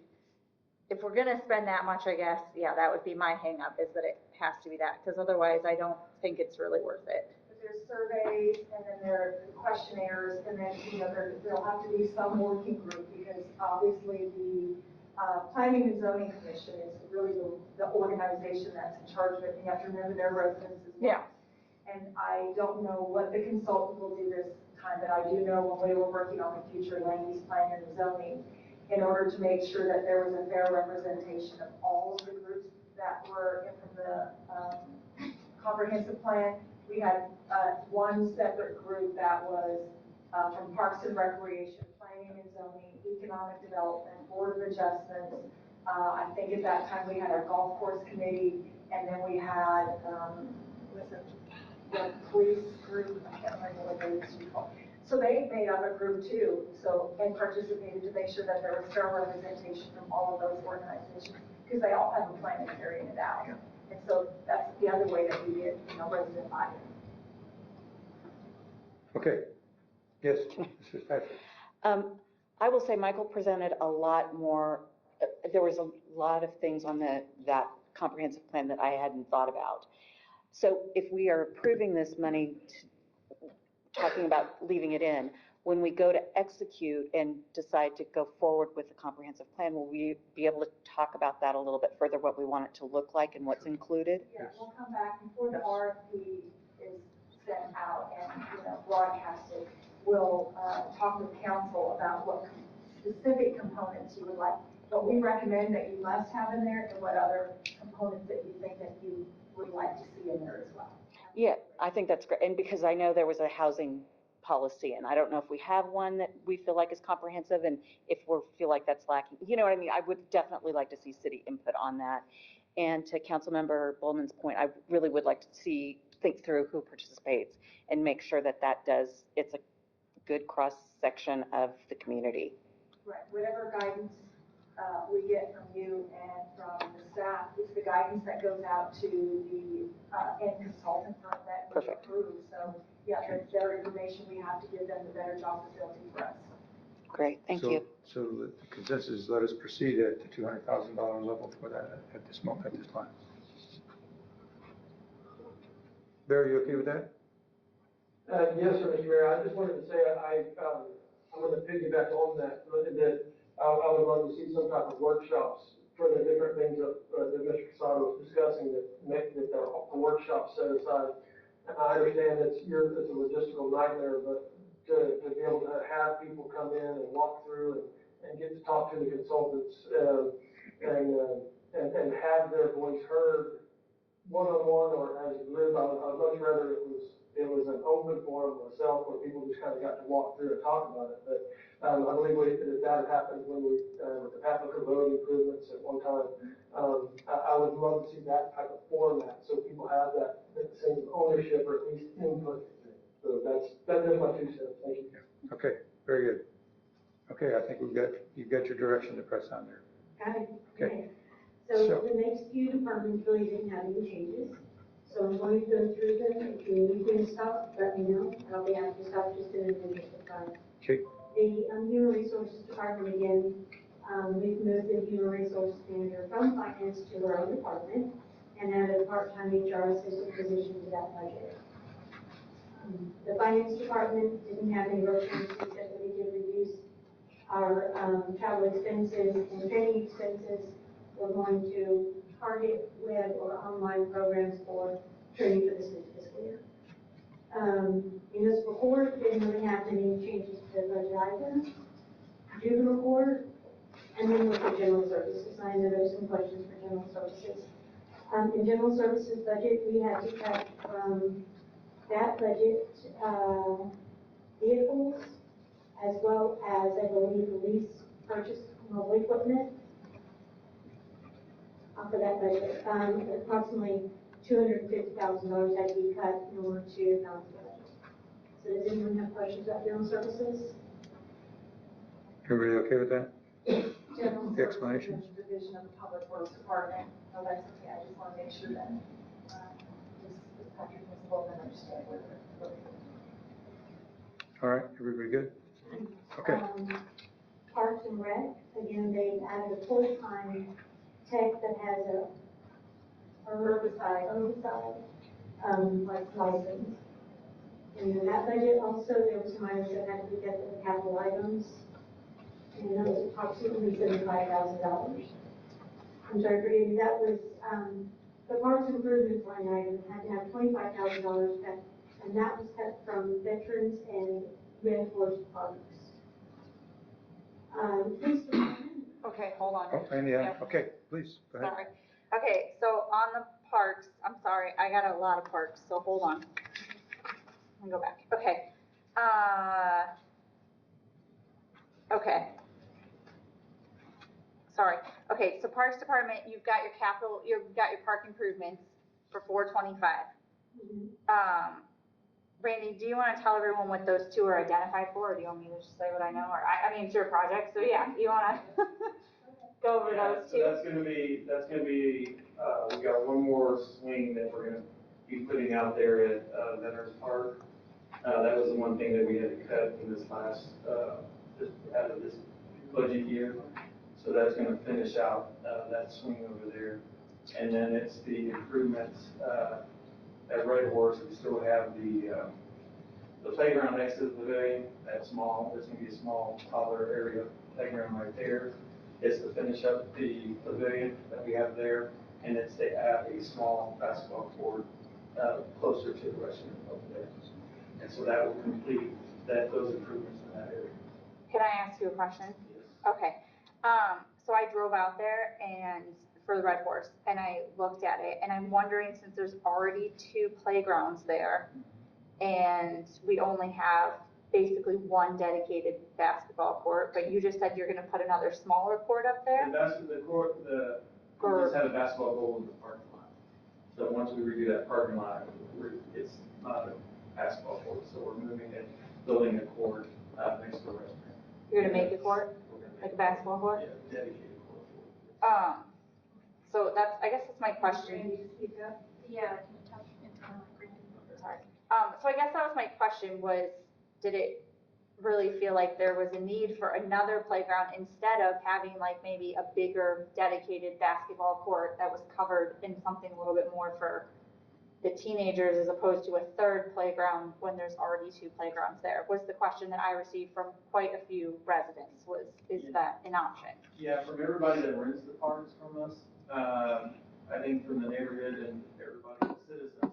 if we're gonna spend that much, I guess, yeah, that would be my hang up, is that it has to be that, because otherwise I don't think it's really worth it. But there's surveys, and then there are questionnaires, and then, there'll have to be some working group, because obviously the Planning and Zoning Commission is really the organization that's in charge of it, and you have to remember their residents as well. Yeah. And I don't know what the consultant will do this time, but I do know when we were working on the future land use plan and zoning, in order to make sure that there was a fair representation of all of the groups that were in from the comprehensive plan, we had one separate group that was from Parks and Recreation, Planning and Zoning, Economic Development, Board of Adjustments. I think at that time we had our golf course committee, and then we had, the police group, I can't remember what they used to be called. So they made up a group too, and participated to make sure that there was fair representation from all of those organizations, because they all have a plan of carrying it out. Yeah. And so that's the other way that we get, resident buy-in. Okay. Yes, Mr. Patrick. I will say Michael presented a lot more, there was a lot of things on that comprehensive plan that I hadn't thought about. So if we are approving this money, talking about leaving it in, when we go to execute and decide to go forward with the comprehensive plan, will we be able to talk about that a little bit further, what we want it to look like and what's included? Yeah, we'll come back before the RFP is sent out and, broadcasted. We'll talk with council about what specific components you would like, what we recommend that you must have in there, and what other components that you think that you would like to see in there as well. Yeah, I think that's great. And because I know there was a housing policy, and I don't know if we have one that we feel like is comprehensive, and if we feel like that's lacking. You know what I mean? I would definitely like to see city input on that. And to Councilmember Bowman's point, I really would like to think through who participates and make sure that it's a good cross-section of the community. Right, whatever guidance we get from you and from the staff is the guidance that goes out to the end consultant firm that we Perfect. approve. So, yeah, that's their information. We have to give them the better job facility for us. Great, thank you. So the consensus is let us proceed at the $200,000 level for that at this moment, at this time. Barry, you okay with that? Yes, sir, Mr. Mayor. I just wanted to say I'm going to piggyback on that I would love to see some type of workshops for the different things that Mr. Casado was discussing, that a workshop set aside. And I understand it's a logistical nightmare, but to be able to have people come in and walk through and get to talk to the consultants and have their voice heard one-on-one or as a group, I'd much rather it was it was an open forum myself where people just kind of got to walk through and talk about it. But I believe that happened when we, with the Patrick Road improvements at one time. I would love to see that type of format so people have that sense of ownership or at least input. So that's my 2 cents. Thank you. Okay, very good. Okay, I think you've got your direction to press on there. Got it. Okay. So the next few departments really didn't have any changes. So I'm going to go through them. If you need me to stop, let me know. I'll be happy to stop just in the interest of time. Okay. The Human Resources Department, again, we've moved the Human Resources Manager from finance to our own department and added a part-time HR assistant position to that budget. The finance department didn't have any real changes except that we did reduce our travel expenses and training expenses. We're going to target web or online programs for training for this next fiscal year. Municipal court didn't really have any changes to the budget items. Juvenile court, and then with the general services. I know there's some questions for general services. In general services budget, we had to cut from that budget vehicles as well as, I believe, lease purchase mobile equipment off of that budget. Approximately $250,000 had to be cut in order to balance the budget. So does anyone have questions about general services? Everybody okay with that? General The explanation? Services Division of the Public Works Department. So that's okay. I just want to make sure that this Patrick was able to understand where they're looking. All right, everybody good? Okay. Parks and Rec, again, they added a full-time tech that has a herbicide license. And in that budget also, there was some items that had to be cut with capital items. And that was approximately $75,000. I'm sorry, forgive me, that was, the parks improvement line item had to have $25,000 cut, and that was cut from veterans and reinforced parks. Police department. Okay, hold on. Oh, and yeah, okay, please, go ahead. Sorry. Okay, so on the parks, I'm sorry, I got a lot of parks, so hold on. Let me go back. Okay. Okay. Sorry. Okay, so Parks Department, you've got your park improvements for 425. Randy, do you want to tell everyone what those two are identified for, or do you want me to just say what I know? Or I mean, it's your project, so yeah, you want to go over those two? So that's gonna be, we got one more swing that we're gonna be putting out there at, Veterans Park. That was the one thing that we had to cut in this last, just out of this budget year. So that's gonna finish out, that swing over there. And then it's the improvements, at Red Horse. We still have the playground next to the pavilion, that's small, there's gonna be a small toddler area playground right there. It's to finish up the pavilion that we have there, and it's to add a small basketball court, closer to the restroom over there. And so that will complete those improvements in that area. Can I ask you a question? Yes. Okay. So I drove out there and for the Red Horse, and I looked at it, and I'm wondering, since there's already 2 playgrounds there, and we only have basically one dedicated basketball court, but you just said you're gonna put another smaller court up there? The court, we just had a basketball goal in the parking lot. So once we redo that parking lot, it's not a basketball court, so we're moving it, building a court, next to the restaurant. You're gonna make a court, We're gonna like a basketball court? Yeah, dedicated court. So I guess that's my question. Yeah. Sorry. So I guess that was my question was, did it really feel like there was a need for another playground instead of having like maybe a bigger dedicated basketball court that was covered in something a little bit more for the teenagers as opposed to a third playground when there's already 2 playgrounds there, was the question that I received from quite a few residents was, is that an option? Yeah, from everybody that rents the parks from us, I think from the neighborhood and everybody, the citizens,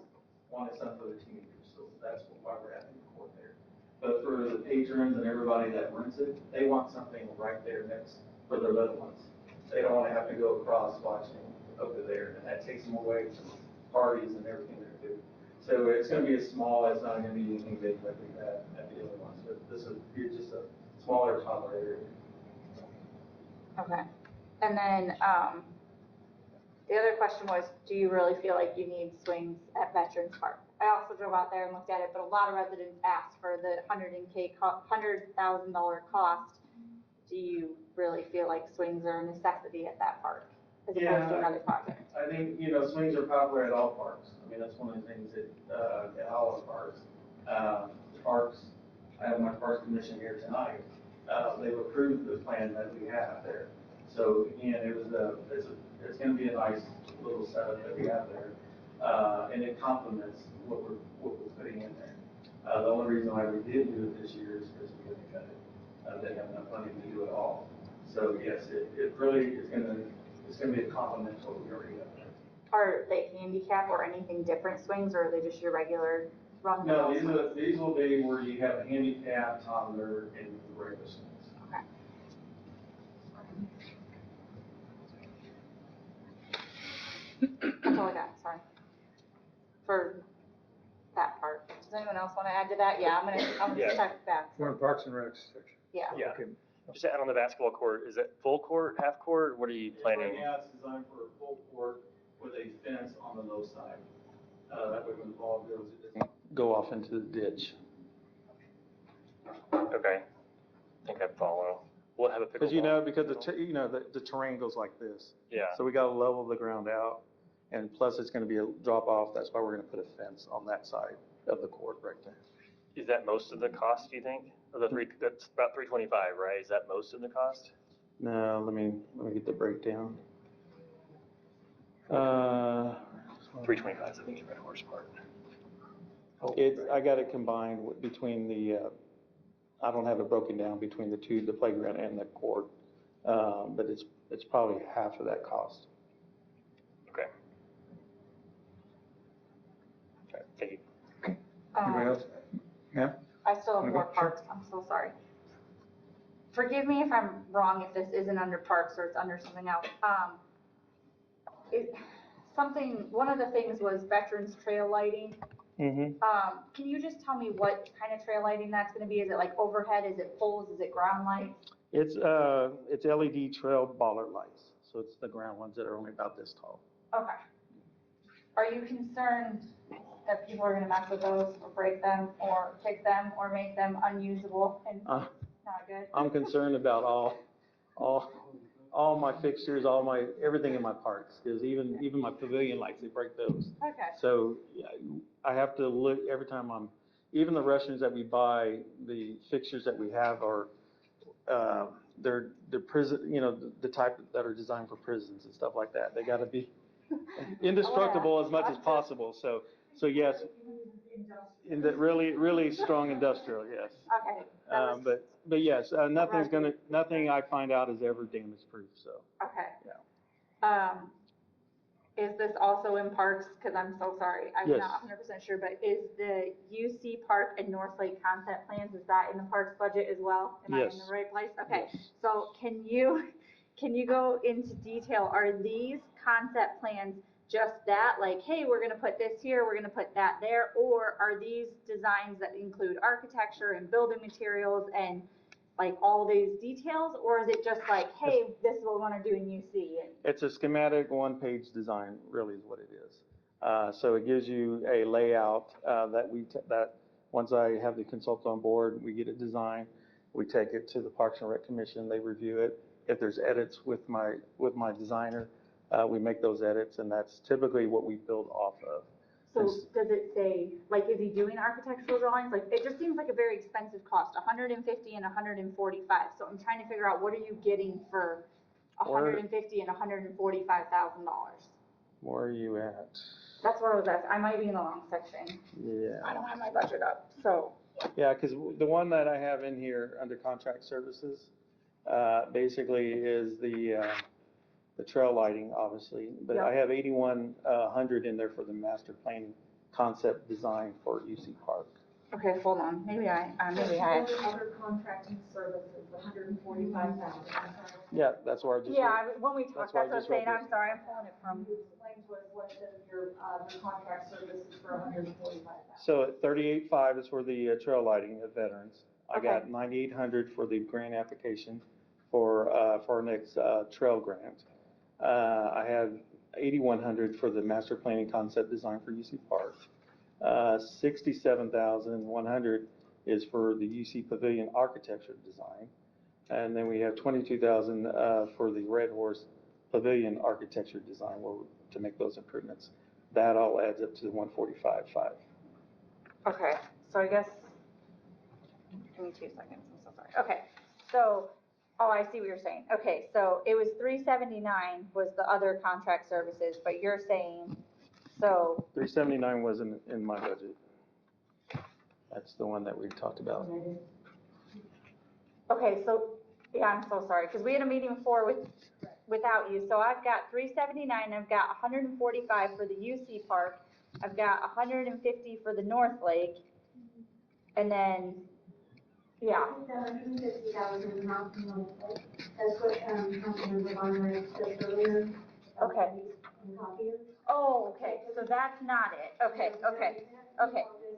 wanted something for the teenagers, so that's why we're having the court there. But for the patrons and everybody that rents it, they want something right there next for their little ones. They don't want to have to go across watching over there, and that takes them away from parties and everything they're doing. So it's gonna be a small, it's not gonna be anything big like we had at the other ones, but this would be just a smaller toddler area. Okay. And then, the other question was, do you really feel like you need swings at Veterans Park? I also drove out there and looked at it, but a lot of residents asked for the $100,000 cost. Do you really feel like swings are a necessity at that park as opposed to another project? I think, swings are popular at all parks. I mean, that's one of the things that, at all of parks. Parks, I have my Parks Commission here tonight. They've approved the plan that we have there. So again, it's gonna be a nice little setup that we have there. And it complements what we're putting in there. The only reason why we did do it this year is because we didn't cut it. They have enough money to do it all. So yes, it really is it's gonna be a complement to what we already have there. Are they handicap or anything different swings, or are they just your regular run? No, these will be where you have a handicap, toddler, and regular swings. Okay. That's all I got, sorry. For that part. Does anyone else want to add to that? Yeah, I'm gonna Yeah. check back. We're in Parks and Rec section. Yeah. Yeah. Okay. Just add on the basketball court, is it full court, half court? What are you Right planning? now, it's designed for a full court with a fence on the low side. That way when the ball goes, it doesn't go off into the ditch. Okay. I think I follow. We'll have a pickleball. Because the terrain goes like this. Yeah. So we got to level the ground out, and plus it's going to be a drop off. That's why we're going to put a fence on that side of the court right there. Is that most of the cost, do you think? Of the three, that's about 325, right? Is that most of the cost? No, let me get the breakdown. 325 is I think the Red Horse part. I got it combined between I don't have it broken down between the two, the playground and the court, but it's probably half of that cost. Okay. Okay, thank you. Anybody else? Yeah? I still have Wanna more go? Sure. parks, I'm so sorry. Forgive me if I'm wrong, if this isn't under parks or it's under something else. One of the things was veterans trail lighting. Mm-hmm. Can you just tell me what kind of trail lighting that's gonna be? Is it like overhead, is it poles, is it ground lights? It's LED trail bollard lights, so it's the ground ones that are only about this tall. Okay. Are you concerned that people are gonna mess with those or break them or kick them or make them unusable and not good? I'm concerned about all my fixtures, everything in my parks, because even my pavilion lights, they break those. Okay. So yeah, I have to look every time even the restrooms that we buy, the fixtures that we have are, they're prison, the type that are designed for prisons and stuff like that. They gotta be indestructible as much as possible. So yes, in that really strong industrial, yes. Okay. But yes, nothing I find out is ever damage proof, so. Okay. Yeah. Is this also in parks? Cause I'm so sorry, I'm Yes. not 100% sure, but is the UC Park and North Lake concept plans, is that in the parks budget as well? Am I in Yes. the right place? Okay, Yes. so can you go into detail? Are these concept plans just that, like, hey, we're gonna put this here, we're gonna put that there, or are these designs that include architecture and building materials and like all these details, or is it just like, hey, this is what we wanna do in UC? It's a schematic one-page design, really is what it is. So it gives you a layout that once I have the consultant on board, we get it designed, we take it to the Parks and Rec Commission, they review it. If there's edits with my designer, we make those edits, and that's typically what we build off of. So does it say, like, is he doing architectural drawings? Like, it just seems like a very expensive cost, 150 and 145. So I'm trying to figure out, what are you getting for 150 and 145,000 dollars? Where are you at? That's what I was asking. I might be in the wrong section. Yeah. I don't have my budget up, so. Yeah, because the one that I have in here under contract services, basically is the trail lighting, obviously, but I have 8,100 in there for the master plan concept design for UC Park. Okay, hold on, maybe I. Other contracting services, $145,000. Yeah, that's where I just. Yeah, when we That's talked, why I that's what I'm just read saying, I'm this. sorry, I'm pulling it from. You explained to us what your contract services for $145,000. So at 38.5 is for the trail lighting of veterans. I got Okay. 9,800 for the grant application for our next trail grant. I have 8,100 for the master planning concept design for UC Park. 67,100 is for the UC Pavilion architecture design. And then we have 22,000 for the Red Horse Pavilion architecture design to make those improvements. That all adds up to the 145.5. Okay, so I guess, give me 2 seconds, I'm so sorry. Okay, so, oh, I see what you're saying. Okay, so it was 379 was the other contract services, but you're saying, so, 379 wasn't in my budget. That's the one that we talked about. okay, so, yeah, I'm so sorry, because we had a meeting before without you. So I've got 379, I've got 145 for the UC Park, I've got 150 for the North Lake, and then, yeah. The $150 is not the money, that's what, Councilmember Bonner said earlier. Okay. In copier. Oh, okay, so that's not it. Okay,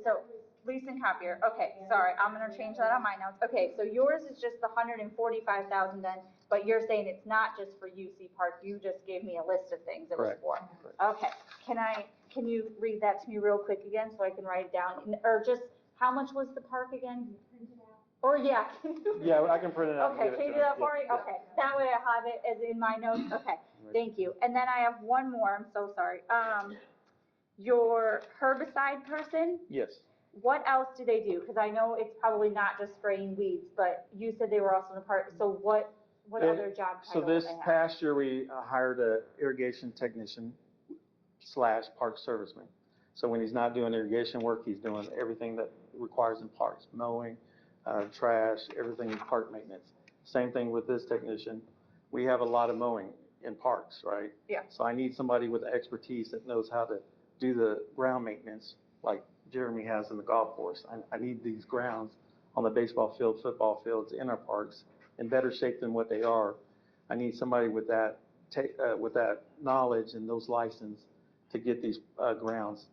so lease and copier, okay, sorry, I'm gonna change that on my notes. Okay, so yours is just the 145,000 then, but you're saying it's not just for UC Park, you just gave me a list of things it was Correct. for. Okay, can you read that to me real quick again so I can write it down? Or just, how much was the park again? Or yeah. Yeah, I can print it out and Okay, give it can you to do him. that for me? Yeah, Okay, that way I have it as in my notes, okay, thank you. And then I have one more, I'm so sorry. Your herbicide person, Yes. what else do they do? Because I know it's probably not just spraying weeds, but you said they were also in a part, so what other job So title do this they have? past year, we hired a irrigation technician / park serviceman. So when he's not doing irrigation work, he's doing everything that requires in parks, mowing, trash, everything in park maintenance. Same thing with this technician. We have a lot of mowing in parks, right? Yeah. So I need somebody with expertise that knows how to do the ground maintenance like Jeremy has in the golf course. I need these grounds on the baseball field, football fields, in our parks in better shape than what they are. I need somebody with that knowledge and those license to get these grounds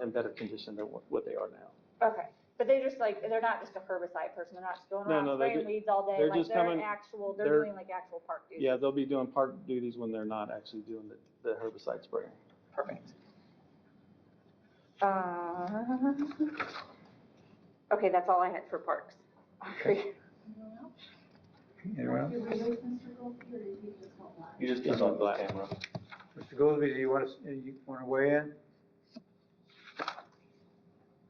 in better condition than what they are now. Okay, but they're not just a herbicide person, they're not just going around No, they spraying weeds all day, they're like just they're coming- they're doing like actual park duties. Yeah, they'll be doing park duties when they're not actually doing the herbicide spraying. Perfect. Okay, that's all I had for parks. Anyone else? You release Mr. Goldie, or did you just hold on? You just He's turned on on the black. camera. Mr. Goolsbee, do you want to weigh in?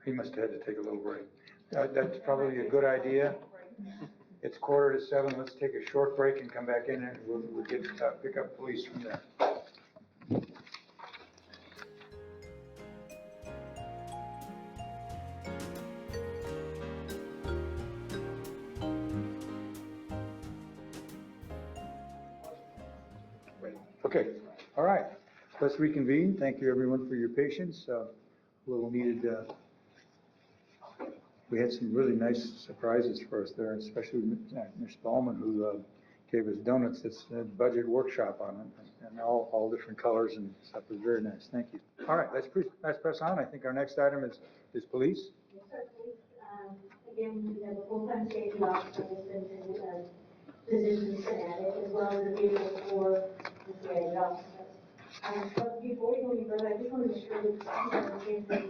He must have had to take a little break. That's probably a good idea. It's 6:45. Let's take a short break and come back in and we'll pick up police from there. Okay, all right. Let's reconvene. Thank you, everyone, for your patience. A little needed, we had some really nice surprises for us there, especially Ms. Ballman, who gave us donuts that said budget workshop on it, and all different colors and stuff. It was very nice. Thank you. All right, let's press on. I think our next item is police. Yes, sir, please. Again, we have a full-time safety officer and positions to add it, as well as a vehicle for the CID officers. But before we go any further, I just want to make sure that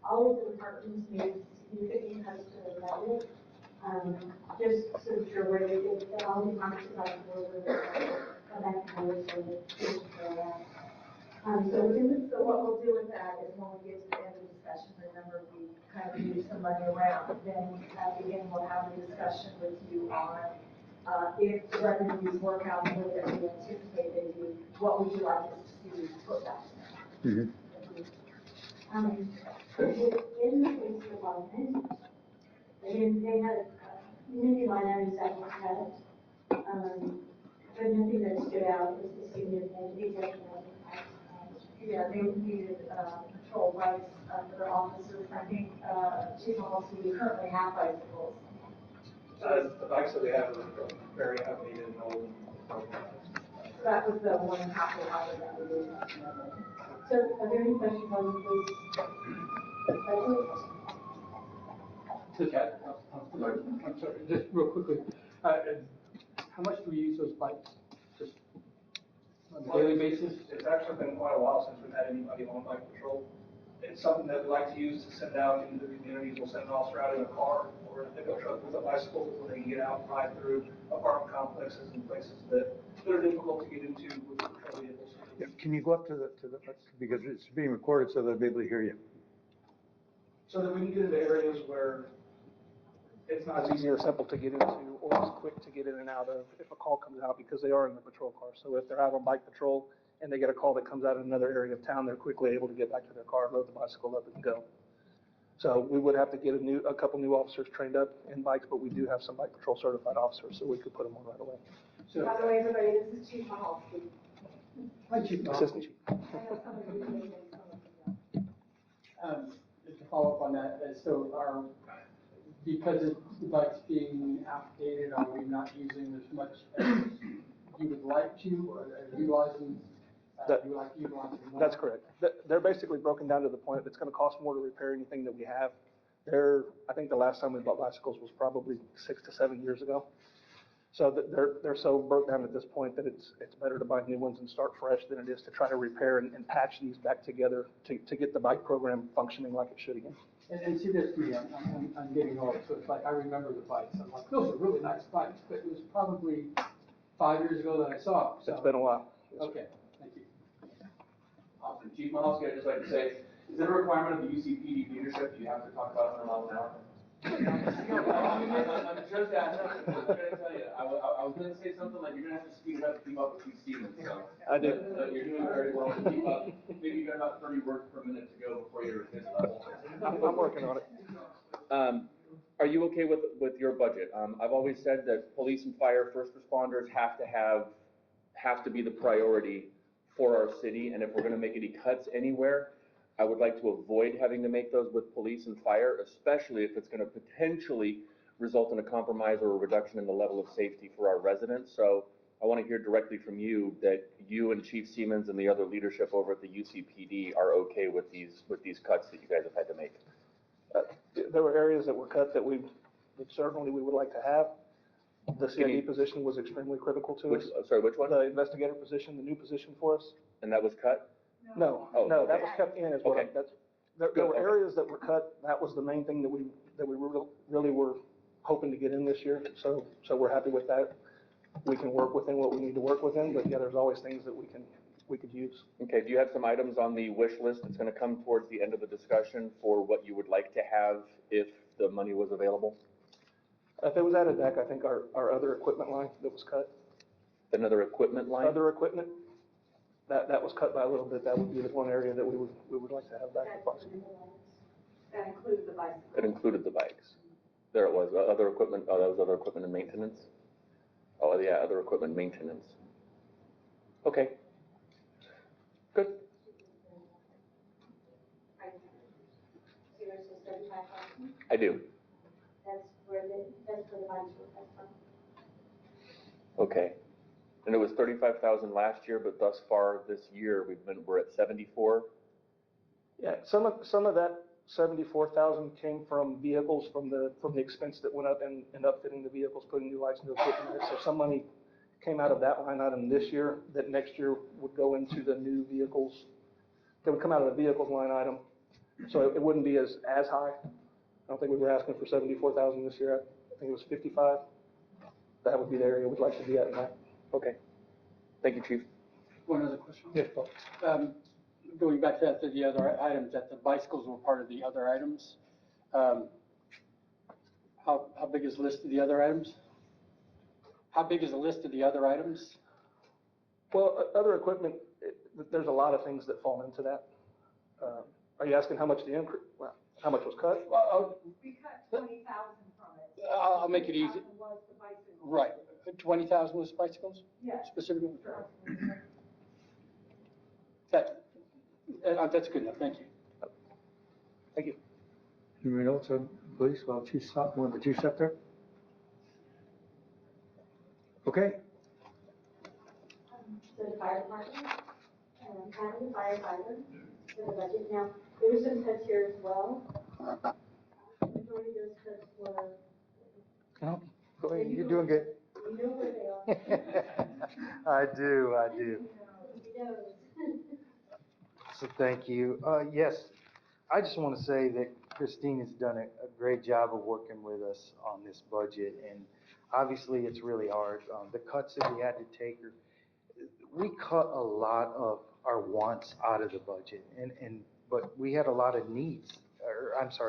all of the departments made significant cuts to the budget. Just so that you're aware that all the departments like will come back to board so that So what we'll do with that is when we get to the end of the discussion, remember we kind of moved some money around, then at the end we'll have a discussion with you on if the revenues work out the way that we anticipate they do, what would you like us to put back? Mhm. in the police department, again, they had many line items that were cut. But nothing that stood out as significant, except Yeah, they needed, patrol bikes for their officers. I think, Chief Mahalski, we currently have bicycles. The bikes that we have are very outdated and old. So that was the one capital item that we did. So are there any questions on the police budget? I'm sorry, just real quickly, how much do we use those bikes? Just on a daily basis? It's actually been quite a while since we've had anybody on bike patrol. It's something that we like to use to send out into the communities. We'll send an officer out in a car or a pickup truck with a bicycle where they can get out and ride through apartment complexes and places that are difficult to get into with patrol vehicles. Yeah, can you go up to the, because it's being recorded so they'll be able to hear you. So that we can get into areas where it's not as easy or simple to get into or as quick to get in and out of if a call comes out because they are in the patrol car. So if they're out on bike patrol and they get a call that comes out in another area of town, they're quickly able to get back to their car, load the bicycle up and go. So we would have to get a couple new officers trained up in bikes, but we do have some bike patrol certified officers, so we could put them on right away. So, By the way, everybody, this is Chief Mahalski. hi, Chief. Assistant Chief. I know some of you may know some of you. Just to follow up on that, so because the bike's being outdated, are we not using as much as you would like to, or utilizing, you would like to utilize them more? That's correct. They're basically broken down to the point that it's going to cost more to repair anything that we have. I think the last time we bought bicycles was probably 6 to 7 years ago. So they're so broke down at this point that it's better to buy new ones and start fresh than it is to try to repair and patch these back together to get the bike program functioning like it should again. And see, this me, I'm getting old, so it's like, I remember the bikes, I'm like, those are really nice bikes, but it was probably 5 years ago that I saw them, so. It's been a while. Okay, thank you. Awesome. Chief Mahalski, I'd just like to say, is it a requirement of the UCPD leadership that you have to talk about 100 miles an hour? I'm just asking. I'm just gonna tell you. I was gonna say something like you're gonna have to speed it up to keep up with Chief Stevens. So I do. But you're doing very well to keep up. Maybe you got about 30 words per minute to go before you're at his level. I'm working on it. Are you okay with your budget? I've always said that police and fire, first responders have to be the priority for our city. And if we're gonna make any cuts anywhere, I would like to avoid having to make those with police and fire, especially if it's going to potentially result in a compromise or a reduction in the level of safety for our residents. So I want to hear directly from you that you and Chief Siemens and the other leadership over at the UCPD are okay with these cuts that you guys have had to make. There were areas that were cut that certainly we would like to have. The CID position was extremely critical to us. Which one? The investigator position, the new position for us. And that was cut? No, Oh, no, that okay. was kept in as well. Okay. There were areas that were cut. That was the main thing that we really were hoping to get in this year. So we're happy with that. We can work within what we need to work within, but yeah, there's always things that we could use. Okay, do you have some items on the wish list that's going to come towards the end of the discussion for what you would like to have if the money was available? If it was added back, I think our other equipment line that was cut. Another equipment line? Other equipment, that was cut by a little bit. That would be the one area that we would like to have back if possible. That includes the bicycle. It included the bikes. There it was, other equipment, oh, that was other equipment and maintenance? Oh, yeah, other equipment maintenance. Okay. Good. Yours is 35,000? I do. That's for the bikes, that's fine. Okay. And it was 35,000 last year, but thus far this year, we're at 74. Yeah, some of that 74,000 came from vehicles, from the expense that went up and upfitting the vehicles, putting new lights, new equipment. So some money came out of that line item this year that next year would go into the new vehicles. That would come out of the vehicles line item. So it wouldn't be as high. I don't think we were asking for 74,000 this year. I think it was 55. That would be the area we'd like to be at now. Okay. Thank you, Chief. One other question. Yes, Paul. Going back to the other items, that the bicycles were part of the other items. How big is the list of the other items? How big is the list of the other items? Well, other equipment, there's a lot of things that fall into that. Are you asking how much how much was cut? Well, We cut 20,000 from it. I'll make it easy. 20,000 was the bicycle. Right, 20,000 was bicycles Yes. specifically? Sure. That's good enough, thank you. Thank you. Anyone else on police while Chief stop, one of the chiefs up there? Okay, So the fire department, having a firefighter for the budget. Now, there were some cuts here as well. The majority of those cuts were, no, go ahead, you're doing good. you know where they are. I do. He knows. So thank you. Yes, I just want to say that Christine has done a great job of working with us on this budget, and obviously it's really hard. The cuts that we had to take, we cut a lot of our wants out of the budget, but we had a lot of needs.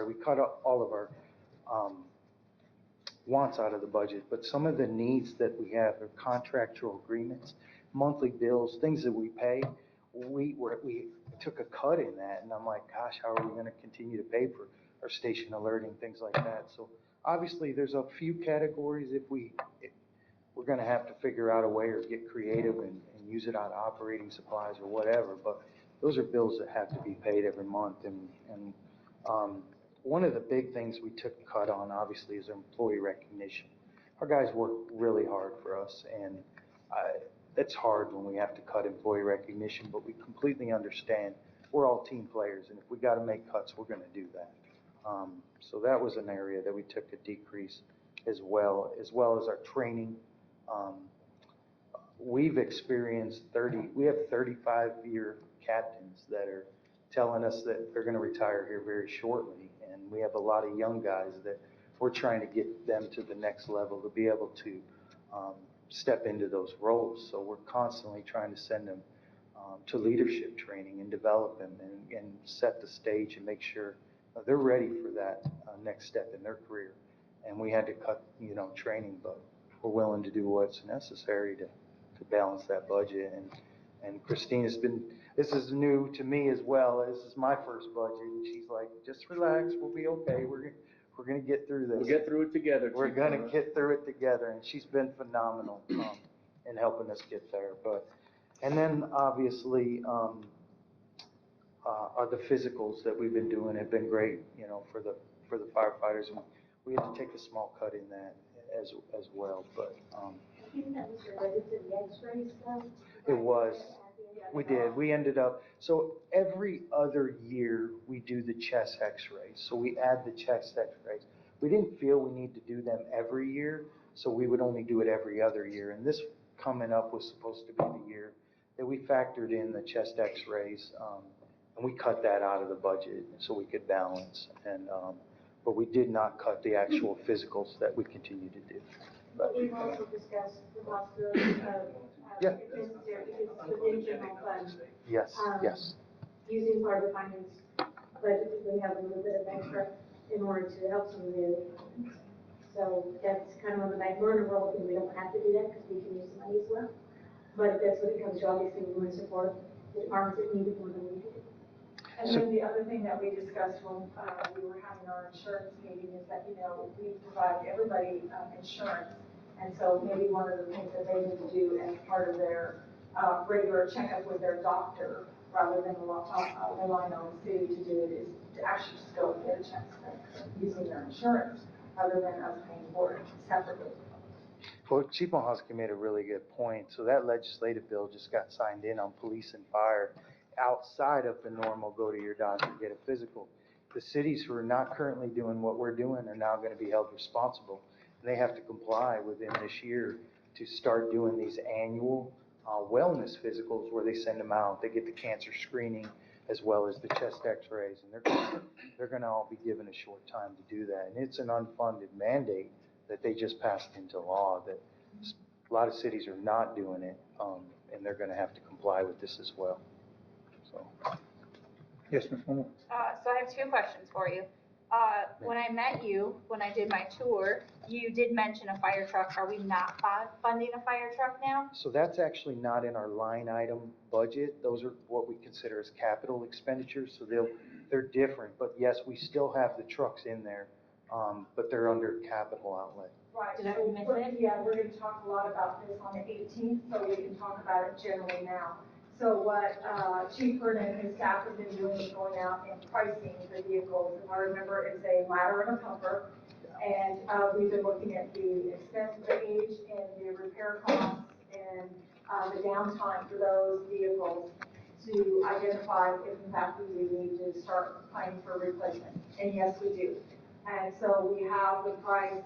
We cut all of our wants out of the budget, but some of the needs that we have are contractual agreements, monthly bills, things that we pay. We took a cut in that, and I'm like, gosh, how are we going to continue to pay for our station alerting, things like that? So obviously, there's a few categories if we're going to have to figure out a way or get creative and use it on operating supplies or whatever. But those are bills that have to be paid every month, and one of the big things we took a cut on, obviously, is employee recognition. Our guys work really hard for us, and it's hard when we have to cut employee recognition, but we completely understand we're all team players, and if we got to make cuts, we're going to do that. So that was an area that we took a decrease as well as our training. We've experienced we have 35-year captains that are telling us that they're going to retire here very shortly, and we have a lot of young guys that we're trying to get them to the next level to be able to step into those roles. So we're constantly trying to send them to leadership training and develop them and set the stage and make sure they're ready for that next step in their career. And we had to cut, training, but we're willing to do what's necessary to balance that budget. And Christine this is new to me as well. This is my first budget, and she's like, just relax, we'll be okay. We're going to get through this. We'll get through it together. We're going to get through it together, and she's been phenomenal in helping us get there. And then obviously, the physicals that we've been doing have been great, for the firefighters. And we had to take a small cut in that as well. But I think that was related to the X-ray stuff. it was. We did. We ended up, so every other year we do the chest x-rays. So we add the chest x-rays. We didn't feel we need to do them every year, so we would only do it every other year. And this coming up was supposed to be the year that we factored in the chest x-rays, and we cut that out of the budget so we could balance. But we did not cut the actual physicals that we continue to do. But we've also discussed the possibility of, Yeah. if necessary, because within general fund, Yes, yes. using part of the finance budget, if we have a little bit of extra in order to help some of the other departments. So that's kind of on the back burner. We're hoping we don't have to do that because we can use the money as well. But if that's what it comes to, obviously we want to support the departments that need it more than we do. And then the other thing that we discussed when we were having our insurance meeting is that, we provide everybody insurance. And so maybe one of the things that they need to do as part of their regular checkup with their doctor, rather than relying on the city to do it, is to actually just go and get a check using their insurance, rather than us paying for it separately. Well, Chief Mahoski made a really good point. So that legislative bill just got signed in on police and fire. Outside of the normal, go to your doctor, get a physical. The cities who are not currently doing what we're doing are now going to be held responsible. And they have to comply within this year to start doing these annual wellness physicals where they send them out. They get the cancer screening as well as the chest x-rays. And they're going to all be given a short time to do that. And it's an unfunded mandate that they just passed into law that a lot of cities are not doing it. And they're going to have to comply with this as well. So. Yes, Ms. Moore. So I have two questions for you. When I met you, when I did my tour, you did mention a fire truck. Are we not funding a fire truck now? So that's actually not in our line item budget. Those are what we consider as capital expenditures. So they're different. But yes, we still have the trucks in there, but they're under capital outlay. Right. Did I So miss it? Yeah, we're going to talk a lot about this on the 18th, so we can talk about it generally now. So what Chief Vernon and his staff have been doing is going out and pricing the vehicles. If I remember, it's a ladder and a pumper. And we've been looking at the expense, the age, and the repair costs, and the downtime for those vehicles to identify if in fact we do need to start planning for replacement. And yes, we do. And so we have the price,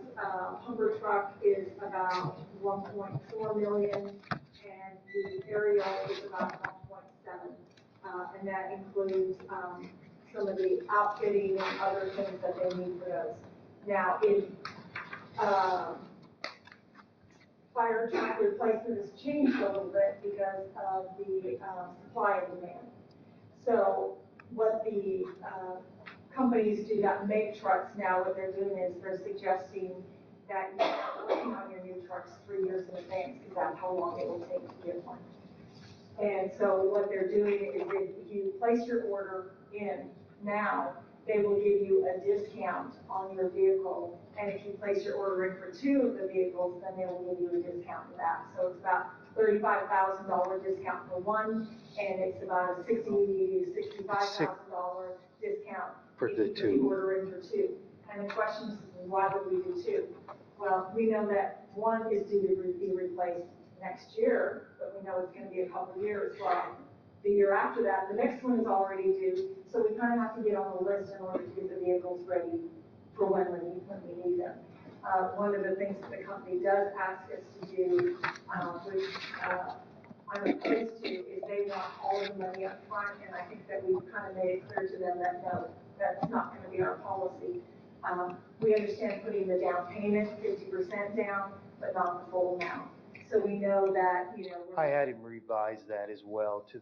pumper truck is about 1.4 million, and the aerial is about 1.7. And that includes some of the outfitting and other things that they need for those. Now, in fire truck replacement has changed a little bit because of the supply and demand. So what the companies do that make trucks now, what they're doing is they're suggesting that you start working on your new trucks 3 years in advance, because that's how long it will take to get one. And so what they're doing is if you place your order in now, they will give you a discount on your vehicle. And if you place your order in for 2 of the vehicles, then they will give you a discount for that. So it's about $35,000 discount for one, and it's about a $65,000 discount For if the you put two. the order in for 2. And the question is, why would we do 2? Well, we know that one is due to be replaced next year, but we know it's going to be a couple of years. Well, the year after that, the next one is already due, so we kind of have to get on the list in order to get the vehicles ready for when we need them. One of the things that the company does ask us to do, which I'm opposed to, is they want all of the money up front, and I think that we've kind of made it clear to them that no, that's not going to be our policy. We understand putting the down payment, 50% down, but not the full amount. So we know that, I had him revise that as well to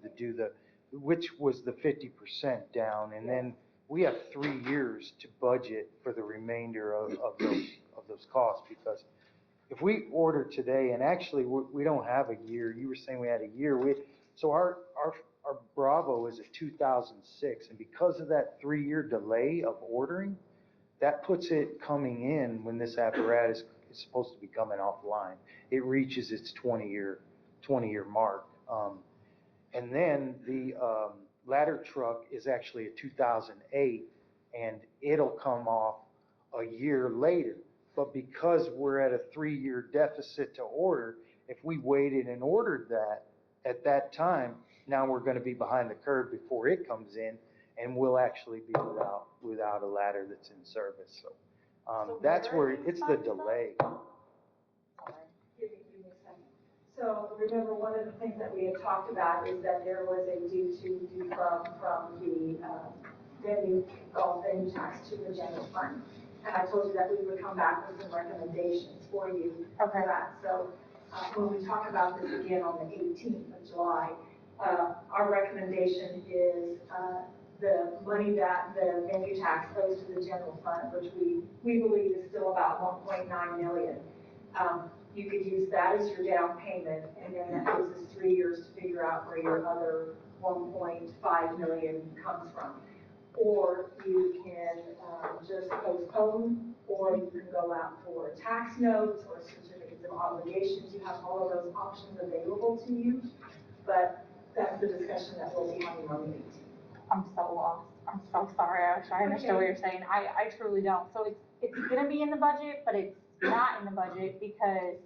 which was the 50% down, and then we have 3 years to budget for the remainder of those costs, because if we order today, and actually we don't have a year, you were saying we had a year, so our Bravo is a 2006, and because of that 3-year delay of ordering, that puts it coming in when this apparatus is supposed to be coming offline. It reaches its 20-year mark. And then the ladder truck is actually a 2008, and it'll come off a year later. But because we're at a 3-year deficit to order, if we waited and ordered that at that time, now we're going to be behind the curve before it comes in, and we'll actually be without a ladder that's in service. So that's where it's the delay. Give me a second. So remember, one of the things that we had talked about is that there was a due from the golf venue tax to the general fund. And I told you that we would come back with some recommendations for you for that. So when we talk about this again on the 18th of July, our recommendation is the money that the venue tax goes to the general fund, which we believe is still about 1.9 million. You could use that as your down payment, and then that gives us 3 years to figure out where your other 1.5 million comes from. Or you can just postpone, or you can go out for tax notes or certificates of obligations. You have all of those options available to you, but that's the discussion that we'll be having on the 18th. I'm so lost. I'm so sorry. I understand what you're saying. I truly don't. So it's gonna be in the budget, but it's not in the budget because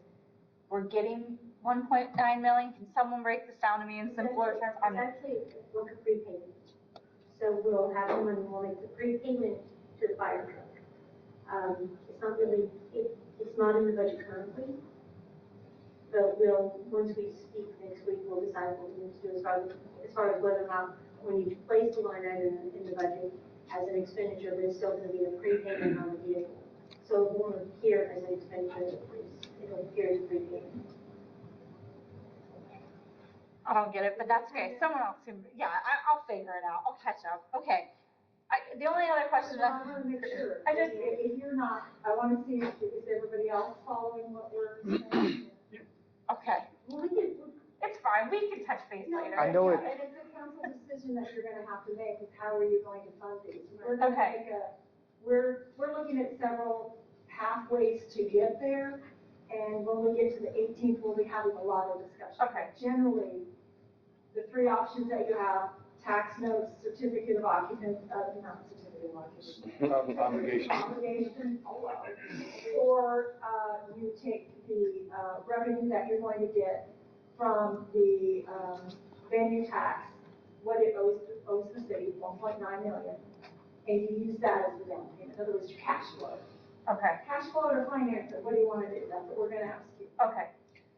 we're getting 1.9 million. Can someone break this down to me in simpler terms? It's actually like a prepayment. So we'll have the money, we'll make the prepayment to the fire truck. It's not really, it's not in the budget currently, but once we speak next week, we'll decide what we need to do as far as whether or not when you place the line item in the budget as an expenditure, but it's still going to be a prepayment on the vehicle. So it won't appear as an expenditure, it'll appear as a prepayment. I don't get it, but that's okay. Someone else can, I'll figure it out. I'll catch up. Okay. The only other question I want to make sure. If you're not, I want to see is everybody else following what we're saying? Okay. Well, it's fine. We can touch base later. I know it. And it's a council decision that you're going to have to make is how are you going to fund these? We're going to make we're looking at several pathways to get there. And when we get to the 18th, we'll be having a lot of discussion. Okay. Generally, the three options that you have, tax notes, certificate of occupancy, not certificate of occupancy. Obligation. Obligation, or, you take the, revenue that you're going to get from the, venue tax, what it owes the city, 1.9 million, and you use that as the down payment, in other words, your cash flow. Okay, Cash flow or finance it, what do you want to do? That's what we're gonna ask you. okay.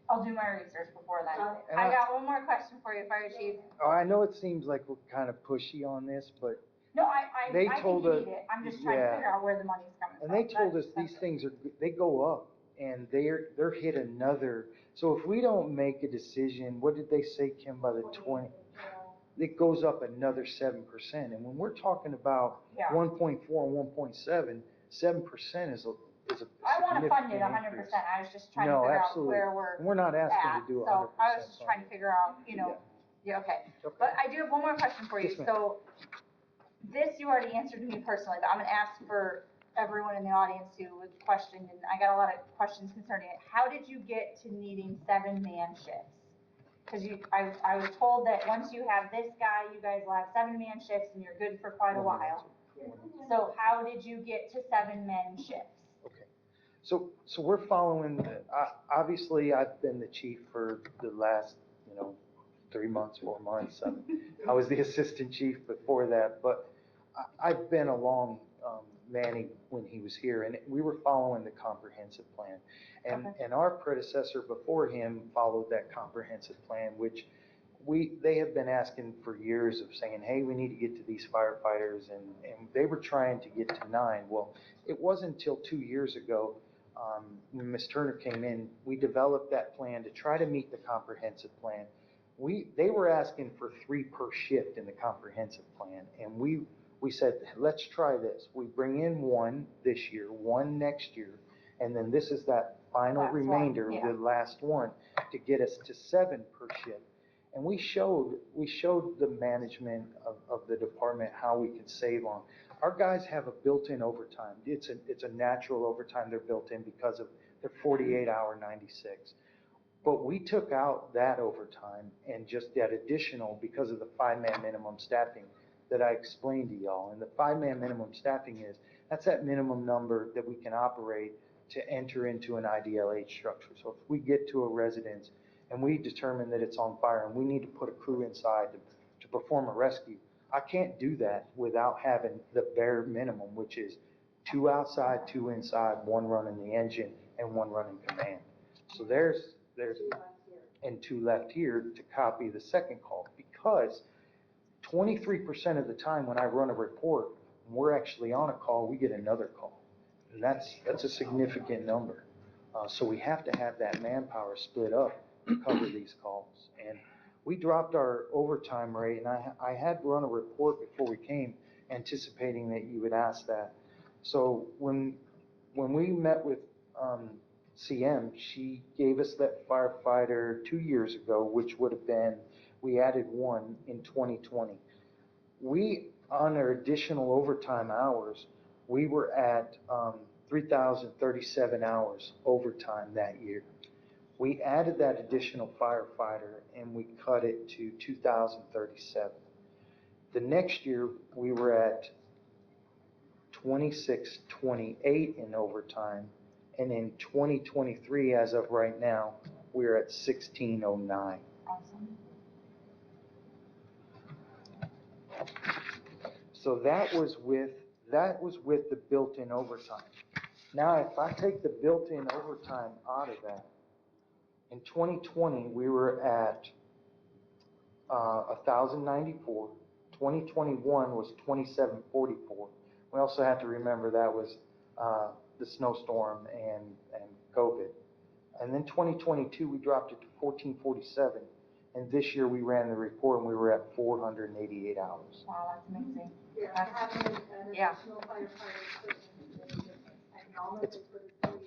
I'll do my research before then. Okay. I got one more question for you, Fire Chief. Oh, I know it seems like we're kind of pushy on this, but, No, I They think told you us- need it. I'm just trying to yeah. figure out where the money's coming from. and they told us That's- these things are, they go up, and they're hit another, so if we don't make a decision, what did they say, Kim, by the 20? It goes up another 7%, and when we're talking about Yeah. 1.4 and 1.7, 7% is a I want to fund it significant 100%. increase. I was just trying to No, figure out absolutely. where we're And we're not asking at. to do So 100%. I was just trying to figure out, yeah, okay. Okay. But I do have one more question for you. Yes, ma'am. So this you already answered to me personally, but I'm going to ask for everyone in the audience who was questioned, and I got a lot of questions concerning it. How did you get to needing 7-man shifts? Because I was told that once you have this guy, you guys will have 7-man shifts and you're good for quite a while. So how did you get to 7-man shifts? Okay. So we're following, obviously, I've been the chief for the last, 3 months, 4 months. I was the assistant chief before that, but I've been along Manny when he was here, and we were following the comprehensive plan. And our predecessor before him followed that comprehensive plan, which they have been asking for years of saying, hey, we need to get to these firefighters, and they were trying to get to 9. Well, it wasn't until 2 years ago, when Ms. Turner came in, we developed that plan to try to meet the comprehensive plan. They were asking for 3 per shift in the comprehensive plan, and we said, let's try this. We bring in 1 this year, 1 next year, and then this is that final Last one, remainder, yeah. the last one, to get us to 7 per shift. And we showed the management of the department how we could save on. Our guys have a built-in overtime. It's a natural overtime they're built in because of their 48-hour 96. But we took out that overtime and just that additional because of the 5-man minimum staffing that I explained to y'all. And the 5-man minimum staffing that's that minimum number that we can operate to enter into an IDLH structure. So if we get to a residence and we determine that it's on fire and we need to put a crew inside to perform a rescue, I can't do that without having the bare minimum, which is 2 outside, 2 inside, 1 running the engine and 1 running command. So there's and 2 left here to copy the second call, because 23% of the time when I run a report, when we're actually on a call, we get another call. And that's a significant number. So we have to have that manpower split up to cover these calls. And we dropped our overtime rate, and I had run a report before we came anticipating that you would ask that. So when we met with CM, she gave us that firefighter 2 years ago, which would have been, we added 1 in 2020. On our additional overtime hours, we were at 3,037 hours overtime that year. We added that additional firefighter and we cut it to 2,037. The next year, we were at 2,628 in overtime. And in 2023, as of right now, we're at 1,609. Awesome. So that was with the built-in overtime. Now, if I take the built-in overtime out of that, in 2020, we were at 1,094. 2021 was 2,744. We also have to remember that was the snowstorm and COVID. And then 2022, we dropped it to 1,447. And this year, we ran the report and we were at 488 hours. Wow, that's amazing. Yeah, having an Yeah. additional firefighter person.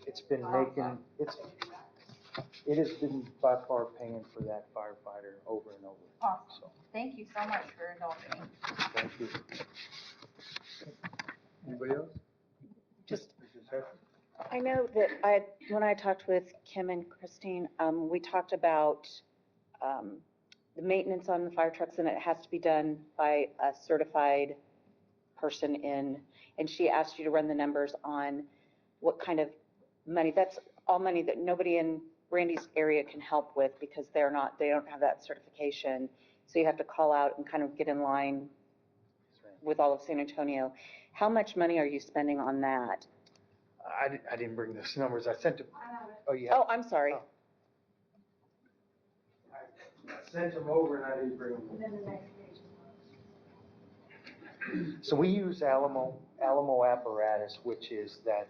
It's been it has been by far paying for that firefighter over and over. Awesome. So, Thank you so much for indulging me. thank you. Anybody else? Just, Mrs. Heffernan? I know that when I talked with Kim and Christine, we talked about the maintenance on the fire trucks, and it has to be done by a certified person and she asked you to run the numbers on what kind of money, that's all money that nobody in Randy's area can help with because they don't have that certification. So you have to call out and kind of get in line with all of San Antonio. How much money are you spending on that? I didn't bring those numbers. I sent them. Oh, yeah. Oh, I'm sorry. Oh. I sent them over and I didn't bring them. And then the next page. So we use Alamo apparatus, which is that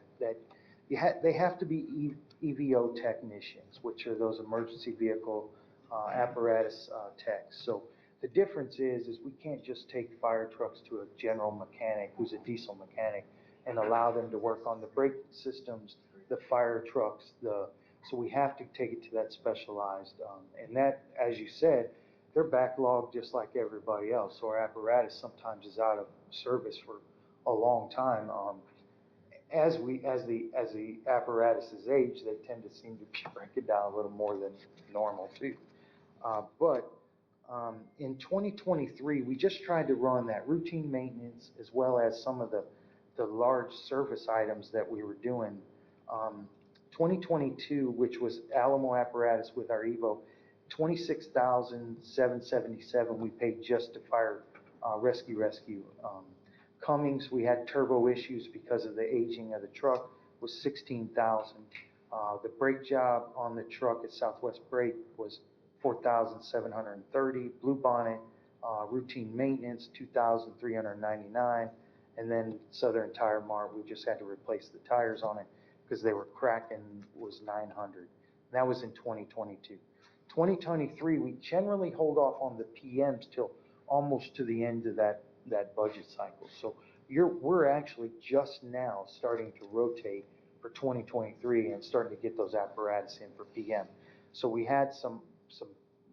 they have to be EVO technicians, which are those emergency vehicle apparatus techs. So the difference is we can't just take fire trucks to a general mechanic who's a diesel mechanic and allow them to work on the brake systems, the fire trucks, so we have to take it to that specialized, and that, as you said, they're backlogged just like everybody else. So our apparatus sometimes is out of service for a long time. As the apparatuses age, they tend to seem to be breaking down a little more than normal too. But in 2023, we just tried to run that routine maintenance as well as some of the large service items that we were doing. 2022, which was Alamo apparatus with our Evo, $26,777 we paid just to fire rescue. Cummings, we had turbo issues because of the aging of the truck, was $16,000. The brake job on the truck at Southwest Brake was $4,730. Blue Bonnet routine maintenance, $2,399. And then Southern Tire Mart, we just had to replace the tires on it because they were cracking, was $900. That was in 2022. 2023, we generally hold off on the PMs till almost to the end of that budget cycle. So we're actually just now starting to rotate for 2023 and starting to get those apparatus in for PM. So we had some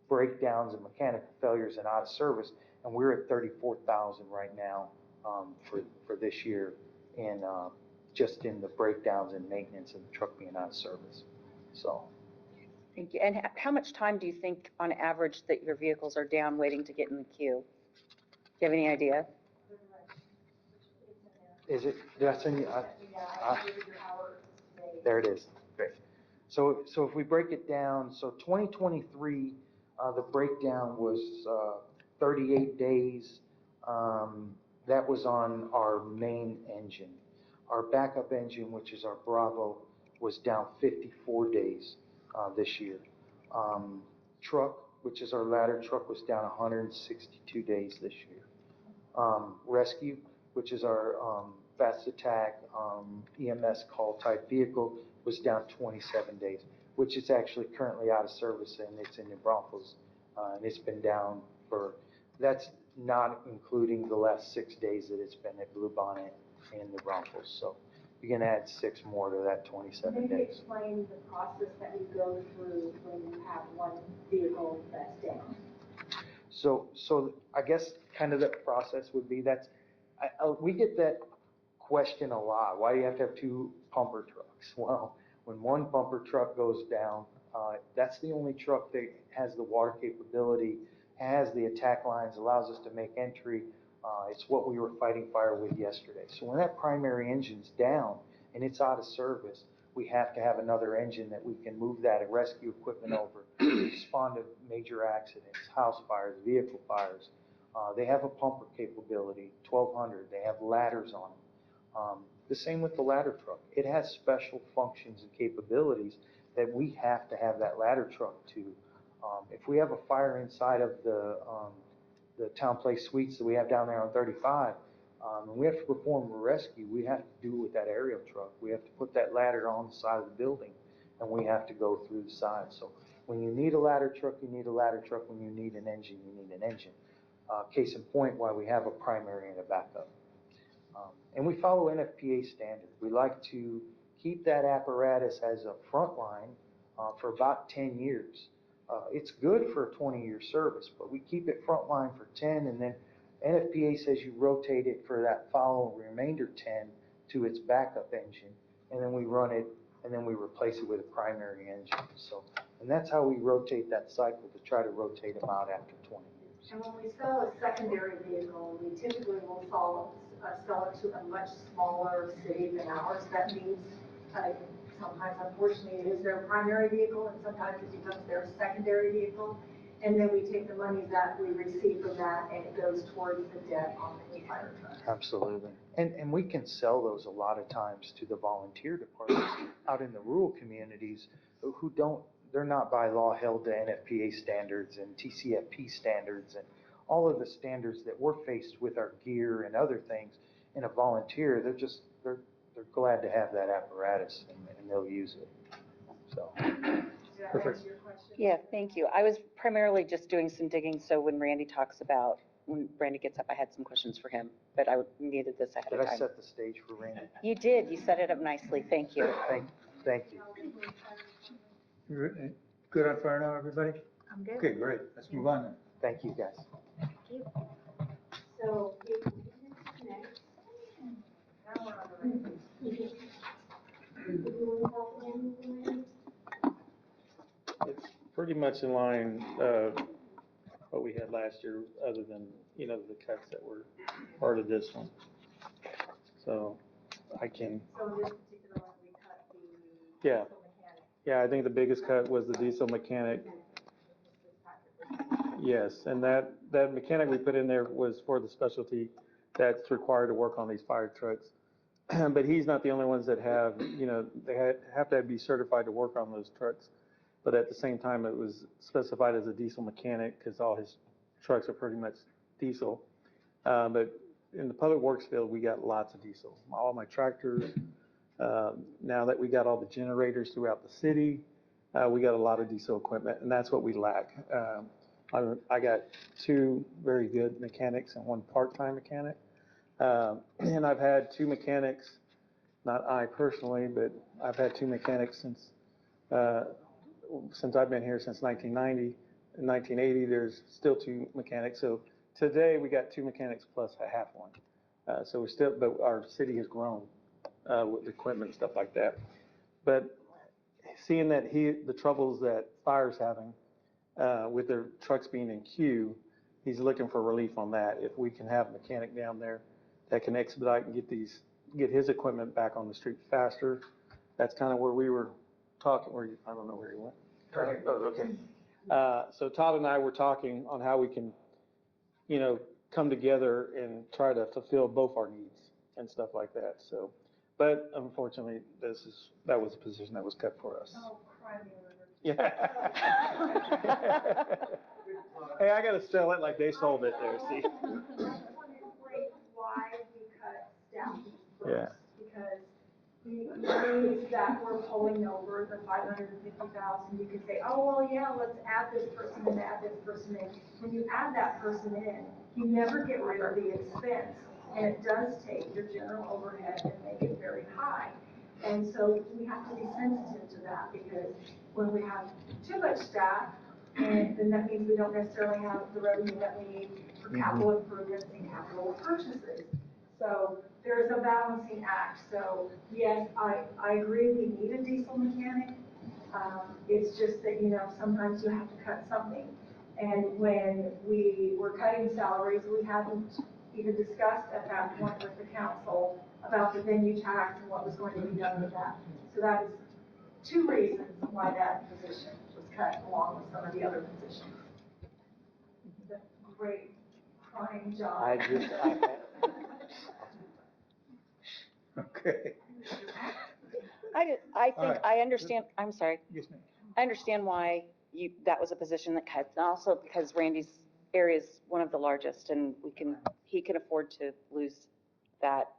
breakdowns and mechanical failures and out of service, and we're at 34,000 right now for this year in just in the breakdowns and maintenance and the truck being out of service. So. Thank you. And how much time do you think on average that your vehicles are down waiting to get in the queue? Do you have any idea? Is it, did I send you? There it is. Great. So if we break it down, so 2023, the breakdown was 38 days. That was on our main engine. Our backup engine, which is our Bravo, was down 54 days this year. Truck, which is our ladder truck, was down 162 days this year. Rescue, which is our fast attack EMS call type vehicle, was down 27 days, which is actually currently out of service and it's in New Braunfels. And it's been down that's not including the last 6 days that it's been at Blue Bonnet and New Braunfels. So you can add 6 more to that 27 Maybe days. explain the process that we go through when you have one vehicle that's down. So I guess kind of the process would be we get that question a lot. Why do you have to have 2 pumper trucks? Well, when one pumper truck goes down, that's the only truck that has the water capability, has the attack lines, allows us to make entry. It's what we were fighting fire with yesterday. So when that primary engine's down and it's out of service, we have to have another engine that we can move that and rescue equipment over, respond to major accidents, house fires, vehicle fires. They have a pumper capability, 1,200. They have ladders on them. The same with the ladder truck. It has special functions and capabilities that we have to have that ladder truck to. If we have a fire inside of the town place suites that we have down there on 35, and we have to perform a rescue, we have to do it with that aerial truck. We have to put that ladder on the side of the building, and we have to go through the side. So when you need a ladder truck, you need a ladder truck. When you need an engine, you need an engine. Case in point, why we have a primary and a backup. And we follow NFPA standards. We like to keep that apparatus as a front line for about 10 years. It's good for a 20-year service, but we keep it front line for 10, and then NFPA says you rotate it for that following remainder 10 to its backup engine, and then we run it and then we replace it with a primary engine. So, and that's how we rotate that cycle, to try to rotate them out after 20 years. And when we sell a secondary vehicle, we typically will sell it to a much smaller city than ours. That means, sometimes unfortunately it is their primary vehicle, and sometimes it becomes their secondary vehicle. And then we take the money that we receive from that, and it goes towards the debt on the fire truck. Absolutely. And we can sell those a lot of times to the volunteer departments out in the rural communities who don't, they're not by law held to NFPA standards and TCFP standards and all of the standards that we're faced with our gear and other things. And a volunteer, they're glad to have that apparatus, and they'll use it. So. Perfect. Yeah, thank you. I was primarily just doing some digging, so when Randy gets up, I had some questions for him, but I needed this ahead of Did time. I set the stage for Randy? You did, you set it up nicely, thank you. Thank you. Good on fire now, everybody? I'm good. Okay, great. Let's move on then. Thank you, guys. So if we disconnect, Now we're on the right. if we want to talk again, It's pretty much in line, what we had last year, other than, the cuts that were part of this one. So I can, So this particular one, we cut the Yeah. diesel mechanic. yeah, I think the biggest cut was the diesel mechanic. Yes, and that mechanic we put in there was for the specialty that's required to work on these fire trucks. But he's not the only ones that have, they have to be certified to work on those trucks. But at the same time, it was specified as a diesel mechanic because all his trucks are pretty much diesel. But in the public works field, we got lots of diesel. All my tractors, now that we got all the generators throughout the city, we got a lot of diesel equipment, and that's what we lack. I got 2 very good mechanics and 1 part-time mechanic. And I've had 2 mechanics, not I personally, but I've had 2 mechanics since I've been here since 1990. In 1980, there's still 2 mechanics. So today we got 2 mechanics plus a half one. So but our city has grown with equipment and stuff like that. But seeing that the troubles that fire's having with their trucks being in queue, he's looking for relief on that. If we can have a mechanic down there that can expedite and get his equipment back on the street faster, that's kind of where we were talking. I don't know where you went. Oh, okay. So Todd and I were talking on how we can, come together and try to fulfill both our needs and stuff like that. So, but unfortunately, that was a position that was cut for us. Oh, crimey river. Yeah. Hey, I gotta sell it like they sold it there, see? I just want to explain why we cut staff Yeah. first. Because the needs that we're pulling over, the 550,000, you could say, oh, well, yeah, let's add this person and add this person in. When you add that person in, you never get rid of the expense. And it does take your general overhead and make it very high. And so we have to be sensitive to that, because when we have too much staff, and then that means we don't necessarily have the revenue that we need for capital improvements and capital purchases. So there's a balancing act. So yes, I agree we need a diesel mechanic. It's just that, sometimes you have to cut something. And when we were cutting salaries, we hadn't even discussed at that point with the council about the venue tax and what was going to be done with that. So that is 2 reasons why that position was cut, along with some of the other positions. The great crying job. Okay. I think I understand, I'm sorry. Yes, ma'am. I understand why that was a position that cut, and also because Randy's area is one of the largest, and he can afford to lose that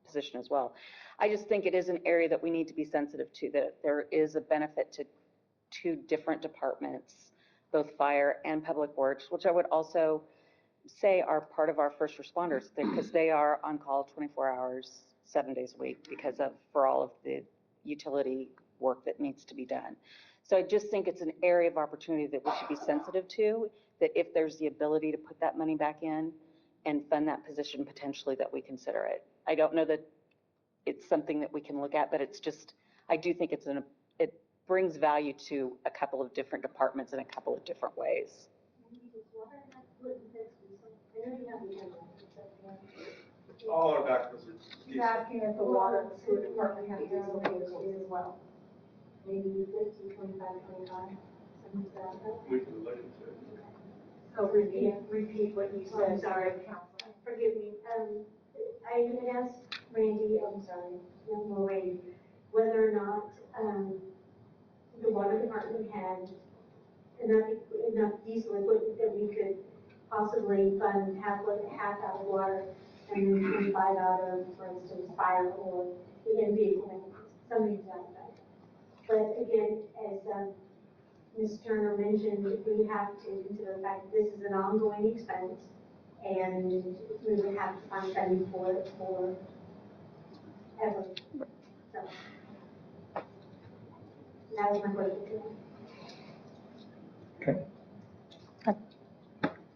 position as well. I just think it is an area that we need to be sensitive to, that there is a benefit to 2 different departments, both fire and public works, which I would also say are part of our first responders, because they are on call 24 hours, 7 days a week for all of the utility work that needs to be done. So I just think it's an area of opportunity that we should be sensitive to, that if there's the ability to put that money back in and fund that position, potentially that we consider it. I don't know that it's something that we can look at, but it's just, I do think it brings value to a couple of different departments in a couple of different ways. All our backwards are. He's asking if the water and sewer department have diesel vehicles as well. Maybe 50, 25, 25, something like that. We can look into it. So repeat what you said. I'm sorry. Council. Forgive me, I had asked Randy, no Randy, whether or not, the water department had enough diesel equipment that we could possibly fund half out of water and then 25 out of, for instance, fire or the vehicle, something to that effect. But again, as, Ms. Turner mentioned, we have to consider the fact that this is an ongoing expense, and we would have to find funding for it for ever. So, that was my question. Okay.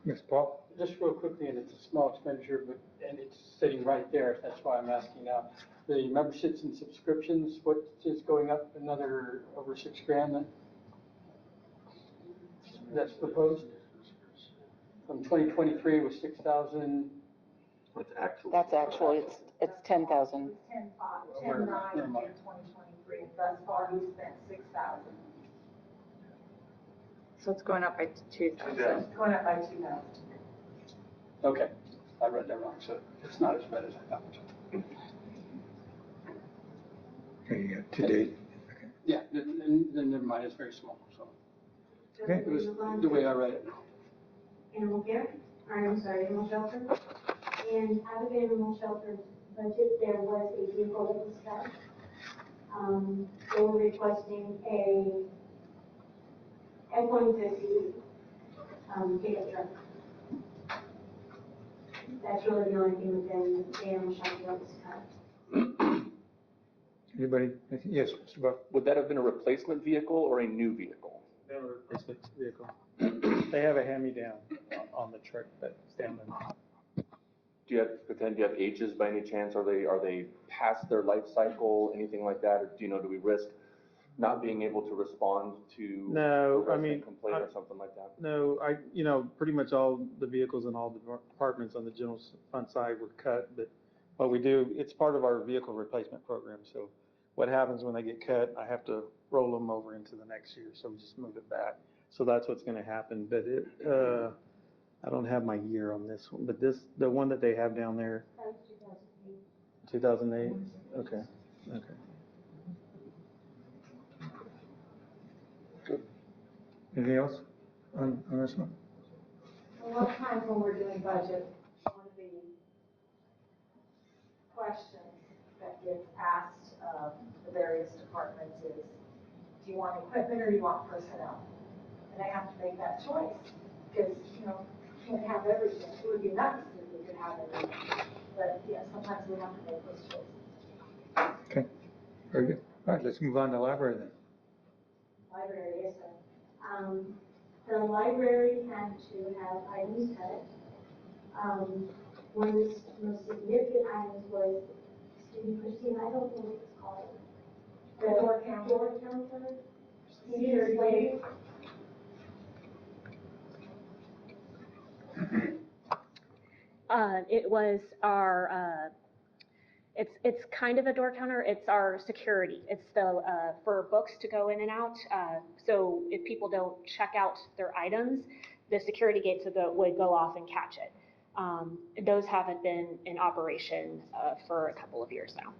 Ms. Paul? Just real quickly, and it's a small expenditure, but, and it's sitting right there, that's why I'm asking now. The memberships and subscriptions, what is going up another over $6,000 then? That's proposed? From 2023 was 6,000. That's actual, it's 10,000. 10.9 in 2023. Thus far, we spent 6,000. So it's going up by 2,000. It's going up by 2,000. Okay, I read that wrong, so it's not as bad as I thought. Okay, to date. Yeah, then never mind, it's very small, so. Okay. It was the way I read it. Animal care, animal shelter. And out of animal shelter budget, there was a vehicle that was cut. They were requesting a F-150 pickup truck. That's really the only thing within the animal shelter that was cut. Anybody? Yes, Mr. Buck? Would that have been a replacement vehicle or a new vehicle? Replacement vehicle. They have a hand-me-down on the truck that's down there. Do you have ages by any chance? Are they past their life cycle, anything like that? Or do we risk not being able to respond to No, a I mean, resident complaint or something like that? No, pretty much all the vehicles in all the departments on the general fund side were cut, but what we do, it's part of our vehicle replacement program, so what happens when they get cut, I have to roll them over into the next year, so we just move it back. So that's what's gonna happen, but I don't have my year on this one, but the one that they have down there. That was 2008. 2008? Okay, okay. Good. Anything else on this one? A lot of times when we're doing budget, one of the questions that gets asked of the various departments is, do you want equipment or do you want personnel? And they have to make that choice, because, you can't have everything. It would be nice if we could have everything, but yeah, sometimes we have to make those choices. Okay, very good. All right, let's move on to library then. Library, yes, sir. The library had to have items cut. One of the most significant items was, Christine, I don't know what it's called. The door counter. Cedar Lake. It was our, it's kind of a door counter. It's our security. It's the, for books to go in and out. So if people don't check out their items, the security gates would go off and catch it. Those haven't been in operation for a couple of years now.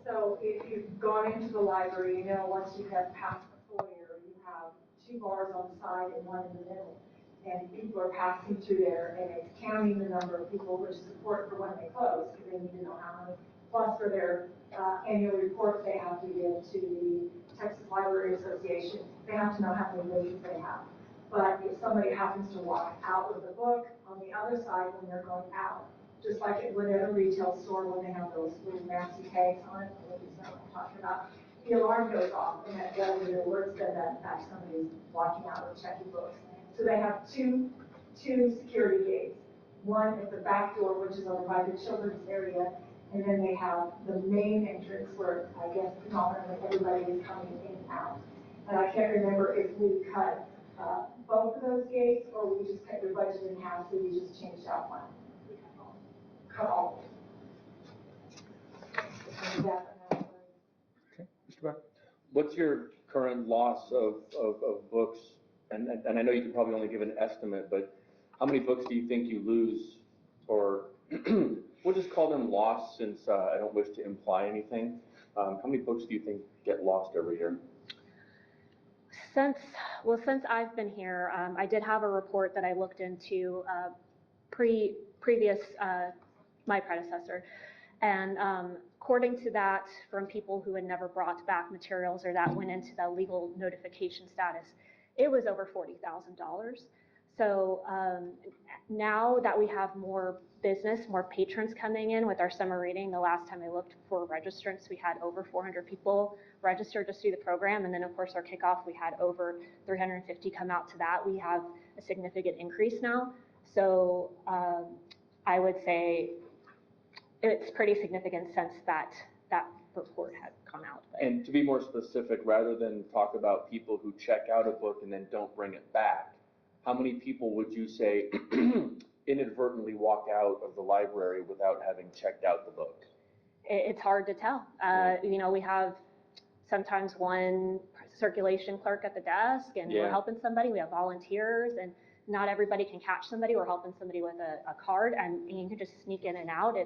So if you've gone into the library, once you have passed the foyer, you have 2 bars on the side and 1 in the middle. And people are passing through there, and it's counting the number of people, which is important for when they close, because they need to know how many. Plus, for their annual report they have to give to the Texas Library Association, they have to know how many visits they have. But if somebody happens to walk out with a book on the other side when they're going out, just like it would at a retail store when they have those little nasty tags on it, you know what I'm talking about, the alarm goes off, and that does, it alerts them that in fact somebody's walking out or checking books. So they have two security gates, one at the back door, which is over by the children's area, And then they have the main entrance where I guess predominantly everybody is coming in and out. And I can't remember if we cut both of those gates or we just cut your budget in half, so we just changed out one. Cut all of them. Okay, Mr. Buck? What's your current loss of books? And I know you can probably only give an estimate, but how many books do you think you lose? Or we'll just call them lost since I don't wish to imply anything. How many books do you think get lost every year? Since I've been here, I did have a report that I looked into previous my predecessor, and according to that, from people who had never brought back materials or that went into the legal notification status, it was over $40,000. So now that we have more business, more patrons coming in with our summer reading, the last time I looked for registrants, we had over 400 people registered just through the program. And then of course our kickoff, we had over 350 come out to that. We have a significant increase now. So I would say it's pretty significant since that report had come out. But. And to be more specific, rather than talk about people who check out a book and then don't bring it back, how many people would you say inadvertently walk out of the library without having checked out the book? It's hard to tell. You know, we have sometimes one circulation clerk at the desk and we're helping somebody. We have volunteers and not everybody can catch somebody. We're helping somebody with a card and you can just sneak in and out.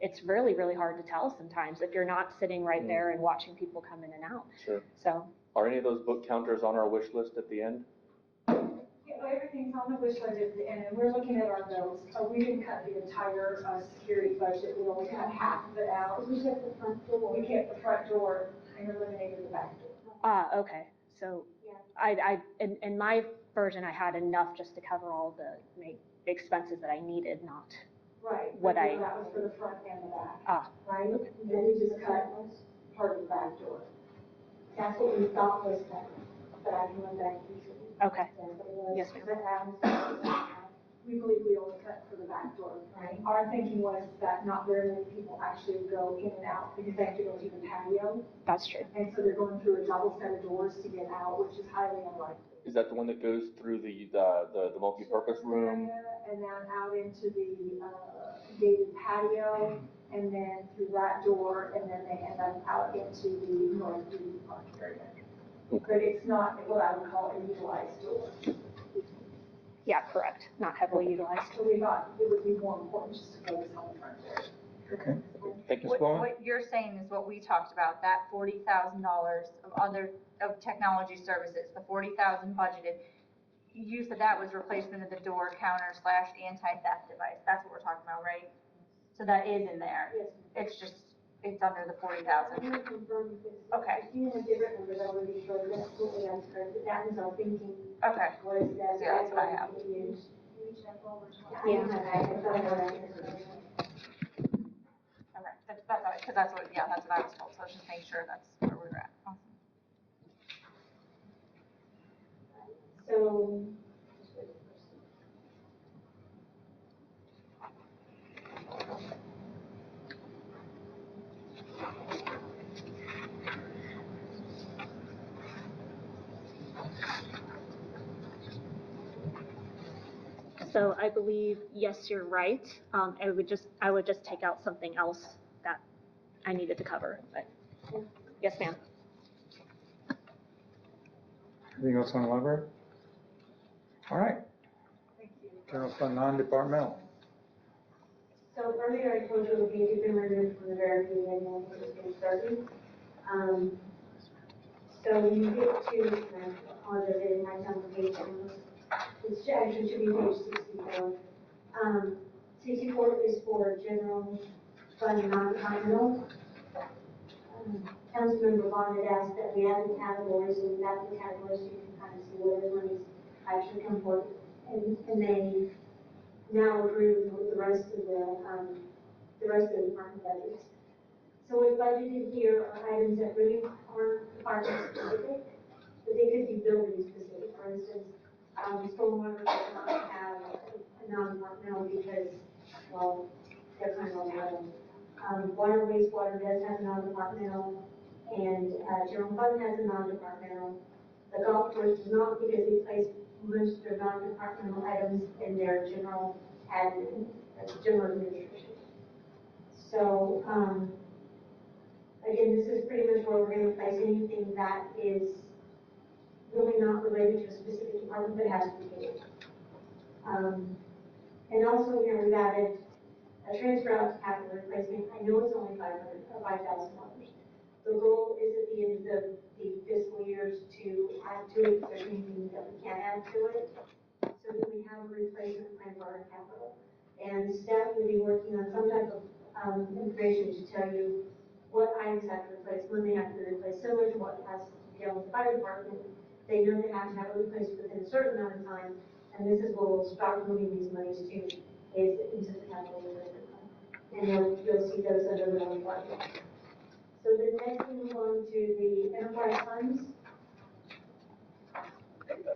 It's really, really hard to tell sometimes if you're not sitting right there and watching people come in and out. Sure. So. Are any of those book counters on our wish list at the end? Everything's on the wish list at the end, and we're looking at our notes. We didn't cut the entire security budget. We only cut half of it out. We kept the front door. We kept the front door and eliminated the back door. Okay. So in my version, I had enough just to cover all the expenses that I needed, not right. What that was for the front and the back. Right. Okay. And then we just cut part of the back door. That's what we thought was cut, but I can run back to you. Okay. Yes, ma'am. We believe we only cut for the back door. Right. Our thinking was that not very many people actually go in and out because they have to go through the patio. That's true. And so they're going through a double set of doors to get out, which is highly unlikely. Is that the one that goes through the multi-purpose room? And then out into the gated patio, and then through that door, and then they end up out into the north park area. But it's not what I would call a utilized door. Yeah, correct. Not heavily utilized. So we thought it would be more important just to focus on the front door. Okay. Thank you, What you're saying is what we talked about, that $40,000 of technology services, the $40,000 budgeted. You said that was replacement of the door counter / anti-theft device. That's what we're talking about, right? So that is in there. Yes. It's just, it's under the 40,000. Okay. If you have different numbers, I want to be sure that's totally correct, but that was our thinking. Okay. Was that. Yeah, that's what I have. Yeah. Okay, that's all right, because that's what I was told, so I was just making sure that's where we're at. Awesome. So. So I believe, yes, you're right. I would just take out something else that I needed to cover, but yes, ma'am. Anything else on the library? All right. Thank you. General fund non-departmental. So earlier I told you the page had been removed from the very beginning, and we're just getting started. So you get to, and I apologize, I didn't write down the page numbers. It actually should be page 64. 64 is for general fund non-departmental. Councilmember Vaughn had asked that we add the categories, and that's the categories you can kind of see where the money's actually come forth. And they now agree with the rest of the department budgets. So we budgeted here are items that really aren't department specific, but they could be building specific. For instance, stormwater does not have a non-departmental because, well, they're kind of Water wastewater does have a non-departmental, and, general fund has a non-departmental. The golf course does not, because they place most of their non-departmental items in their general admin, general administration. So, again, this is pretty much where we're gonna place anything that is really not related to a specific department, but has to be. And also here we've added a transfer out to capital replacement. I know it's only $5,000. The goal is at the end of the fiscal years to add to it, if there's anything that we can add to it, so that we have a replacement plan for our capital. And staff will be working on some type of, information to tell you what items have to replace, when they have to be replaced, similar to what has to be done with the fire department. They know they have to have it replaced within a certain amount of time, and this is where we'll start moving these monies to, is into the capital replacement fund. And you'll see those under the one budget. So the next we move on to the enterprise funds.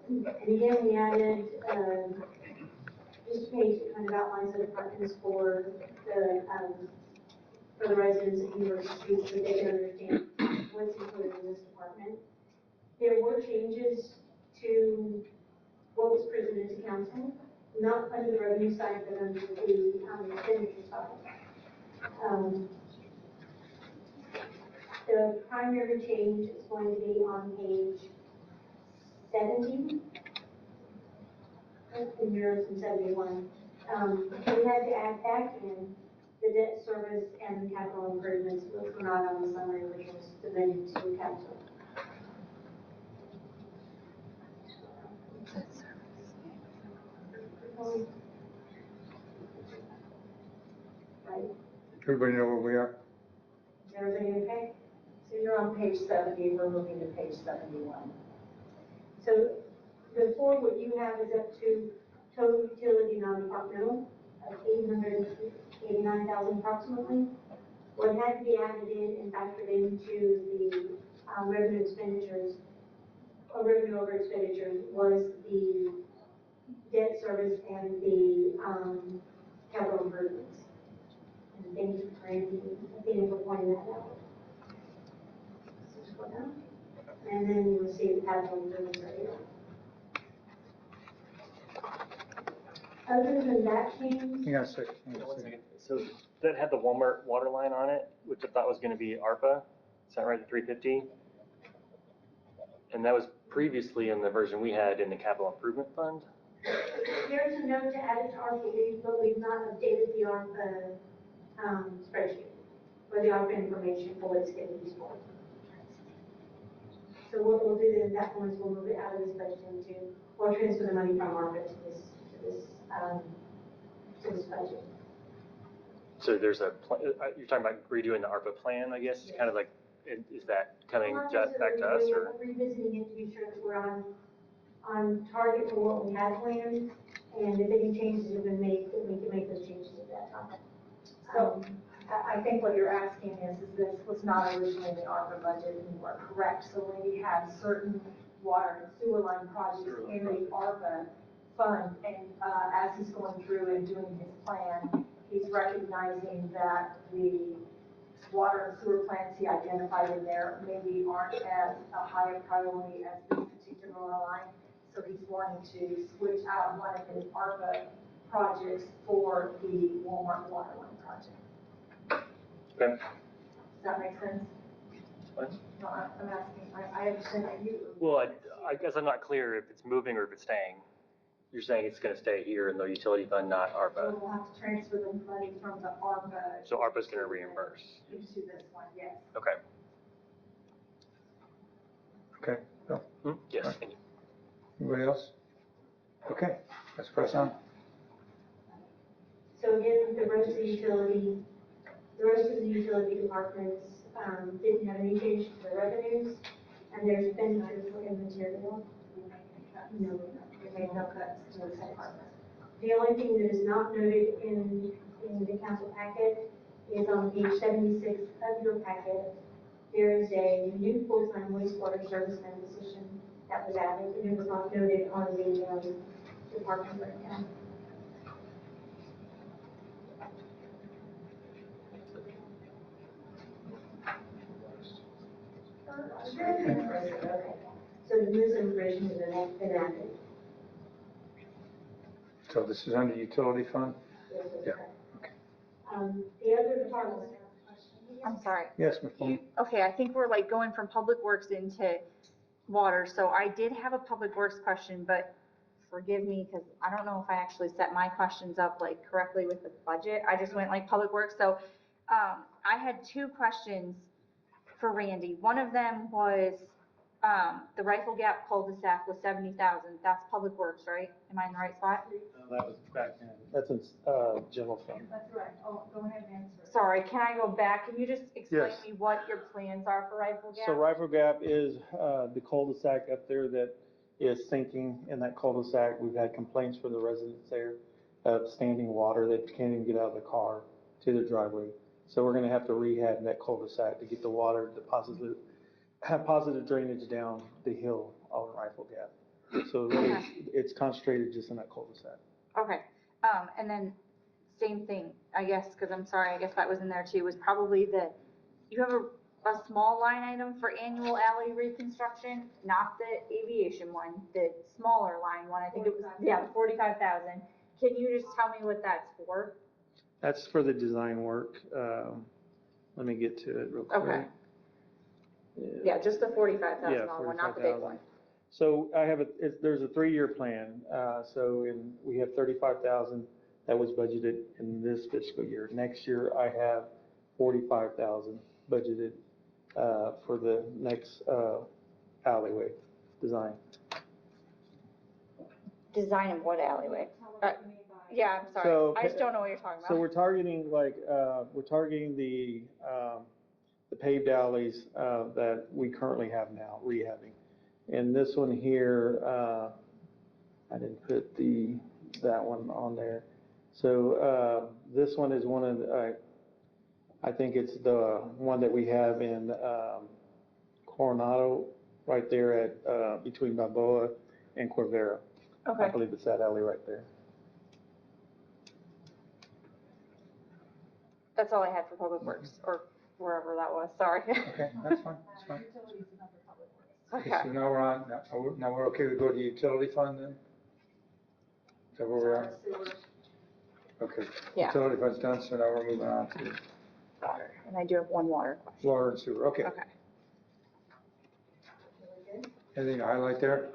And again, we added, just a page that kind of outlines the departments for the residents at universities, so they can understand what's included in this department. There were changes to what was presented to council, not under the revenue side, but under the expenditure side. The primary change is going to be on page 70, in yours and 71. We had to add back in the debt service and the capital improvements, which were not on the summary, which was submitted to council. Right, Everybody know where we are? is everybody okay? So you're on page 70, we're moving to page 71. So before, what you have is up to total utility non-departmental of $889,000 approximately. What had to be added in and factored into the revenue expenditures, or revenue over expenditures, was the debt service and the capital improvements. And thank you for Athena for pointing that out. Just go down. And then you will see the capital improvements right here. Other than that change, Hang on a second. One second. So that had the Walmart water line on it, which I thought was going to be ARPA. Is that right, the 350? And that was previously in the version we had in the capital improvement fund? there's a note to add it to ARPA, but we've not updated the ARPA spreadsheet for the ARPA information for what it's getting used for. So what we'll do then, that one is we'll move it out of this budget into, or transfer the money from ARPA to this budget. So there's a, you're talking about redoing the ARPA plan, I guess? It's kind of like, is that coming Not back to us, necessarily, or? we're revisiting it to be sure that we're on target for what we had planned, and if any changes have been made, that we can make those changes at that time. So I think what you're asking is this was not originally in the ARPA budget, and you are correct. So when we had certain water and sewer line projects in the ARPA fund, and as he's going through and doing his plan, he's recognizing that the water and sewer plants he identified in there maybe aren't as a high a priority as this particular line. So he's wanting to switch out one of his ARPA projects for the Walmart water line project. Okay. Does that make sense? What? No, I'm asking, I understand that you. Well, I guess I'm not clear if it's moving or if it's staying. You're saying it's going to stay here in the utility fund, not ARPA. We'll have to transfer the money from the ARPA. So ARPA's going to reimburse. Into this one, yes. Okay. Okay, Bill? Yes, Right. thank you. Anybody else? Okay, let's press on. So again, the rest of the utility departments didn't have any change to the revenues, and their expenditures were immaterial. No, we made no cuts to those departments. The only thing that is not noted in the council packet is on page 76 of your packet. There is a new full-time wastewater serviceman position that was added, and it was not noted on the department breakdown. Very interesting, okay. So the news information has been added. So this is under utility fund? Yes, that's Yeah. correct. The other departments have questions. I'm sorry. Yes, Ms. Bowman? Okay, I think we're like going from public works into water, so I did have a public works question, but forgive me, because I don't know if I actually set my questions up like correctly with the budget. I just went like public works, so, I had two questions for Randy. One of them was, the Rifle Gap cul-de-sac was 70,000, that's public works, right? Am I in the right spot? That was back in, that's in, general fund. That's right. Oh, go ahead and answer. Sorry, can I go back? Can you just explain Yes. me what your plans are for Rifle Gap? So Rifle Gap is the cul-de-sac up there that is sinking in that cul-de-sac. We've had complaints from the residents there of standing water that can't even get out of the car to their driveway. So we're gonna have to rehab that cul-de-sac to get the water deposited, have positive drainage down the hill on Rifle Gap. So really, it's concentrated just in that cul-de-sac. Okay, and then same thing, I guess, because I'm sorry, I guess that was in there too, was probably you have a small line item for annual alley reconstruction, not the aviation one, the smaller line one, I think it was, yeah, 45,000. Can you just tell me what that's for? That's for the design work. Let me get to it real quick. Okay. Yeah, just the $45,000 Yeah, one, not the big 45,000. one. So I have there's a 3-year plan. We have 35,000 that was budgeted in this fiscal year. Next year, I have 45,000 budgeted, for the next, alleyway design. Design of what alleyway? Yeah, I'm sorry, So- I just don't know what you're talking So about. we're targeting the paved alleys, that we currently have now, rehabbing. And this one here, I didn't put that one on there. So, this one is one of the, I think it's the one that we have in, Coronado, right there at, between Balboa and Corvera. I Okay, believe it's that alley right there. that's all I had for public works, or wherever that was, sorry. Okay, that's fine, that's fine. Utilities is under public works. Okay. So now we're okay to go to utility fund then? Is that where we're at? Okay. Yeah. Utility fund's done, so now we're moving on to Water, and I do have one water question. water and sewer, okay. Okay. Anything to highlight there?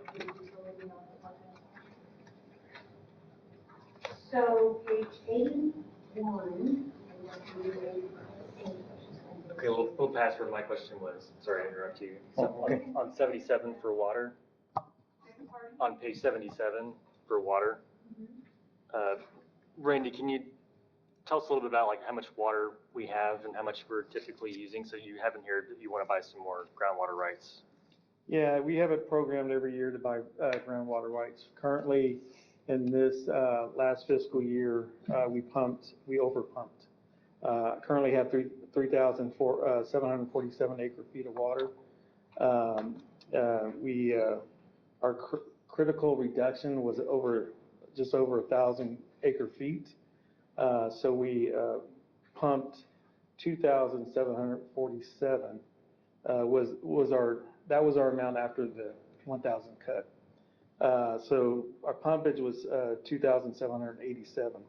So page 81. Okay, we'll pass where my question was. Sorry to interrupt you. So Oh, okay. on 77 for water, on page 77 for water, Randy, can you tell us a little bit about like how much water we have and how much we're typically using? So you have in here that you want to buy some more groundwater rights. Yeah, we have it programmed every year to buy groundwater rights. Currently, in this last fiscal year, we overpumped. Currently have 3,747 acre feet of water. Our critical reduction was just over 1,000 acre feet. So we pumped 2,747 that was our amount after the 1,000 cut. So our pumpage was 2,787.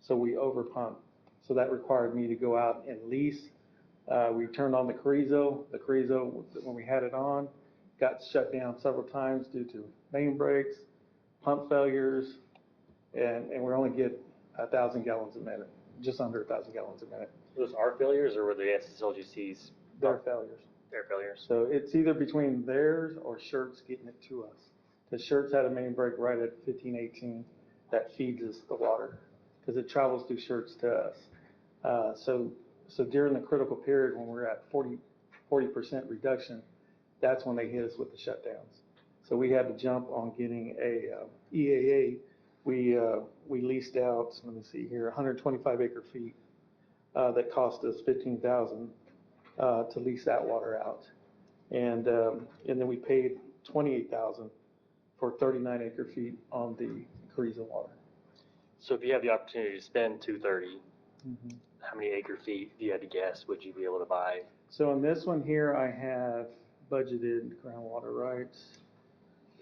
So we overpumped. So that required me to go out and lease. We turned on the Carrizo. The Carrizo, when we had it on, got shut down several times due to main breaks, pump failures, and we only get 1,000 gallons a minute, just under 1,000 gallons a minute. Those are failures or were the SSLGCs? They're failures. They're failures. So it's either between theirs or Shirts getting it to us. The Shirts had a main break right at 1518 that feeds us the water because it travels through Shirts to us. So during the critical period when we're at 40% reduction, that's when they hit us with the shutdowns. So we had to jump on getting a EAA. We leased out, let me see here, 125 acre feet that cost us $15,000 to lease that water out. And then we paid $28,000 for 39 acre feet on the Carrizo water. So if you have the opportunity to spend $230, how many acre feet, if you had to guess, would you be able to buy? So on this one here, I have budgeted groundwater rights.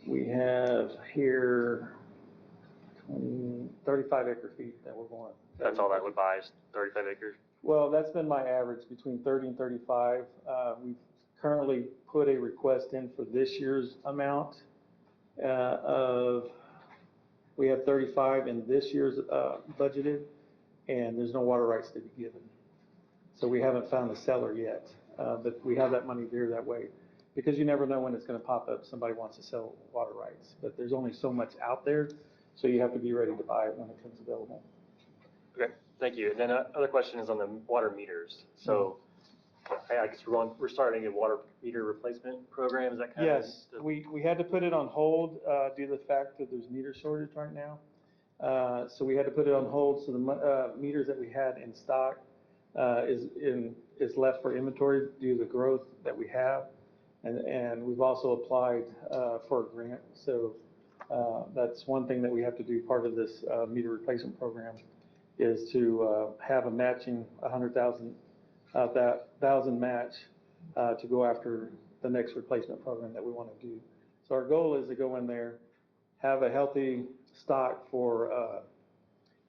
We have here 35 acre feet that we're going. That's all that would buy is 35 acres? Well, that's been my average, between 30 and 35. We've currently put a request in for this year's amount we have 35 in this year's budgeted, and there's no water rights to be given. So we haven't found a seller yet, but we have that money there that way. Because you never know when it's gonna pop up, somebody wants to sell water rights, but there's only so much out there, so you have to be ready to buy it when it comes available. Okay, thank you. And then other question is on the water meters. So I guess we're starting a water meter replacement program, is that kind of? Yes, we had to put it on hold due to the fact that there's meter shortage right now. So we had to put it on hold, so the meters that we had in stock is left for inventory due to the growth that we have. And we've also applied for a grant. So that's one thing that we have to do, part of this meter replacement program, is to have a matching 100,000 match to go after the next replacement program that we want to do. So our goal is to go in there, have a healthy stock for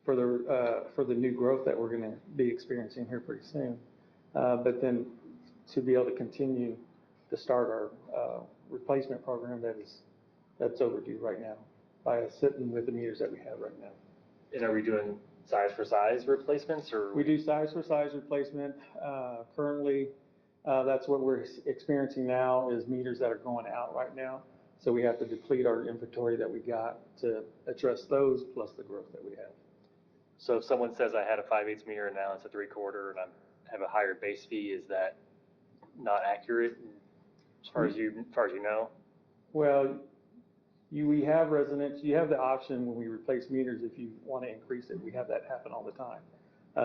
the new growth that we're going to be experiencing here pretty soon, but then to be able to continue to start our replacement program that's overdue right now by sitting with the meters that we have right now. And are we doing size for size replacements, or? We do size for size replacement. Currently, that's what we're experiencing now is meters that are going out right now. So we have to deplete our inventory that we got to address those plus the growth that we have. So if someone says I had a 5/8 meter and now it's a 3/4 and I have a higher base fee, is that not accurate as far as you know? Well, we have residents, you have the option when we replace meters, if you want to increase it, we have that happen all the time.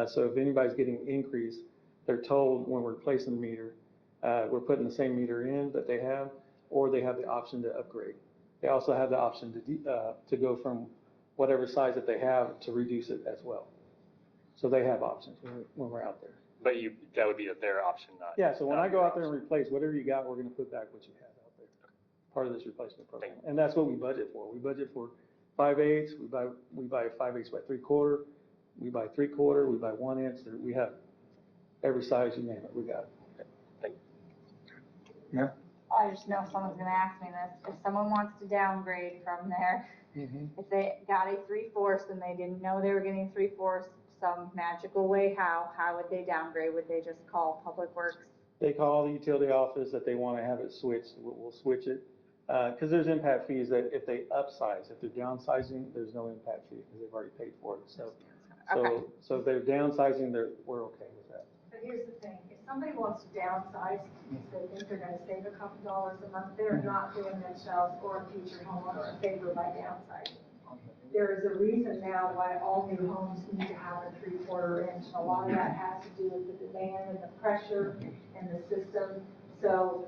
So if anybody's getting increase, they're told when we're replacing the meter, we're putting the same meter in that they have, or they have the option to upgrade. They also have the option to go from whatever size that they have to reduce it as well. So they have options when we're out there. But that would be their option, not. Yeah, so when not I go your out there and option. replace whatever you got, we're gonna put back what you have out there. Part of this replacement program. And that's what we budget for. We budget for 5/8, we buy 5/8 by 3/4, we buy 3/4, we buy 1 inch, we have every size you name it, we got it. Thank you. Yeah? I just know someone's gonna ask me this. If someone wants to downgrade from there, if they got a 3/4 and they didn't know they were getting 3/4 some magical way, how would they downgrade? Would they just call Public Works? They call the utility office that they want to have it switched, we'll switch it. Because there's impact fees that if they upsize, if they're downsizing, there's no impact fee because they've already paid for it. So if they're downsizing, we're okay with that. But here's the thing, if somebody wants to downsize, if they think they're gonna save a couple dollars a month, they're not doing themselves or a future homeowner a favor by downsizing. There is a reason now why all new homes need to have a 3/4 inch, and a lot of that has to do with the demand and the pressure in the system. So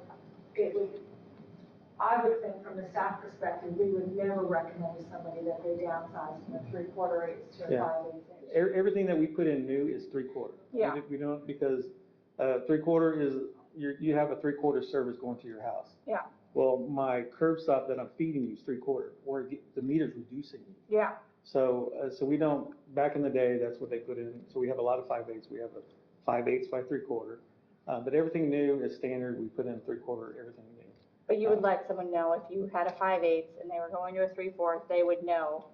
I would think from the staff perspective, we would never recommend to somebody that they downsize from a 3/4 inch to a 5/8 inch. Everything that we put in new is 3/4. Yeah. We don't, because 3/4 is, you have a 3/4 service going to your house. Yeah. Well, my curb stop that I'm feeding you is 3/4, or the meter's reducing you. Yeah. So we don't, back in the day, that's what they put in. So we have a lot of 5/8, we have a 5/8 by 3/4. But everything new is standard, we put in 3/4, everything new. But you would let someone know if you had a 5/8 and they were going to a 3/4, they would know.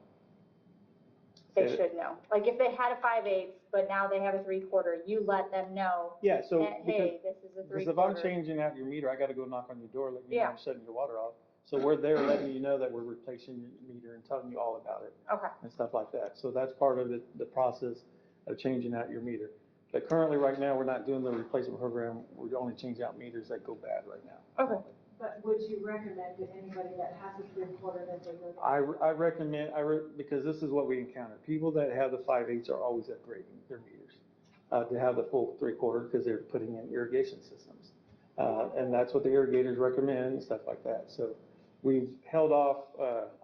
They should know. Like if they had a 5/8, but now they have a 3/4, you let them know. Yeah, so that, hey, this is a 3/4. because if I'm changing out your meter, I gotta go knock on your door, let you know Yeah. I'm shutting your water off. So we're there letting you know that we're replacing your meter and telling you all about it. Okay. And stuff like that. So that's part of the process of changing out your meter. But currently, right now, we're not doing the replacement program. We're only changing out meters that go bad right now. Okay. But would you recommend to anybody that has a 3/4 that they live? I recommend, because this is what we encounter. People that have the 5/8 are always upgrading their meters to have the full 3/4 because they're putting in irrigation systems. And that's what the irrigators recommend and stuff like that. So we've held off.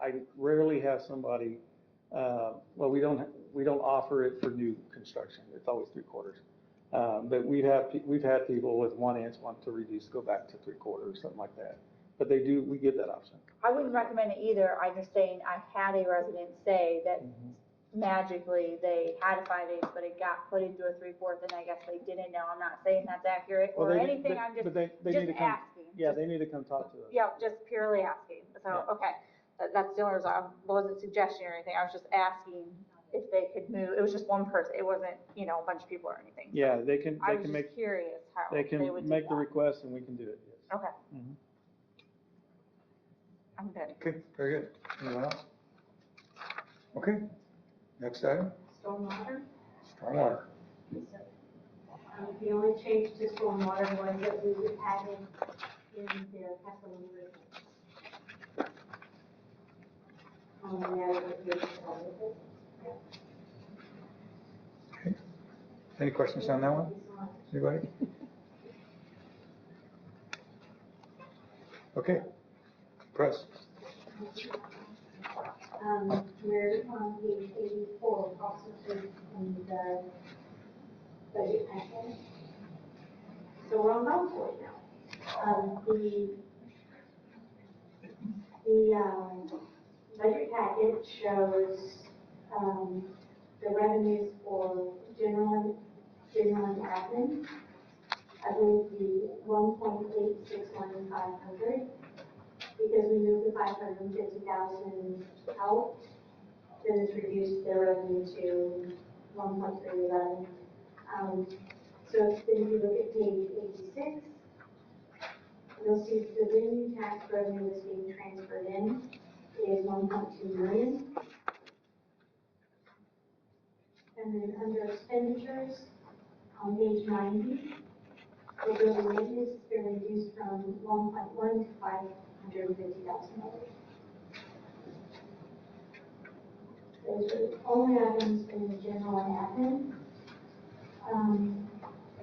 I rarely have somebody, well, we don't offer it for new construction. It's always 3/4. But we've had people with 1 inch want to reduce, go back to 3/4, something like that. But we give that option. I wouldn't recommend it either, I'm just saying, I had a resident say that magically they had a 5/8, but it got put into a 3/4, and I guess they didn't know. I'm not saying that's accurate Well, or they- anything, but- I'm just but they need just to come- asking. Yeah, they need to come talk to us. Yeah, just purely asking, so, Yeah. okay, that's the only reason, I wasn't suggesting or anything, I was just asking if they could move, it was just one person, it wasn't, a bunch of people or anything. So Yeah, they can, I they was can just make, curious how they they can would do make the that. request and we can do it, yes. Okay, Mhm. I'm good. Okay, very good. Anyone else? Okay, next item, Stormwater. stormwater. The only change to stormwater was that we added in their capital improvement. Okay. Any questions on that one? Anybody? Okay, press. We're on page 84, approximately, in the budget packet. So we're on round 40 now. The budget packet shows the revenues for general and admin. I believe the 1.861,500, because we moved the 550,000 out, then it's reduced their revenue to 1.311. So if you look at page 86, you'll see the revenue tax revenue that's being transferred in is 1.2 million. And then under expenditures, on page 90, the building maintenance has been reduced from 1.1 to $550,000. Those are the only items in the general and admin.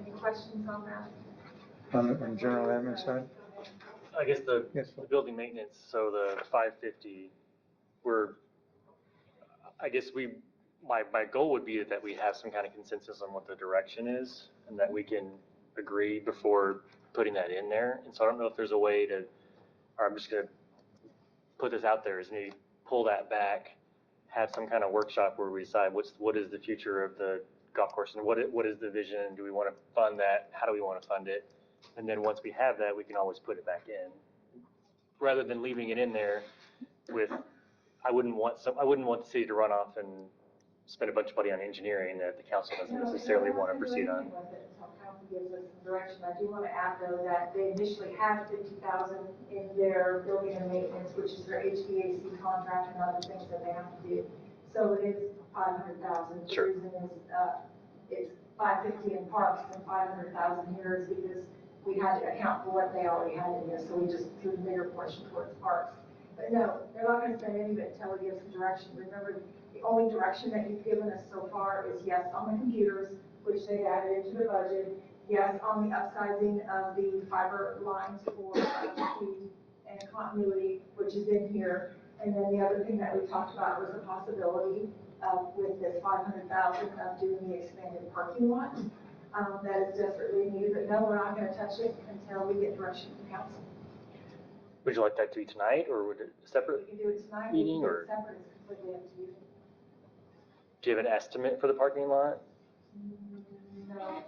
Any questions on that? On the general admin side? I guess the Yes, the building maintenance, so the 550, I guess my goal would be that we have some kind of consensus on what the direction is and that we can agree before putting that in there. And so I don't know if there's a way to, or I'm just gonna put this out there, is maybe pull that back, have some kind of workshop where we decide what is the future of the golf course and what is the vision? Do we want to fund that? How do we want to fund it? And then once we have that, we can always put it back in, rather than leaving it in there with, I wouldn't want the city to run off and spend a bunch of money on engineering that the council doesn't necessarily want to proceed on. Council gives us some direction. I do want to add though that they initially had 50,000 in their building and maintenance, which is their HVAC contract and other things that they have to do. So it is 500,000. Sure. The reason is, it's 550 in parks and 500,000 here is because we had to account for what they already had in there, so we just threw the bigger portion towards parks. But no, they're not gonna spend any of it until we give some direction. Remember, the only direction that you've given us so far is yes on the computers, which they added into the budget, yes on the upsizing of the fiber lines for speed and continuity, which is in here. And then the other thing that we talked about was the possibility of, with this 500,000 of doing the expanded parking lot. That is desperately needed, but no, we're not gonna touch it until we get direction from council. Would you like that to be tonight, or would it separate? We can do it tonight, we can Meeting do or- it separate, it's completely up to you. Do you have an estimate for the parking lot? No.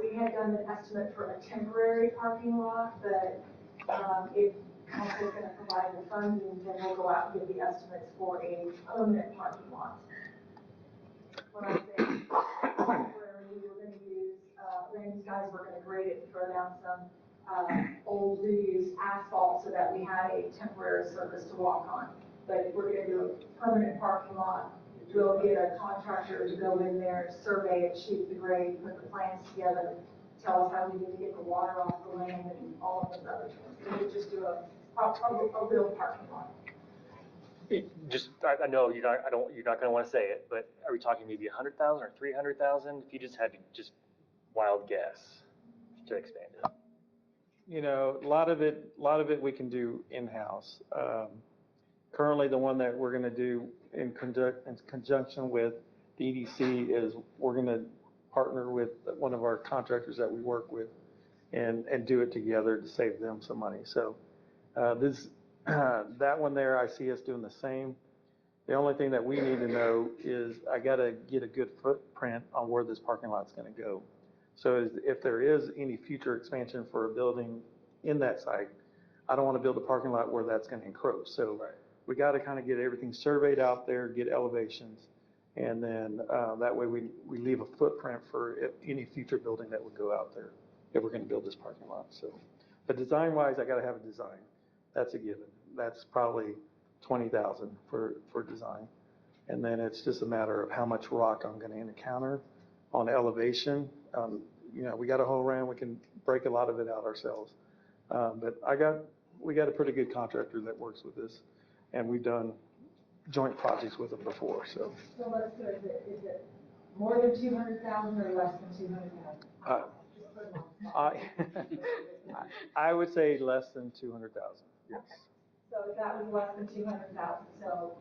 We had done an estimate for a temporary parking lot, but, if council's gonna provide the funding, then we'll go out and give the estimates for a permanent parking lot. When I say temporary, we were gonna use, Randy's guys were gonna grade it, throw down some, old reused asphalt so that we had a temporary surface to walk on. But if we're gonna do a permanent parking lot, we'll get a contractor to go in there, survey it, shoot the grade, put the plans together, tell us how we need to get the water off the land and all of those other things. So we just do a real parking lot. I know you're not gonna wanna say it, but are we talking maybe 100,000 or 300,000? If you just had to wild guess to expand it. A lot of it we can do in-house. Currently, the one that we're gonna do in conjunction with the EDC is we're gonna partner with one of our contractors that we work with and do it together to save them some money. So that one there, I see us doing the same. The only thing that we need to know is I got to get a good footprint on where this parking lot's going to go. So if there is any future expansion for a building in that site, I don't want to build a parking lot where that's going to encroach. So we got to kind of get everything surveyed out there, get elevations, and then that way we leave a footprint for any future building that would go out there if we're going to build this parking lot. So, but design-wise, I got to have a design. That's a given. That's probably $20,000 for design. And then it's just a matter of how much rock I'm going to encounter on elevation. You know, we got a whole round, we can break a lot of it out ourselves. But we got a pretty good contractor that works with this, and we've done joint projects with them before, so. So let's go, is it more than 200,000 or less than 200,000? I would say less than 200,000, yes. So if that was less than 200,000, so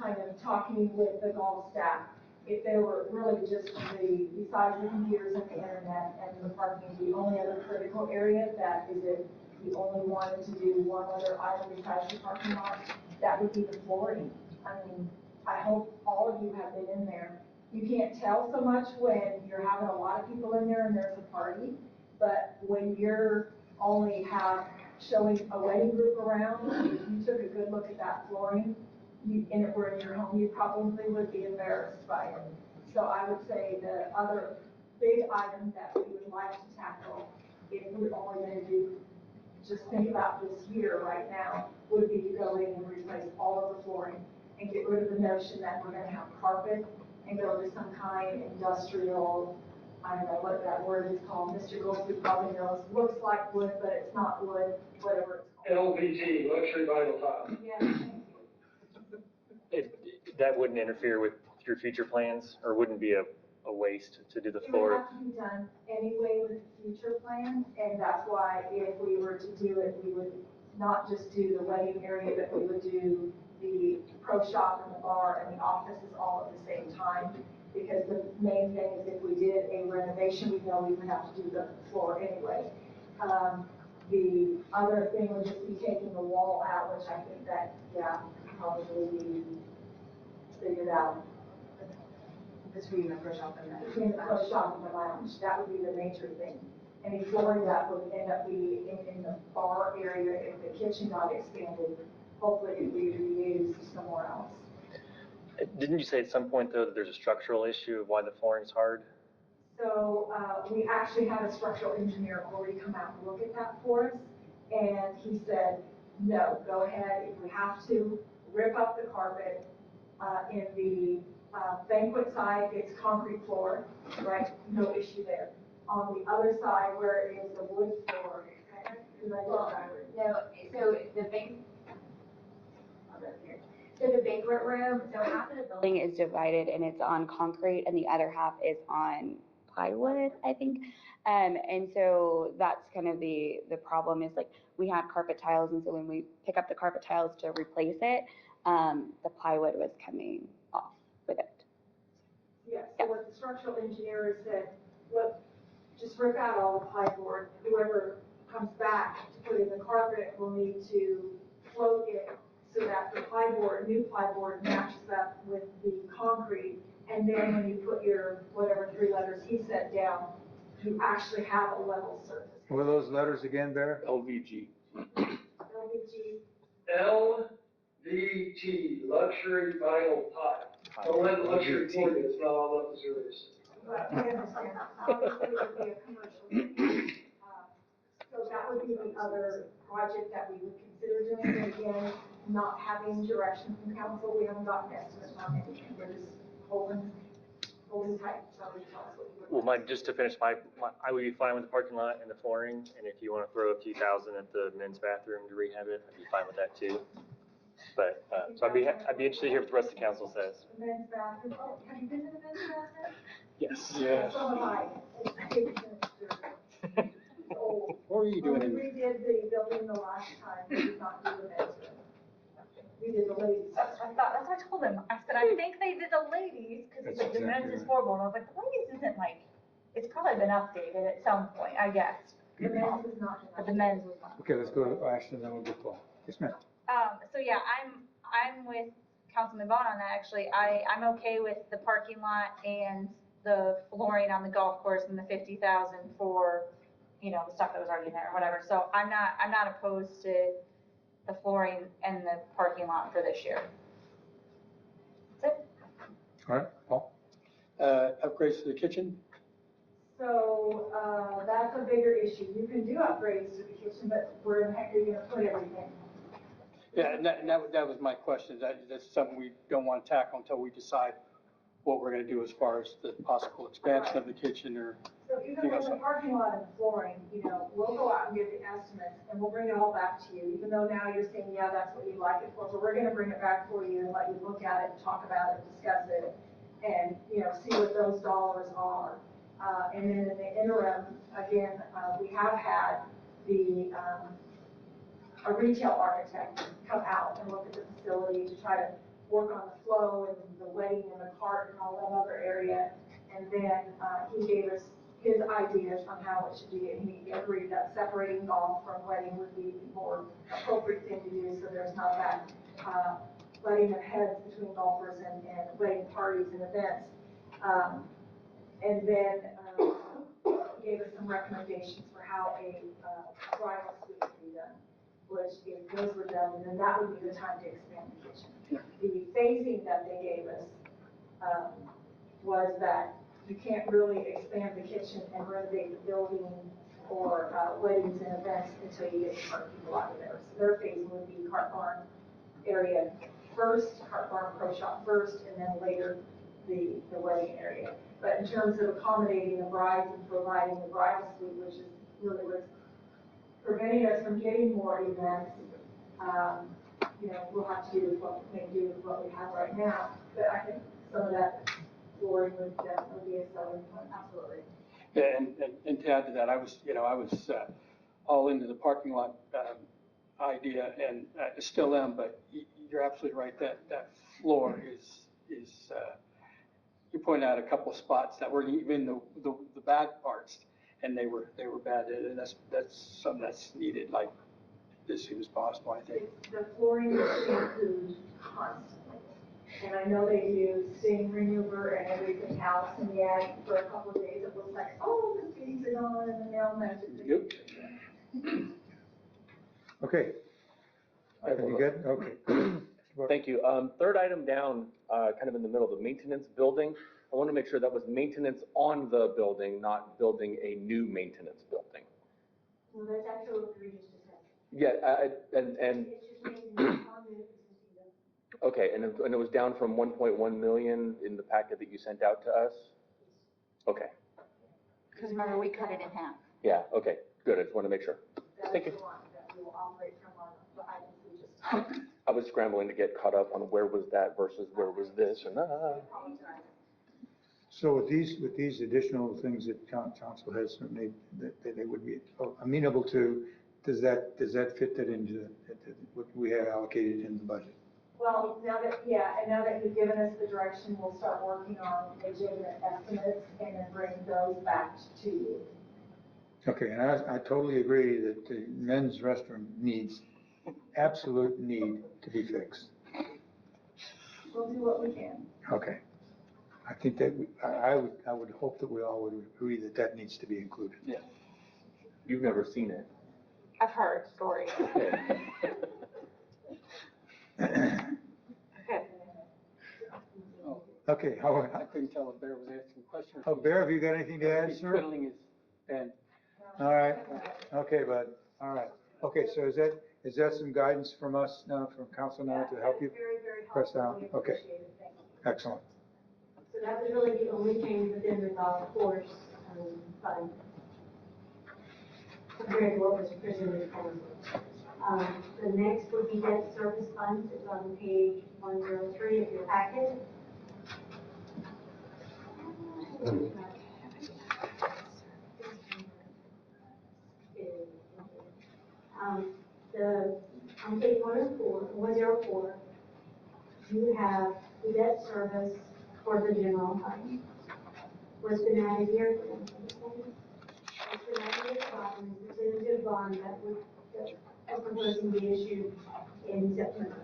kind of talking with the golf staff, if there were really just besides the computers and the internet and the parking, the only other critical area, that is it, we only wanted to do one other item besides the parking lot, that would be the flooring. I mean, I hope all of you have been in there. You can't tell so much when you're having a lot of people in there and there's a party, but when you're only showing a wedding group around, if you took a good look at that flooring, and it were in your home, you probably would be embarrassed by it. So I would say the other big item that we would like to tackle, if we're only going to do, just think about this year right now, would be to go in and replace all of the flooring and get rid of the notion that we're going to have carpet and go to some kind of industrial, I don't know what that word is called, Mr. Goldsby probably knows, looks like wood, but it's not wood, whatever it's called. LVT, luxury vinyl tile. Yeah. That wouldn't interfere with your future plans, or wouldn't be a waste to do the It would floor? have to be done anyway with the future plans, and that's why if we were to do it, we would not just do the wedding area, but we would do the pro shop and the bar and the offices all at the same time. Because the main thing is if we did a renovation, we know we would have to do the floor anyway. The other thing would just be taking the wall out, which I think that, probably be figured out. Between the pro shop and the. Between the pro shop and the lounge, that would be the major thing. Any flooring that would end up being in the bar area, if the kitchen got expanded, hopefully it would be reused somewhere else. Didn't you say at some point, though, that there's a structural issue of why the flooring's hard? So we actually had a structural engineer already come out and look at that for us, and he said, no, go ahead, if we have to, rip up the carpet. In the banquet side, it's concrete floor, right? No issue there. On the other side, where it is the wood floor, No, so the banquet room, so half of the building is divided and it's on concrete and the other half is on plywood, I think. And so that's kind of the problem is like we have carpet tiles, and so when we pick up the carpet tiles to replace it, the plywood was coming off with it. Yes, so what the structural engineer said, look, just rip out all the plywood. Whoever comes back to put in the carpet will need to float it so that the new plywood matches up with the concrete. And then when you put your, whatever 3 letters he set down, you actually have a level surface. What are those letters again, Bear? LVG. LVG. LVT, luxury vinyl tile. Don't let luxury fool you, it's not all luxurious. Right, I understand. Obviously, it would be a commercial. So that would be the other project that we would consider doing. And again, not having direction from council, we haven't gotten estimates on anything. We're just holding tight. So we tell us what we would. Well, just to finish I would be fine with the parking lot and the flooring, and if you want to throw a few thousand at the men's bathroom to rehab it, I'd be fine with that too. But, so I'd be interested to hear what the rest of the council says. The men's bathroom, oh, have you been to the men's bathroom? Yes. Yes. So have I. It's old. What were you doing When in? we redid the building the last time, we did not do the men's room. We did the ladies. That's what I told him. I said, I think they did the ladies, because he's like, the men's is horrible. And I was like, the ladies isn't like It's probably been updated at some point, I guess. The men's is not. But the men's was not. Okay, let's go to Ashton, then we'll get Paul. Yes, ma'am. So yeah, I'm with Councilman Vaughn on that, actually. I'm okay with the parking lot and the flooring on the golf course and the 50,000 for, you know, the stuff that was already in there or whatever. So I'm not opposed to the flooring and the parking lot for this year. That's it. All right, Paul? Upgrades to the kitchen? So, that's a bigger issue. You can do upgrades to the kitchen, but where the heck are you gonna put everything? Yeah, and that was my question. That's something we don't want to tackle until we decide what we're going to do as far as the possible expansion of the kitchen or. So even with the parking lot and the flooring, you know, we'll go out and get the estimates and we'll bring it all back to you, even though now you're saying, yeah, that's what you'd like it for, but we're gonna bring it back for you and let you look at it and talk about it, discuss it, and, you know, see what those dollars are. And then in the interim, again, we have had a retail architect come out and look at the facility to try to work on the flow and the wedding and the cart and all that other area. And then he gave us his ideas on how it should be, and he agreed that separating golf from wedding would be the more appropriate thing to do, so there's not that butting of heads between golfers and wedding parties and events. And then he gave us some recommendations for how a bridal suite could be done, which if those were done, then that would be the time to expand the kitchen. The phasing that they gave us was that you can't really expand the kitchen and renovate the building for weddings and events until you get cart people out of there. So their phasing would be Cart Barn area first, Cart Barn Pro Shop first, and then later the wedding area. But in terms of accommodating the brides and providing the bridal suite, which is really what's preventing us from getting more events, you know, we'll have to do with what we can do with what we have right now. But I think some of that flooring would definitely be a selling point. Absolutely. Yeah, and to add to that, I was all into the parking lot idea, and I still am, but you're absolutely right, that floor is you pointed out a couple of spots that weren't even the bad parts, and they were bad, and that's something that's needed like as soon as possible, I think. The flooring is shampooed constantly, and I know they do stain remover and everything else, and yet for a couple of days it looks like, oh, the stains are gone and the nail magic. Yep. Okay. You good? Okay. Thank you. Third item down, kind of in the middle, the maintenance building. I want to make sure that was maintenance on the building, not building a new maintenance building. No, that's actually what we just said. Yeah, and It's just maintenance on the existing building. okay, and it was down from 1.1 million in the packet that you sent out to us? Okay. Because remember, we cut it in half. Yeah, okay, good. I just want to make sure. Thank you. That's the one that we will operate from on the items we just. I was scrambling to get caught up on where was that versus where was this, and So with these additional things that council has made, that they would be amenable to, does that fit that into what we have allocated in the budget? Well, now that you've given us the direction, we'll start working on legitimate estimates and then bring those back to you. Okay, and I totally agree that the men's restroom absolute need to be fixed. We'll do what we can. Okay. I think that, I would hope that we all would agree that needs to be included. Yeah. you've never seen it. I've heard stories. Okay, I couldn't tell if Bear was asking questions. Bear, have you got anything to add, He's sir? twiddling his pen. All right, okay, bud, all right. Okay, so is that some guidance from us now, from council now to help you? Very, very press helpful. down? We Okay. appreciate it. Thank you. Excellent. So that was really the only change within the golf course fund compared to what was presented council. The next would be debt service funds. It's on page 103 of your packet. On page 104, you have the debt service for the general fund. what's been added here. What's been added at the bottom is the tentative bond that would, that are proposing to be issued in September.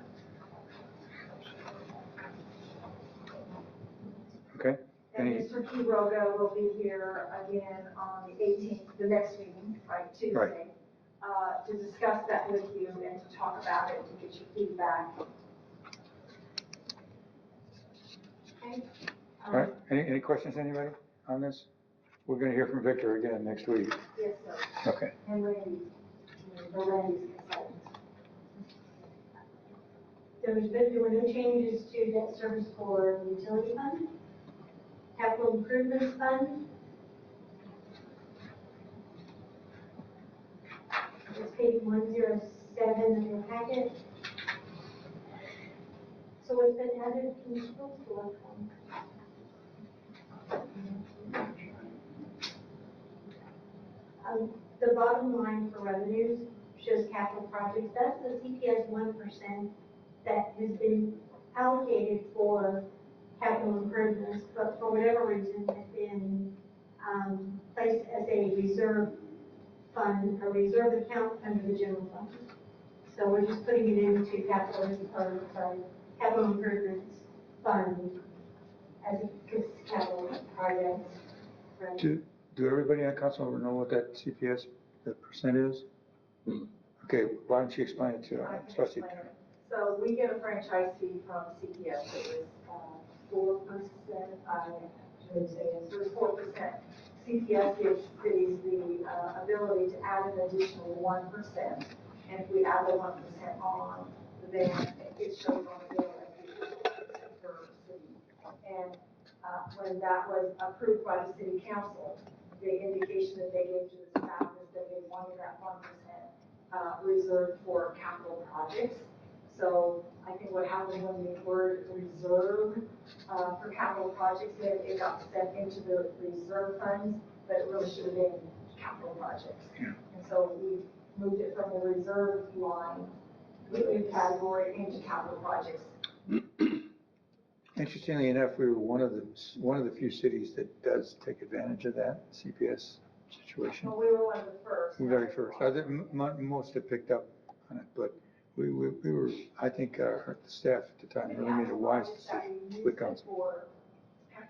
Okay? And Any, Mr. Quiroga will be here again on the 18th, the next meeting, right, Tuesday, Right. To discuss that with you and to talk about it, to get your feedback. Okay? all right, any questions, anybody on this? We're gonna hear from Victor again next week. Yes, sir. Okay. And Randy, the Randy's consultant. There were no changes to debt service for utility fund, capital improvements fund. It's page 107 in your packet. So what's been added, can you go to the left one? The bottom line for revenues shows capital projects. That's the CPS 1% that has been allocated for capital improvements, but for whatever reason has been placed as a reserve fund, a reserve account under the general fund. So we're just putting it into capital improvements fund as a capital projects. Right? Do everybody on council know what that CPS, the percent is? Okay, why don't you explain it to trustee? So we get a franchise fee from CPS, it was 4%, I should say, it was 4%. CPS gives cities the ability to add an additional 1%, and if we add the 1% on, then it shows on the bill as 2% per city. And when that was approved by the city council, the indication that they gave to the staff is that they wanted that 1% reserved for capital projects. So I think what happened when the word reserve for capital projects, it got sent into the reserve funds, but it really should have been capital projects. Yeah. And so we moved it from the reserve line, the new category, into capital projects. Interestingly enough, we were one of the few cities that does take advantage of that CPS situation. Well, we were one of the first. Very first. I think most have picked up on it, but we were, I think, the staff at the time really made a wise decision with council. For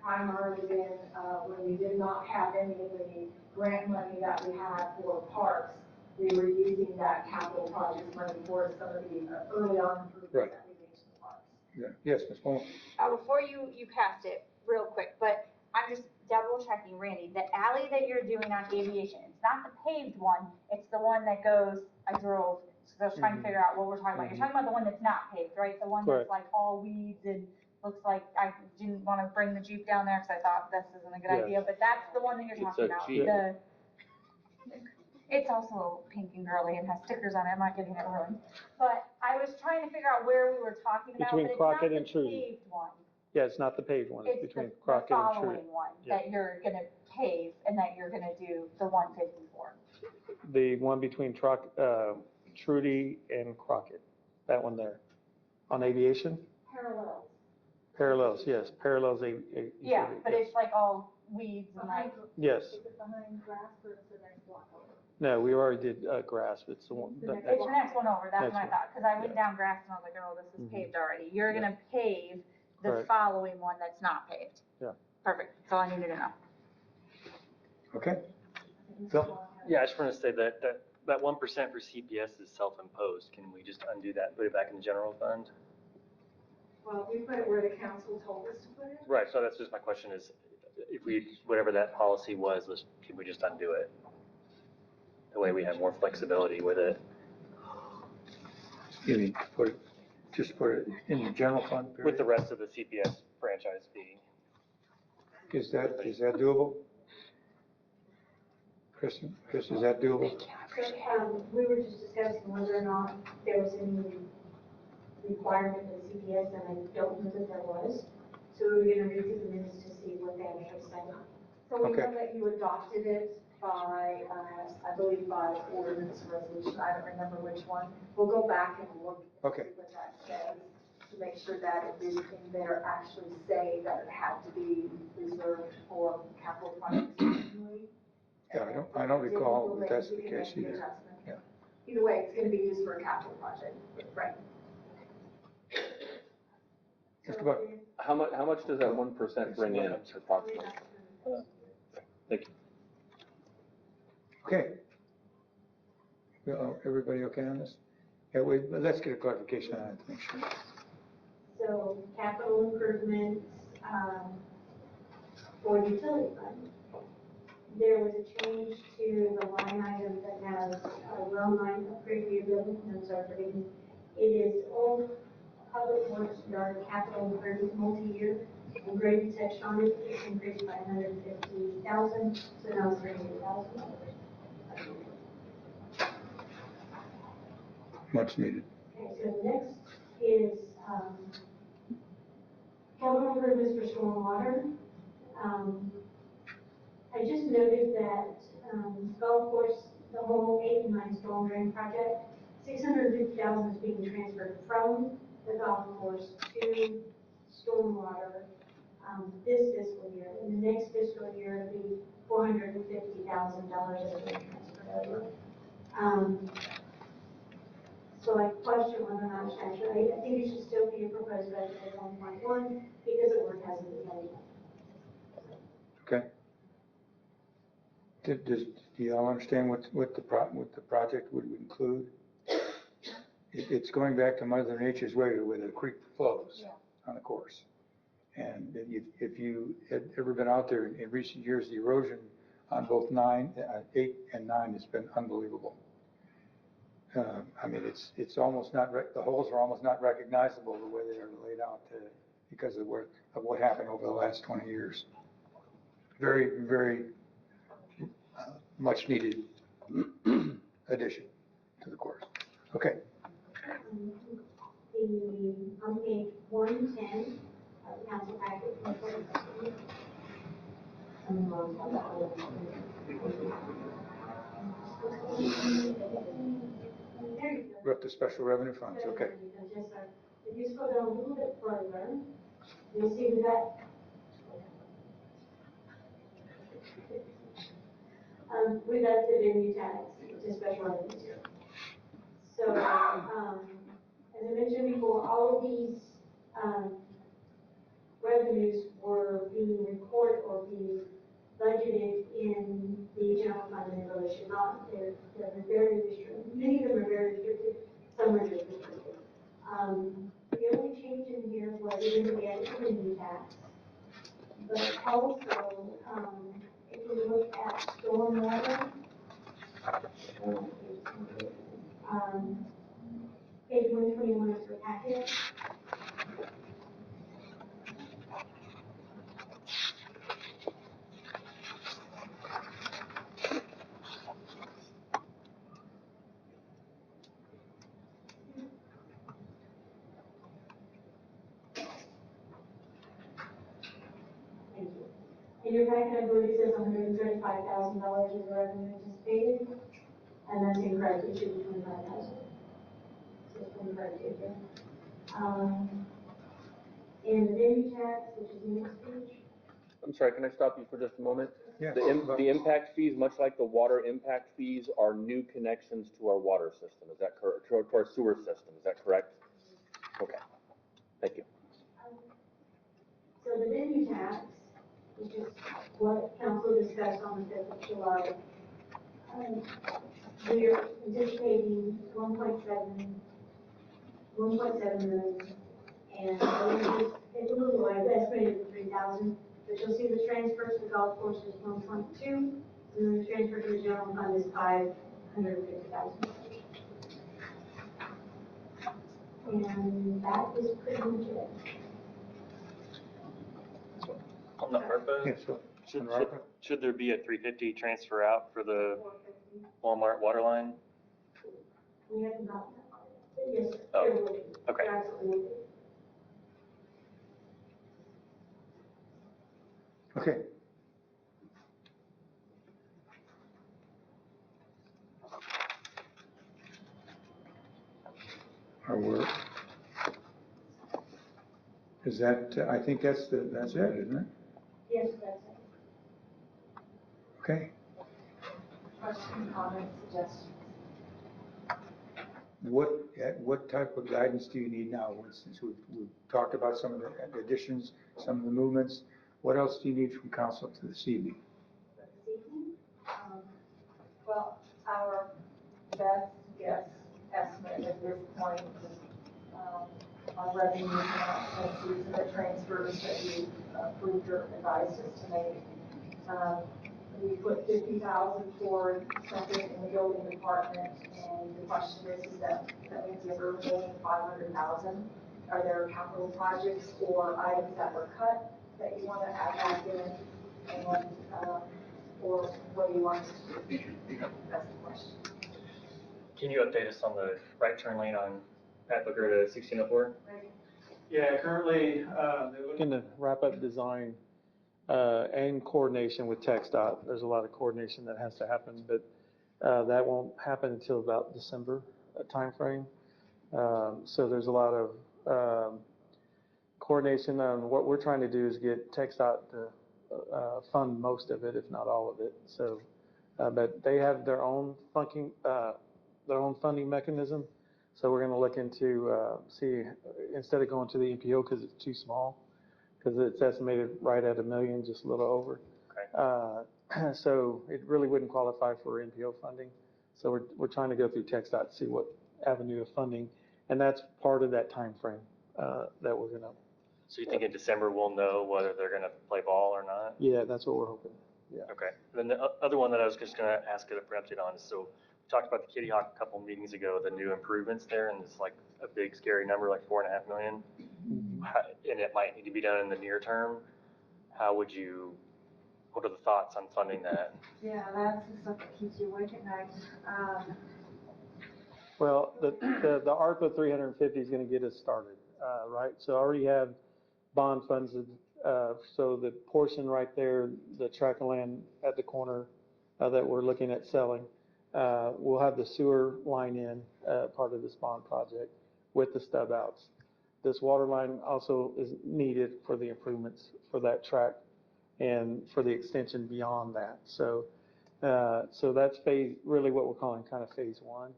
primarily then, when we did not have any of the grant money that we had for parks, we were using that capital project money for some of the early on improvements Right. that we made to the parks. Yeah. Yes, Ms. Bowman? Before you passed it, real quick, but I'm just double checking, Randy, the alley that you're doing on Aviation, it's not the paved one, it's the one that goes, I drove, so I was trying to figure out what we're talking about. You're talking about the one that's not paved, right? The one that's Correct. like all weeds and looks like, I didn't want to bring the Jeep down there because I thought this isn't a good Yes. idea, but that's the one that you're It's talking a about. Jeep. It's also pink and girly and has stickers on it, I'm not getting it ruined. But I was trying to figure out where we were talking about, Between but it's not Crockett the and Trudy. paved one. Yeah, it's not the paved one, it's It's between the Crockett and Trudy. following one Yeah. that you're gonna pave and that you're gonna do the 150 for. The one between Trudy and Crockett, that one there, on Aviation? Parallels. Parallels, yes, parallels Yeah, but yes. it's like all weeds and like, Yes, Is it behind grass or is it the next block over? no, we already did grass, it's the one. The that- next it's the next one over, that's Next what I one. thought, because I went down grass and I was like, oh, this is Mhm. paved already. You're gonna pave the Correct. following one that's not paved. Yeah. Perfect, that's all I needed to know. Okay. Phil? Yeah, I just want to say that 1% for CPS is self-imposed. Can we just undo that and put it back in the general fund? Well, we put it where the council told us to put it. Right, so that's just my question is, if we, whatever that policy was, can we just undo it? The way we have more flexibility with it. You mean, just put it in the general fund period? With the rest of the CPS franchise fee. Is that doable? Chris, is that doable? We were just discussing whether or not there was any requirement of CPS, and I don't know that there was. So we were gonna read through the minutes to see what they actually said. So we Okay. know that you adopted it by, I believe by ordinance resolution, I don't remember which one. We'll go back and look and Okay. see what that says. to make sure that it didn't in there actually say that it had to be reserved for capital projects originally. Yeah, I don't recall that that's the case either. Yeah. Either way, it's gonna be used for a capital project, right? Mr. Buck? How much does that 1% bring in approximately? Thank you. Okay. Everybody okay on this? Yeah, let's get a clarification on it to make sure. So capital improvements, for utility fund. There was a change to the line item that has well line upgrade rehabilitation, I'm sorry, forgive me. It is all public works yard capital improvement multi-year, and Grady touched on it, it's increased by 150,000, so now it's $300,000. Much needed. Okay, so next is, capital improvements for stormwater. I just noted that, golf course, the whole 8 and 9 storm drain project, 650,000 is being transferred from the golf course to stormwater, this fiscal year. In the next fiscal year, it'll be $450,000 that will be transferred over. So I question whether or not it's actually, I think it should still be a proposed budget of 1.1 because the work hasn't been done yet. Okay. Do y'all understand what the project would include? It's going back to Mother Nature's way where the creek flows on the course. And if you had ever been out there in recent years, the erosion on both 8 and 9 has been unbelievable. I mean, it's almost not, the holes are almost not recognizable the way they are laid out because of what happened over the last 20 years. Very, very much needed addition to the course. Okay. On page 110 of the council packet. We're up to special revenue funds, okay. Yes, sir. If you scroll down a little bit further, you'll see that we've got the venue tax to special revenues. So, as I mentioned before, all of these revenues were being recorded or being budgeted in the general fund and village should not. They're very restricted. Many of them are very restricted, some are just restricted. The only change in here was we're going to add a venue tax. But also, if we look at stormwater, page 121 of your packet. In your packet, I believe it says $135,000 is revenue anticipated, and that's incorrect, it should be 25,000. So it's incorrect here. And the venue tax, which is the next page. I'm sorry, can I stop you for just a moment? Yeah. The impact fees, much like the water impact fees, are new connections to our water system, is that correct? To our sewer system, is that correct? Okay, thank you. So the venue tax, which is what council discussed on the 5th of July, we are anticipating 1.7 million, and it's a little low, I've estimated 3,000, but you'll see the transfer to the golf course is 1.2, and then the transfer to the general fund is 550,000. And that is pretty much it. On the ARPA, Yeah, so, should there be a 350 transfer out for the Walmart water line? We haven't gotten that. Yes, sir. Oh, There will be. okay. There absolutely will be. okay. Is that, I think that's it, isn't it? Yes, that's it. Okay. Questions, comments, suggestions? What type of guidance do you need now? Since we've talked about some of the additions, some of the movements, what else do you need from council to this evening? Well, our best guess estimate at this point, on revenues and expenses and the transfers that you approved or advised us to make. We put 50,000 for something in the building department, and the question is that means the remaining 500,000. Are there capital projects or items that were cut that you want to add back in, and or what do you want us to do? That's the question. Can you update us on the right turn lane on Pat Booker to 1604? Yeah, currently, they're looking to wrap up design and coordination with TxDOT. There's a lot of coordination that has to happen, but that won't happen until about December timeframe. So there's a lot of coordination on what we're trying to do is get TxDOT to fund most of it, if not all of it. So, but they have their own funding mechanism. So we're going to look into see, instead of going to the EPO because it's too small, because it's estimated right at $1 million, just a little over. Okay. So it really wouldn't qualify for NPO funding. So we're trying to go through TxDOT to see what avenue of funding, and that's part of that time frame that we're going to. So you think in December we'll know whether they're going to play ball or not? Yeah, that's what we're hoping. Yeah. Okay. Then the other one that I was just going to ask it for an update on is, so we talked about the Kitty Hawk a couple meetings ago, the new improvements there, and it's like a big scary number, like $4.5 million. And it might need to be done in the near term. What are the thoughts on funding that? Yeah, that's the stuff that keeps you awake at night. Well, the ARPA 350 is going to get us started, right? So I already have bond funds, so the portion right there, the tract of land at the corner that we're looking at selling, we'll have the sewer line in part of this bond project with the stub outs. This water line also is needed for the improvements for that tract and for the extension beyond that. So, so that's really what we're calling kind of phase one.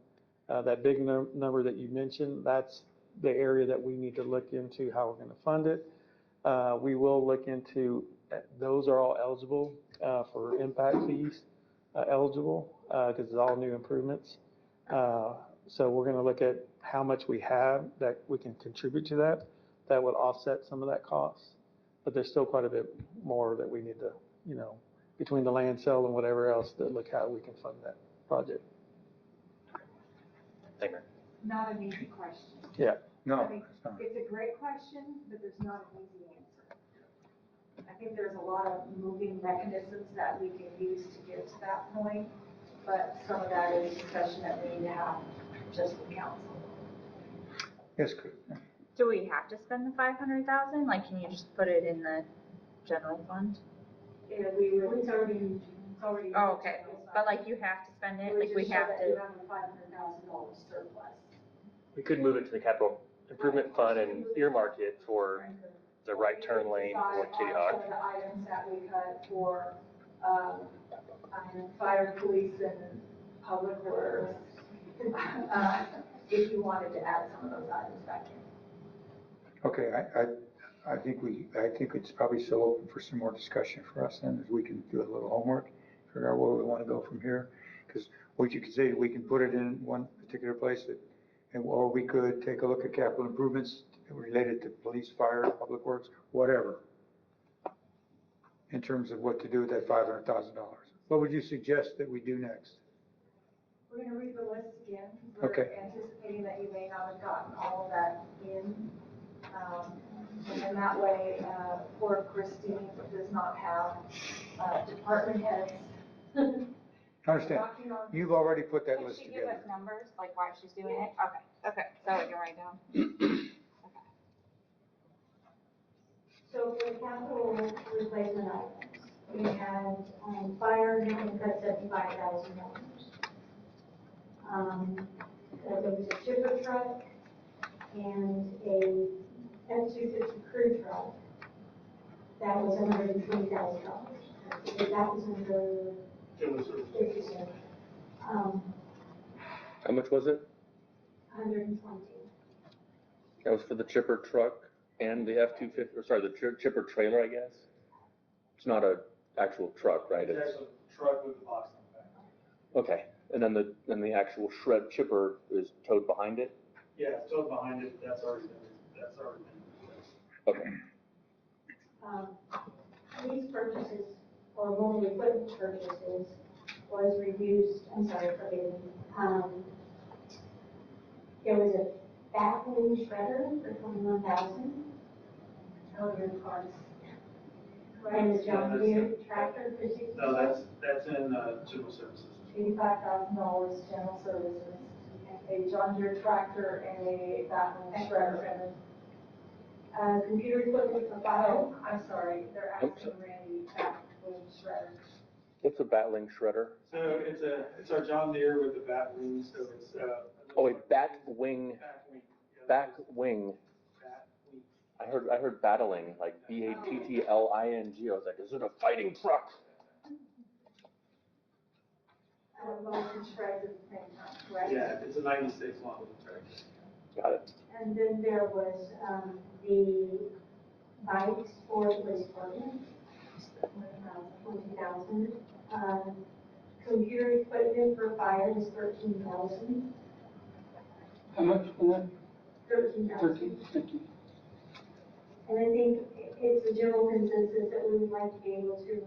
That big number that you mentioned, that's the area that we need to look into how we're going to fund it. We will look into, those are all eligible for impact fees, eligible because it's all new improvements. So we're going to look at how much we have that we can contribute to that. That would offset some of that cost. But there's still quite a bit more that we need to, between the land sale and whatever else, to look how we can fund that project. Thank you. Not an easy question. Yeah. No. I think it's a great question, but there's not an easy answer. I think there's a lot of moving mechanisms that we can use to get to that point, but some of that is discussion that we need to have just with council. Yes, Chris. Do we have to spend the 500,000? Like, can you just put it in the general fund? Yeah, it's already. Oh, okay. But like, you have to spend it, like we have You to. have a $500,000 surplus. We could move it to the capital improvement fund and earmark it for the right turn lane or Kitty Hawk. Some of the items that we cut for, fire, police, and public works, if you wanted to add some of those items back in. Okay, I think it's probably still open for some more discussion for us then, as we can do a little homework, figure out where we want to go from here. Because what you could say, we can put it in one particular place, or we could take a look at capital improvements related to police, fire, public works, whatever, in terms of what to do with that $500,000. What would you suggest that we do next? We're going to read the list again. Okay. We're anticipating that you may not have gotten all of that in. And then that way, poor Christine does not have department heads. I understand. You've already put that Can list she give together. us numbers, like why she's doing it? Okay, so we can write down. So for the capital replacement items, we had, fire, we cut $75,000. There was a chipper truck and a F-250 crew truck, that was $120,000. That was under, thank you, sir. How much was it? 120. That was for the chipper truck and the F-250, or sorry, the chipper trailer, I guess? It's not a actual truck, right? It's actually a truck with a box on the back. Okay, and then the actual shred chipper is towed behind it? Yeah, it's towed behind it, that's already been. Okay. These purchases, or mobile equipment purchases, was reduced, I'm sorry, forgive me. There was a backhoe shredder for $21,000. Oh, your cards. And a John Deere tractor for $60,000. No, that's in, general services. $85,000 general services, a John Deere tractor and a backhoe shredder. Computer equipment for fire. Oh, I'm sorry, they're asking Randy backhoe shredder. What's a batling shredder? So it's our John Deere with the bat wing, so it's, Oh, a bat wing, back wing. I heard battling, like Battling. I was like, is it a fighting truck? Both can shred at the same time, correct? Yeah, it's a 96 model tractor. Got it. And then there was, the bikes for the police department, 20,000. Computer equipment for fire is 13,000. How much for that? 13,000. Thank you. And I think it's a general consensus that we would like to be able to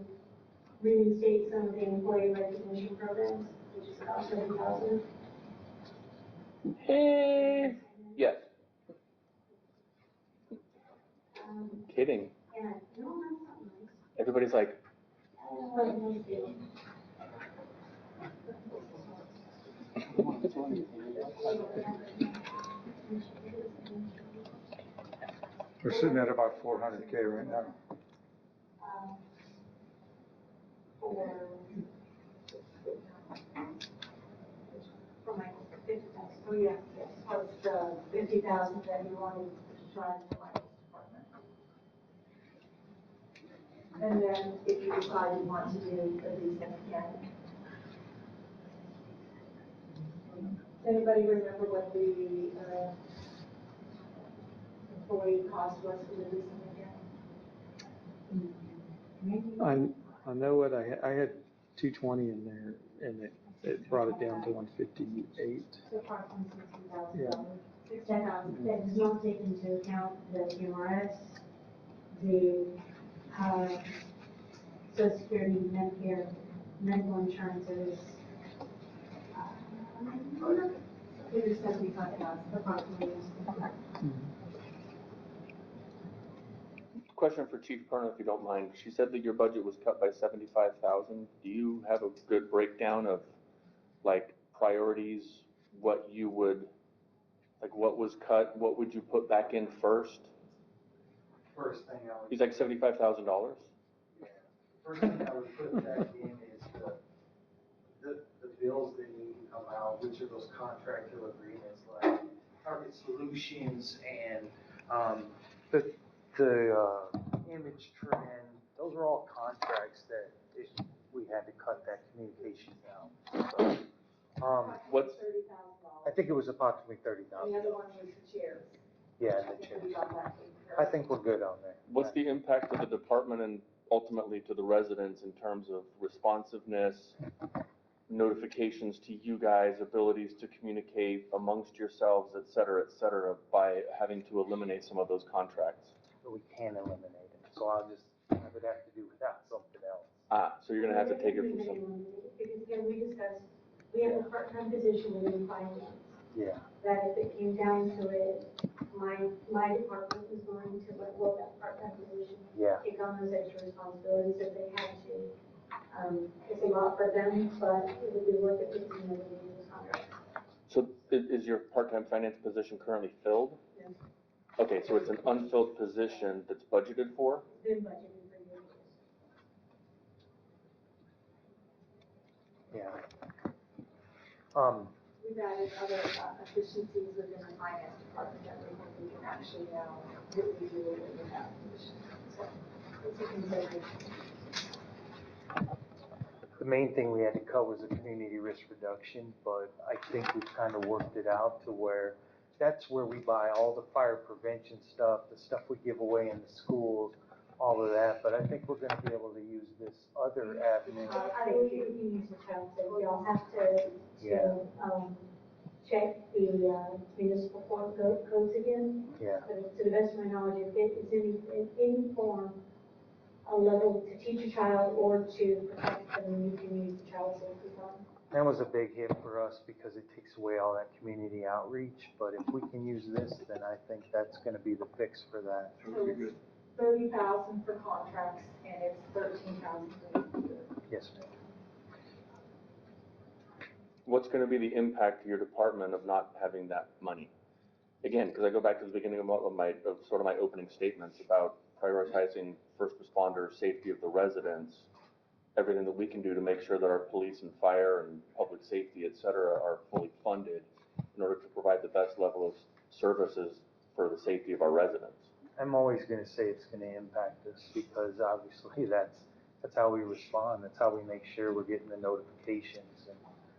reinstate some of the employee recognition programs, which is about 7,000. Yes. Kidding. And no, that's not nice. Everybody's like, What was it? We're sitting at about 400K right now. For my 50,000. Oh, yeah, yes. Was the 50,000 that you wanted to try for my department? And then if you decide you want to do at least again. Does anybody remember what the, employee cost was for the leasing again? I know what I had 220 in there, and it brought it down to 158. So approximately $60,000. Yeah. That does not take into account the TMRS, the, Social Security, Medicare, medical insurances. It is 75,000, approximately. question for Chief Perna, if you don't mind. She said that your budget was cut by 75,000. Do you have a good breakdown of like priorities, what you would, like what was cut, what would you put back in first? First thing I would. He's like $75,000? Yeah. First thing I would put back in is the bills that need to come out, which are those contractual agreements like Target Solutions and the image trend. Those are all contracts that we had to cut that communications out. So, What's $30,000. I think it was approximately $30,000. The other one was the chairs. Yeah, and the chairs. I think we're good on there. What's the impact of the department and ultimately to the residents in terms of responsiveness, notifications to you guys, abilities to communicate amongst yourselves, et cetera, by having to eliminate some of those contracts? But we can eliminate it, so I would have to do without something else. So you're gonna have to take it from some. Because again, we have a part-time position within finance. Yeah. That if it came down to it, my department was going to let go of that part-time position. Yeah. Take on those extra responsibilities if they had to. It's a lot for them, but it would be worth it to continue to do those contracts. So is your part-time finance position currently filled? Yes. Okay, so it's an unfilled position that's budgeted for? It's been budgeted for years. Yeah. we've added other efficiencies within the finance department that we think we can actually now really do it without commission. So it's a consideration. The main thing we had to cut was the community risk reduction, but I think we've kind of worked it out to where that's where we buy all the fire prevention stuff, the stuff we give away in the schools, all of that, but I think we're gonna be able to use this other avenue. I think you use the child safety, you'll have to, check the municipal court codes again. Yeah. But to the best of my knowledge, if it is in any form, a level to teach a child or to protect them, you can use the child safety fund. That was a big hit for us because it takes away all that community outreach, but if we can use this, then I think that's gonna be the fix for that. So it's 30,000 for contracts and it's 13,000 for the computer. Yes, ma'am. What's gonna be the impact to your department of not having that money? Again, because I go back to the beginning of my opening statements about prioritizing first responders, safety of the residents, everything that we can do to make sure that our police and fire and public safety, et cetera, are fully funded in order to provide the best level of services for the safety of our residents. I'm always gonna say it's gonna impact us because obviously that's how we respond, that's how we make sure we're getting the notifications and.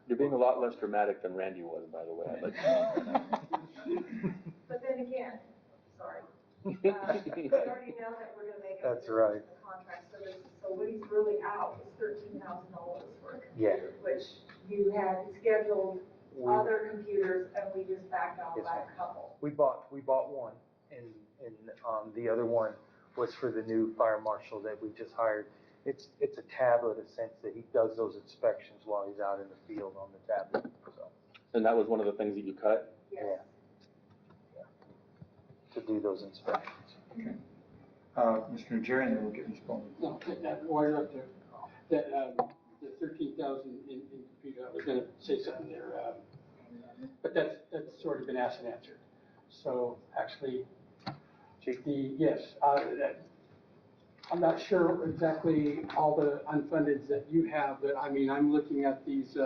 You're being a lot less dramatic than Randy was, by the way. I'd like to But then again, sorry, we already know that we're gonna make. That's right. The contract, so what he's really out is $13,000 for a Yeah. computer, which you had scheduled other computers and we just backed off by a couple. We bought one and the other one was for the new fire marshal that we just hired. It's a tablet, a sense that he does those inspections while he's out in the field on the tablet, so. And that was one of the things that you cut? Yes. Yeah. To do those inspections. Okay. Mr. Najarian, then we'll get Ms. Bowman. No, while you're up there, the 13,000 in computer, I was gonna say something there, but that's sort of been asked and answered. So actually, yes, I'm not sure exactly all the unfundeds that you have, but I mean, I'm looking at these,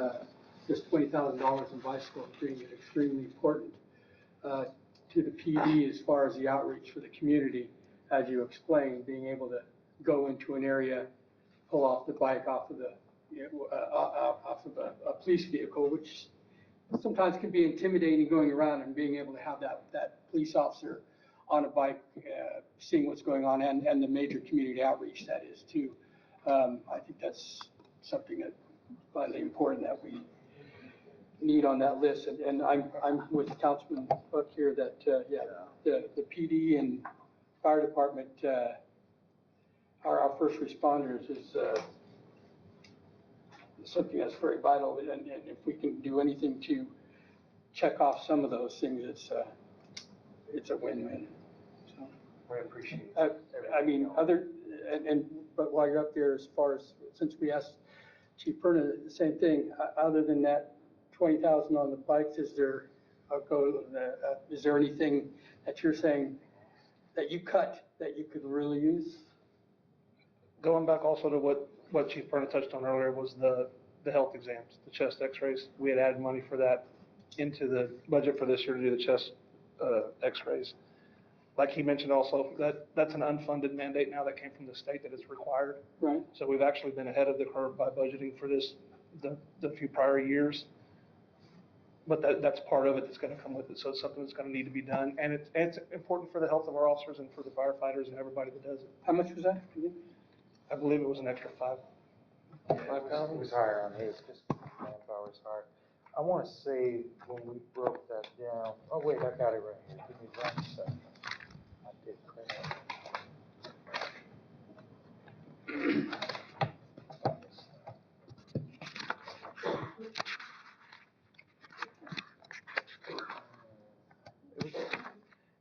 this $20,000 in bicycles being extremely important to the PD as far as the outreach for the community, as you explained, being able to go into an area, pull off the bike off of a police vehicle, which sometimes can be intimidating going around and being able to have that police officer on a bike, seeing what's going on and the major community outreach that is too. I think that's something that finally important that we need on that list. And I'm with Councilman Buck here that, the PD and fire department, our first responders is something that's very vital. And if we can do anything to check off some of those things, it's a win-win. So, We appreciate it. I mean, but while you're up there, as far as, since we asked Chief Perna the same thing, other than that 20,000 on the bikes, is there anything that you're saying that you cut that you could really use? Going back also to what Chief Perna touched on earlier was the health exams, the chest x-rays. We had added money for that into the budget for this year to do the chest x-rays. Like he mentioned also, that's an unfunded mandate now that came from the state that it's required. Right. So we've actually been ahead of the curve by budgeting for this, the few prior years. But that's part of it that's gonna come with it, so it's something that's gonna need to be done. And it's important for the health of our officers and for the firefighters and everybody that does it. How much was that? I believe it was an extra It was higher on his, just manpower was higher. I wanna say when we broke that down, oh wait, I got it right here, give me 1 second. I did print it.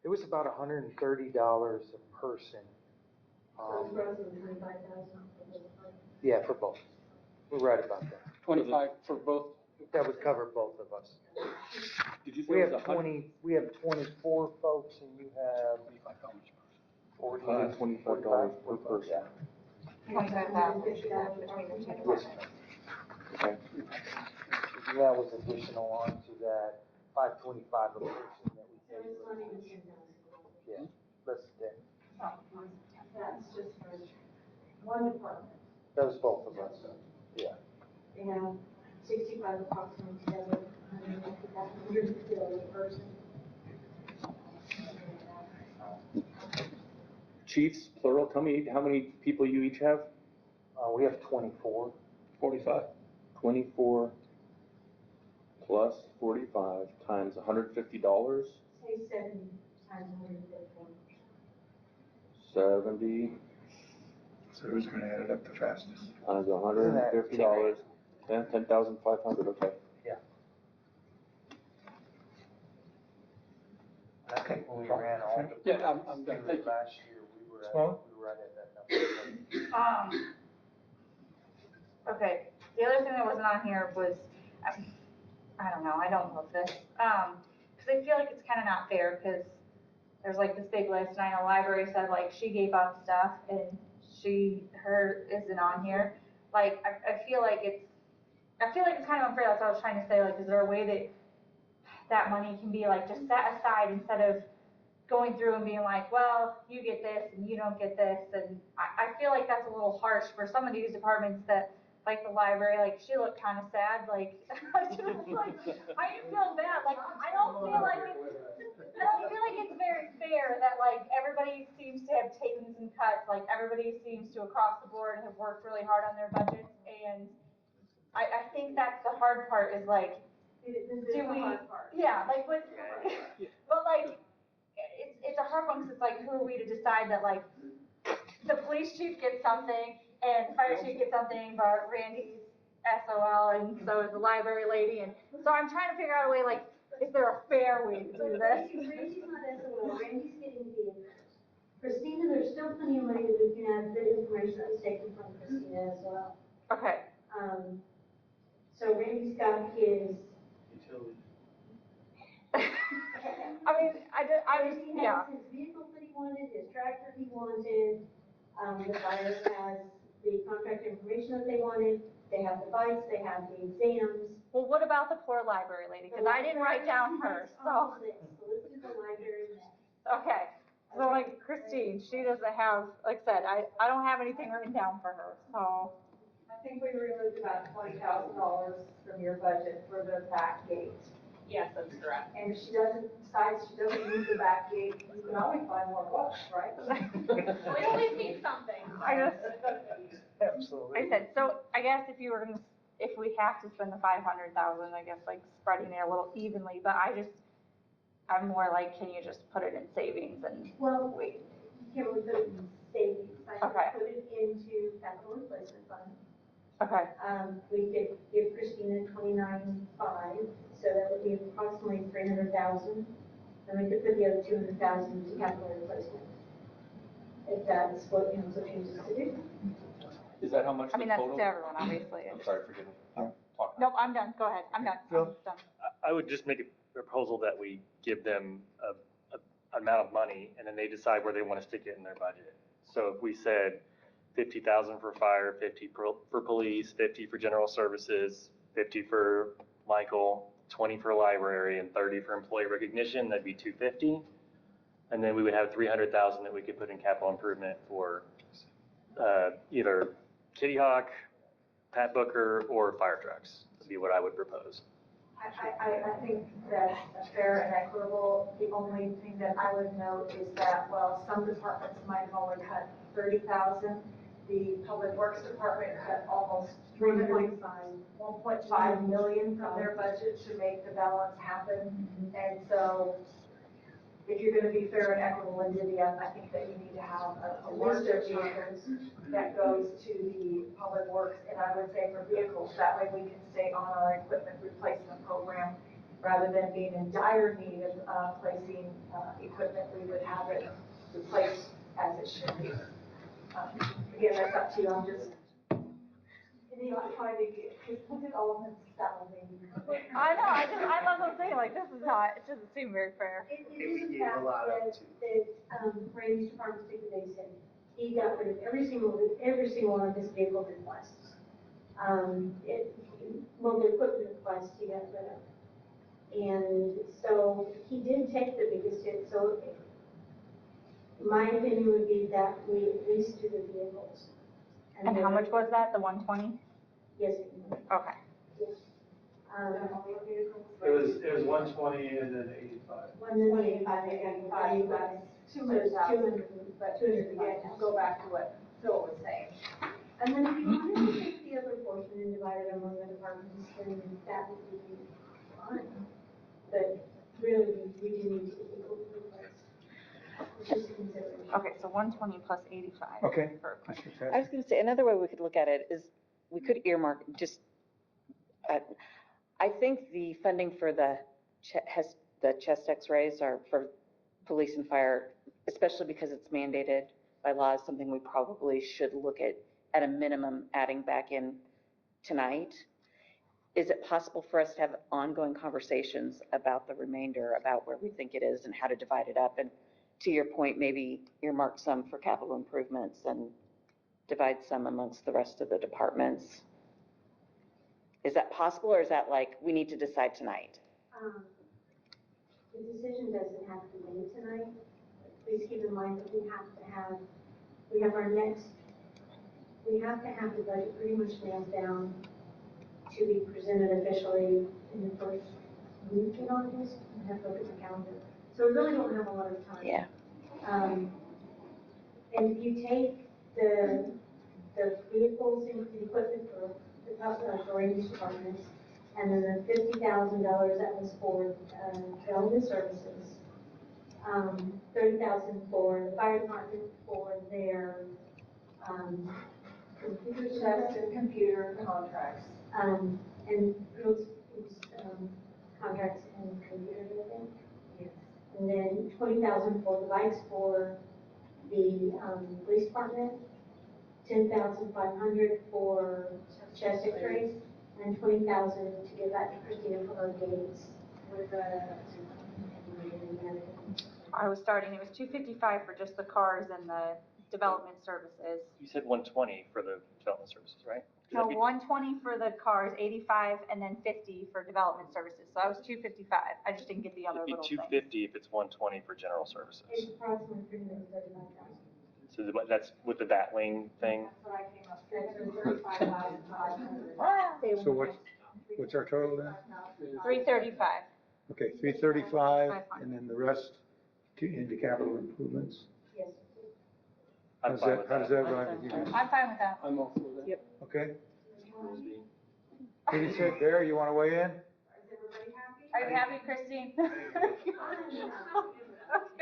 It was about $130 a person. So it's roughly 25,000 for the fund. Yeah, for both. We're right about that. 25 for both? That would cover both of us. Did you say We it have was 24 folks and you have $124 per person? $25,000 between the two departments. Okay. that was additional onto that 525 a person that we So paid. it's not even 10,000. Yeah, less than, That's just for one department. that was both of us, yeah. They have 65 approximately together, 150 a person. Chiefs, plural, tell me how many people you each have? We have 24. 45. 24 plus 45 times $150, Say 70 times 150. 70 So who's gonna add it up the fastest? times $150, yeah, 10,500, okay. Yeah. I think when we ran all the. Yeah, I'm done. Thank you. Last year, we were Small? right at that number. Okay, the other thing that wasn't on here was, I don't know, I don't love this. Cause I feel like it's kinda not fair, cause there's like this big list, and I know library said like she gave up stuff and her isn't on here. Like, I feel like it's kind of unfair, that's what I was trying to say, like, is there a way that money can be like just set aside instead of going through and being like, well, you get this and you don't get this, and I feel like that's a little harsh for some of these departments that, like the library, like she looked kind of sad, like, I just like, I do feel bad, like, I don't feel like it's very fair that like everybody seems to have taken some cuts, like everybody seems to across the board have worked really hard on their budgets, and I think that's the hard part is like, do we, yeah, like with, but like, it's a hard one, because it's like, who are we to decide that like, the police chief gets something, and fire chief gets something, but Randy's SOL, and so is the library lady, and so I'm trying to figure out a way, like, is there a fair way to do this? Randy's not SOL, Randy's getting vehicles. Christina, there's still plenty of money that we can add, the information that was taken from Christina as well. Okay. So Randy's got his. I mean, He yeah. has his vehicles that he wanted, his tractor he wanted, the fire has the contract information that they wanted, they have the bikes, they have the exams. Well, what about the poor library lady? Because I didn't write down hers, so. So let's do the library next. Okay, so like Christine, she doesn't have, like I said, I don't have anything written down for her, so. I think we removed about $20,000 from your budget for the back gate. Yes, that's correct. And if she decides she doesn't need the back gate, you can always buy more books, right? We always need something. Absolutely. I said, so I guess if we have to spend the 500,000, I guess like spreading it a little evenly, but I'm more like, can you just put it in savings and Well, wait? can we put it in savings? I Okay. put it into capital replacement fund. Okay. We could give Christina 29.5, so that would be approximately 300,000. And we could put the other 200,000 into capital replacement. If that's what council chooses to do. Is that how much I mean, the that's total? to everyone, obviously. I'm sorry, forgive me. I'm talking. Nope, I'm done. Go ahead. I'm done. I'm done. I would just make a proposal that we give them a amount of money, and then they decide where they want to stick it in their budget. So if we said 50,000 for fire, 50 for police, 50 for general services, 50 for Michael, 20 for library, and 30 for employee recognition, that'd be 250. And then we would have 300,000 that we could put in capital improvement for either Kitty Hawk, Pat Booker, or fire trucks, would be what I would propose. I think that's fair and equitable. The only thing that I would note is that, well, some departments might have only cut 30,000. The Public Works Department cut almost 1.5 million from their budget to make the balance happen. And so if you're gonna be fair and equitable in divvy up, I think that you need to have a list of vehicles that goes to the Public Works. And I would say for vehicles, that way we can stay on our equipment replacement program rather than being in dire need of placing equipment, we would have it replaced as it should be. Again, that's up to you, I'm just, not trying to look at all of them salving. I know, I love those things, like, this is not, it doesn't seem very fair. It is a fact that Randy's department superintendent said he got rid of every single one of his vehicle requests. mobile equipment applies to get rid of. And so he did take the biggest hit, so my opinion would be that we at least do the vehicles. And how much was that, the 120? Yes. Okay. Yes. It was 120 and then 85. 185, Two hundred thousand, but again, just go back to what Phil was saying. And then if you wanted to take the other portion and divide it among the departments, then that would be fine. But really, we do need to equal the place. Just consider. Okay, so 120 plus 85. Okay. I was going to say, another way we could look at it is, we could earmark just, I think the funding for the chest x-rays are for police and fire, especially because it's mandated by law, is something we probably should look at a minimum, adding back in tonight. Is it possible for us to have ongoing conversations about the remainder, about where we think it is and how to divide it up? And to your point, maybe earmark some for capital improvements and divide some amongst the rest of the departments? Is that possible, or is that like, we need to decide tonight? The decision doesn't have to be made tonight. Please keep in mind that we have to have the budget pretty much nailed down to be presented officially in the first week in August. I have to look at the calendar. So we really don't have a lot of time. Yeah. And if you take the vehicles and the equipment for the range departments, and then the $50,000 that was for development services, $30,000 for the fire department for their computer Chest and computer contracts. and those contracts and computers, I think. Yes. And then 20,000 for the lights for the police department, 10,500 for chest x-rays, and 20,000 to give back to Christina for her gates. With I was starting, it was 255 for just the cars and the development services. You said 120 for the development services, right? No, 120 for the cars, 85, and then 50 for development services. So I was 255. I just didn't get the other It'd be little thing. 250 if it's 120 for general services. It's approximately 335,000. So that's with the bat wing thing? That's what I came up with, 35,500. So what's our total then? 335. Okay, 335, and then the rest into capital improvements. Yes. How does that run with you guys? I'm fine with that. I'm all for that. Yep. Okay. What do you say, Barry, you want to weigh in? Are you happy, Christine?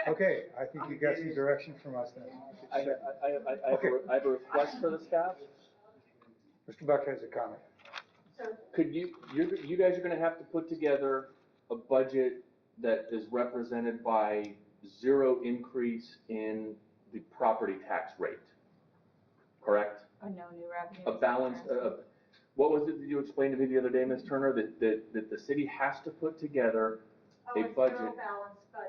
Okay, I think you got some direction from us then. I have a request for the staff. Mr. Buck has a comment. Could you guys are gonna have to put together a budget that is represented by 0 increase in the property tax rate, correct? No new revenue. A balance, what was it that you explained to me the other day, Ms. Turner, that the city has to put together a budget,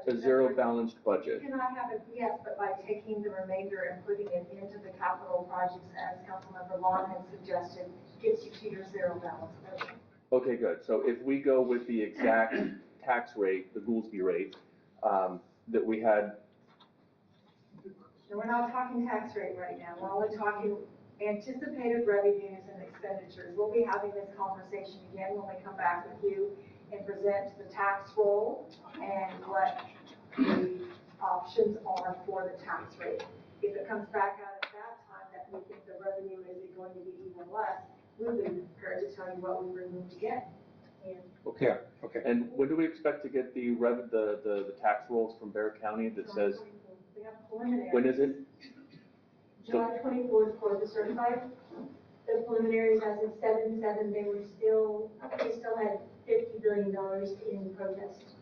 a zero balanced budget? You cannot have it, yes, but by taking the remainder and putting it into the capital projects, as Councilmember Long has suggested, gets you to your zero balance budget. Okay, good. So if we go with the exact tax rate, the Goolsby rate, that we had. And we're not talking tax rate right now, we're only talking anticipated revenues and expenditures. We'll be having this conversation again when we come back with you and present the tax roll and what the options are for the tax rate. If it comes back out at that time that we think the revenue is going to be even less, we'll be prepared to tell you what we removed again. Okay. Yeah, okay. And when do we expect to get the tax rolls from Bear County that says, We have preliminaries. when is it? July 24th for the certified. The preliminaries as of 7/7, they still had $50 billion in protest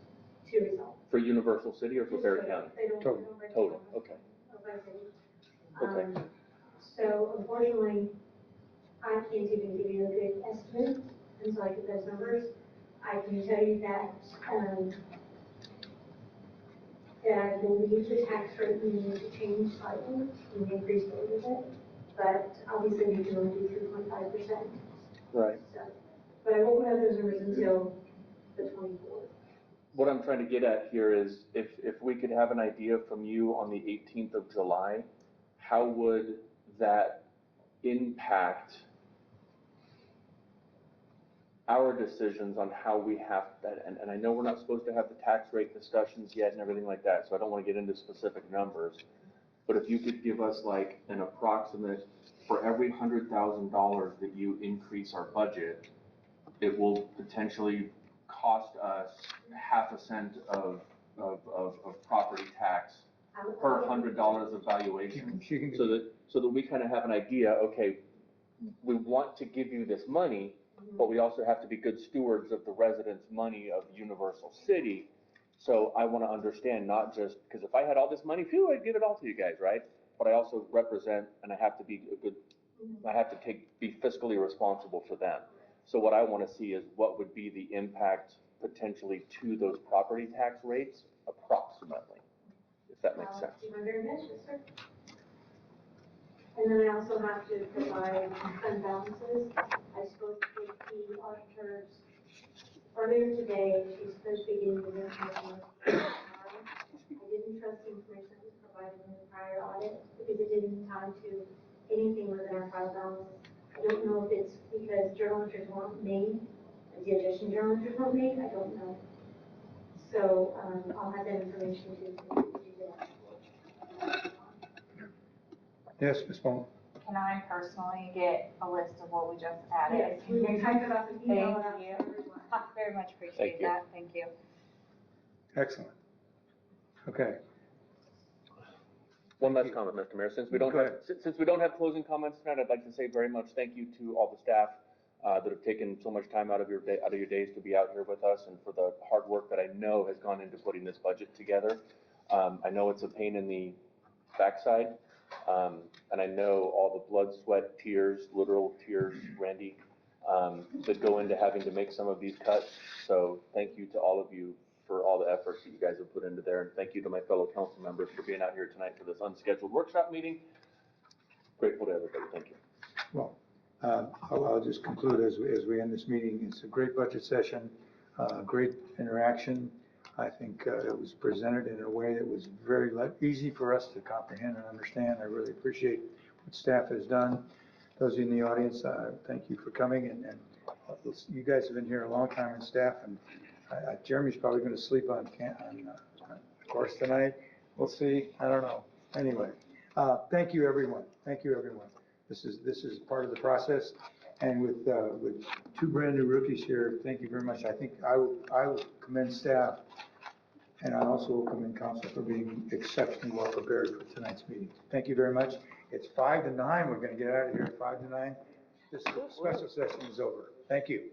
to resolve. For Universal City or for Bear County? They don't. Total, okay. Okay. So unfortunately, I can't even give you a good estimate until I get those numbers. I can tell you that, that I believe the tax rate may need to change slightly, and increase a little bit, but obviously we can only do 3.5%. Right. So, but I won't have those numbers until the 24th. What I'm trying to get at here is if we could have an idea from you on the 18th of July, how would that impact our decisions on how we have that? And I know we're not supposed to have the tax rate discussions yet and everything like that, so I don't want to get into specific numbers. But if you could give us like an approximate, for every $100,000 that you increase our budget, it will potentially cost us half a cent of property tax per $100 of valuation. So that we kind of have an idea, okay, we want to give you this money, but we also have to be good stewards of the residents' money of Universal City. So I want to understand, not just, because if I had all this money, phew, I'd give it all to you guys, right? But I also represent, and I have to be a good, I have to be fiscally responsible for them. So what I want to see is what would be the impact potentially to those property tax rates approximately, if that makes sense. Do you want very much, yes, sir? And then I also have to provide fund balances. I spoke with the auditors earlier today. She's supposed to be getting the information tomorrow. I didn't trust the information that was provided in the prior audit because it didn't tie to anything within our file balance. I don't know if it's because journal entries weren't made, the adjusting journal entries weren't made, I don't know. So, I'll have that information to do that. Yes, Ms. Bowman? Can I personally get a list of what we just added? Yes, we can type it up and email it out to Thank you. everyone. I very much Thank appreciate you. that, thank you. Excellent. Okay. One last comment, Mr. Mayor. Since we don't have closing comments tonight, I'd like to say very much thank you to all the staff that have taken so much time out of your days to be out here with us, and for the hard work that I know has gone into putting this budget together. I know it's a pain in the backside, and I know all the blood, sweat, tears, literal tears, Randy, that go into having to make some of these cuts. So thank you to all of you for all the efforts that you guys have put into there. And thank you to my fellow council members for being out here tonight for this unscheduled workshop meeting. Grateful to everybody. Thank you. Well, I'll just conclude as we end this meeting. It's a great budget session, great interaction. I think it was presented in a way that was very easy for us to comprehend and understand. I really appreciate what staff has done. Those of you in the audience, thank you for coming. And you guys have been here a long time in staff, and Jeremy's probably going to sleep on course tonight. We'll see. I don't know. Anyway, thank you, everyone. Thank you, everyone. This is part of the process. And with two brand new rookies here, thank you very much. I think I will commend staff, and I also will commend council for being exceptionally well prepared for tonight's meeting. Thank you very much. It's 8:55. We're going to get out of here at 8:55. This special session is over. Thank you.